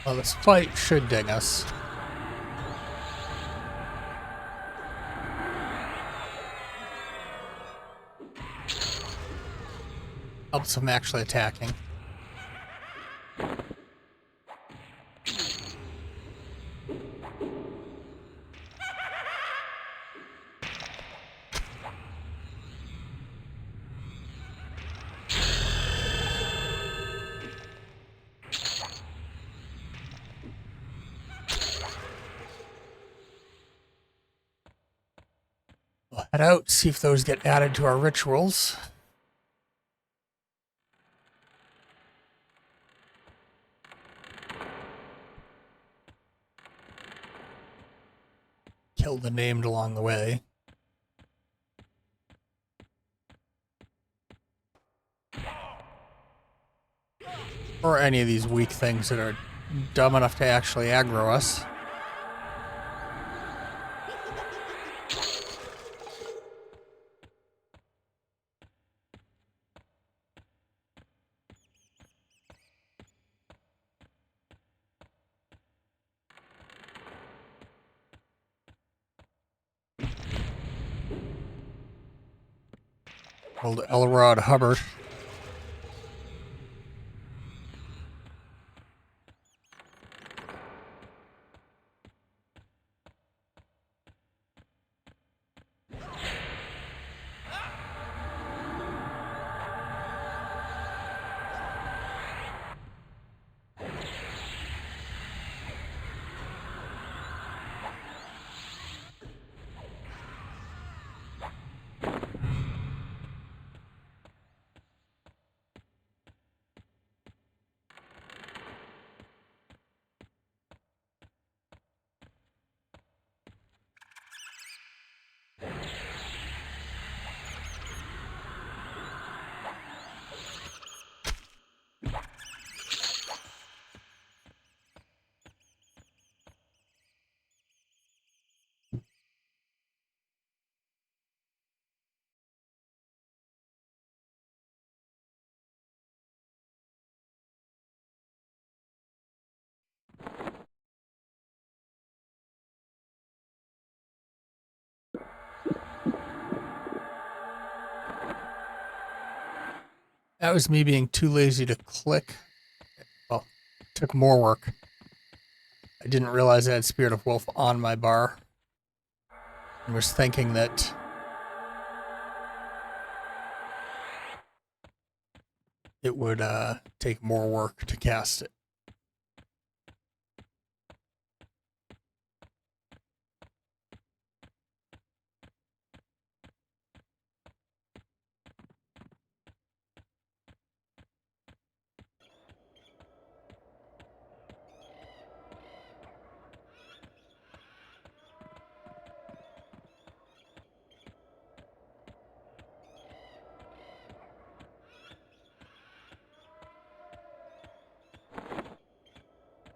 Well, this fight should ding us. Helps him actually attacking. We'll head out, see if those get added to our rituals. Kill the named along the way. Or any of these weak things that are dumb enough to actually aggro us. Old Elrod Hubbard. That was me being too lazy to click. Well, it took more work. I didn't realize I had Spirit of Wolf on my bar. I was thinking that it would take more work to cast it.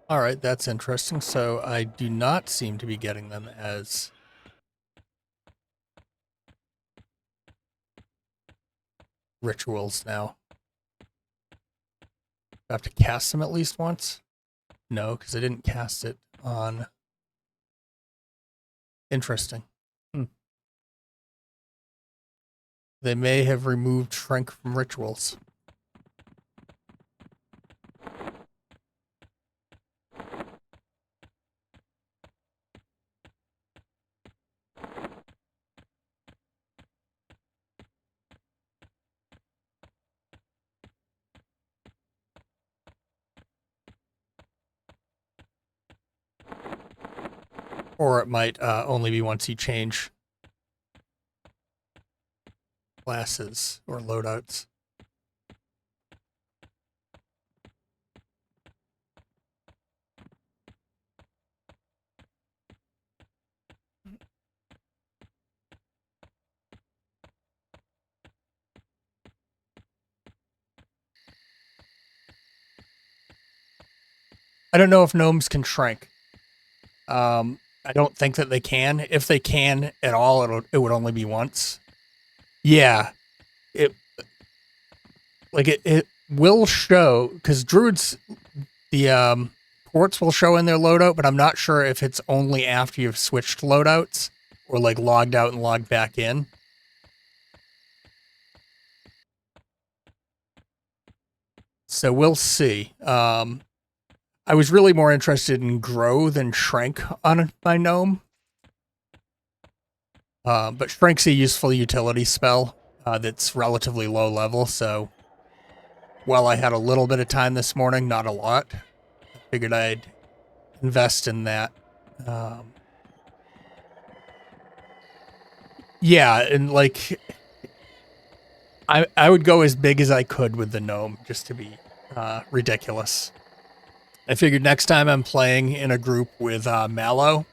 All right, that's interesting. So I do not seem to be getting them as rituals now. I have to cast them at least once? No, because I didn't cast it on. Interesting. They may have removed Shrink from rituals. Or it might only be once you change classes or loadouts. I don't know if gnomes can shrink. I don't think that they can. If they can at all, it would only be once. Yeah, it will show because druids, the reports will show in their loadout, but I'm not sure if it's only after you've switched loadouts or like logged out and logged back in. So we'll see. I was really more interested in grow than shrink on my gnome. But shrink's a useful utility spell that's relatively low level, so while I had a little bit of time this morning, not a lot, I figured I'd invest in that. Yeah, and like I would go as big as I could with the gnome just to be ridiculous. I figured next time I'm playing in a group with Mallow,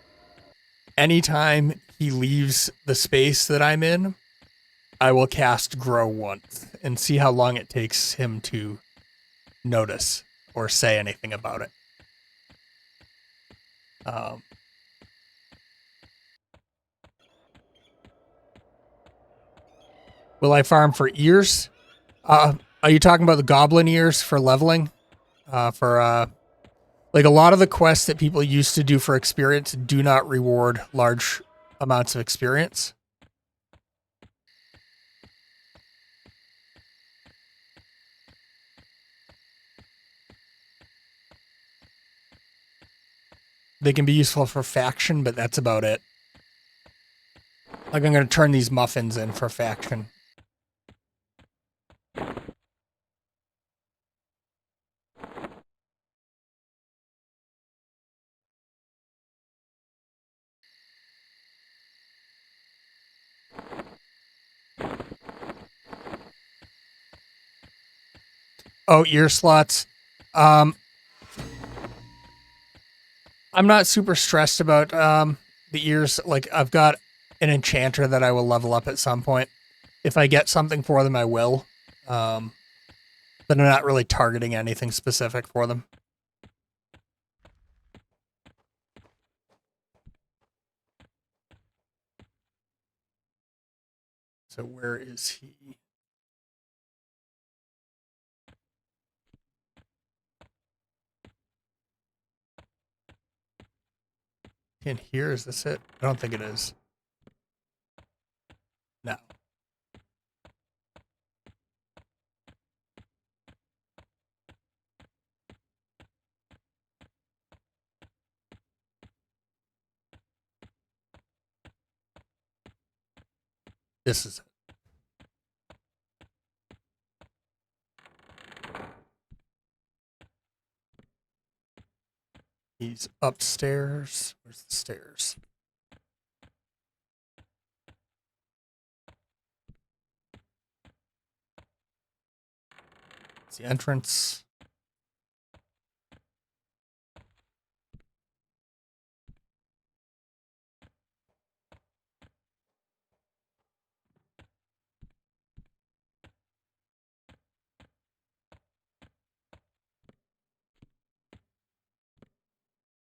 anytime he leaves the space that I'm in, I will cast Grow once and see how long it takes him to notice or say anything about it. Will I farm for ears? Are you talking about the goblin ears for leveling? Like a lot of the quests that people used to do for experience do not reward large amounts of experience. They can be useful for faction, but that's about it. Like I'm going to turn these muffins in for faction. Oh, ear slots. I'm not super stressed about the ears. Like I've got an enchanter that I will level up at some point. If I get something for them, I will. But I'm not really targeting anything specific for them. So where is he? In here, is this it? I don't think it is. No. This is it. He's upstairs. Where's the stairs? It's the entrance.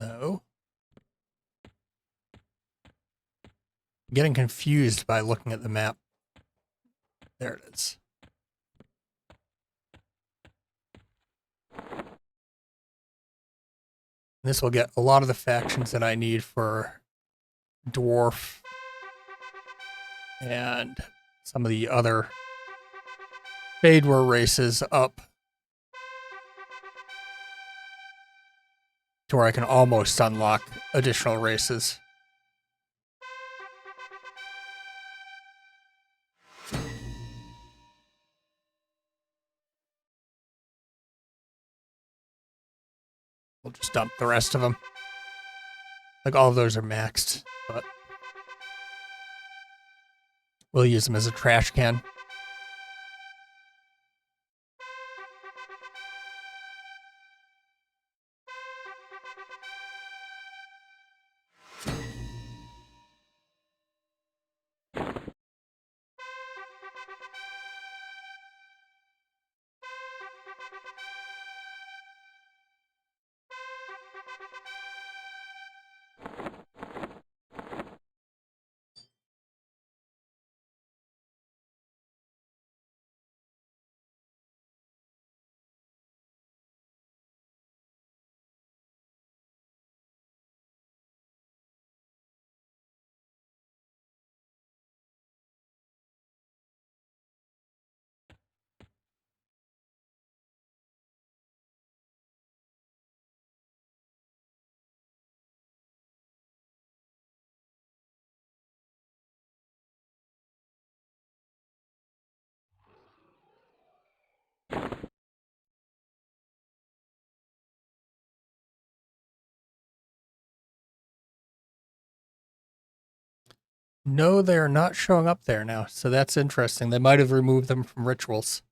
No. I'm getting confused by looking at the map. There it is. This will get a lot of the factions that I need for Dwarf and some of the other Fadewar races up to where I can almost unlock additional races. We'll just dump the rest of them. Like all of those are maxed, but we'll use them as a trash can. No, they're not showing up there now, so that's interesting. They might have removed them from rituals.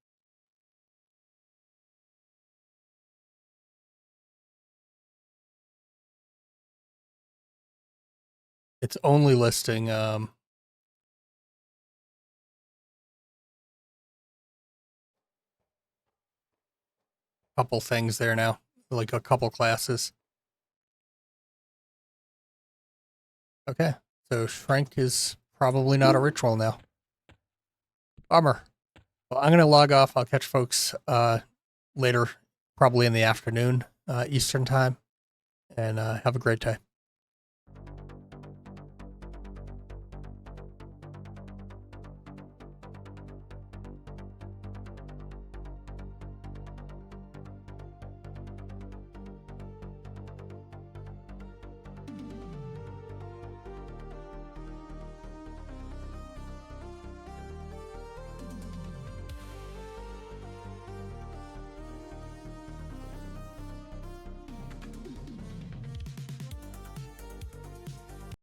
It's only listing couple things there now, like a couple classes. Okay, so Shrink is probably not a ritual now. Bummer. Well, I'm going to log off. I'll catch folks later, probably in the afternoon, Eastern time, and have a great day.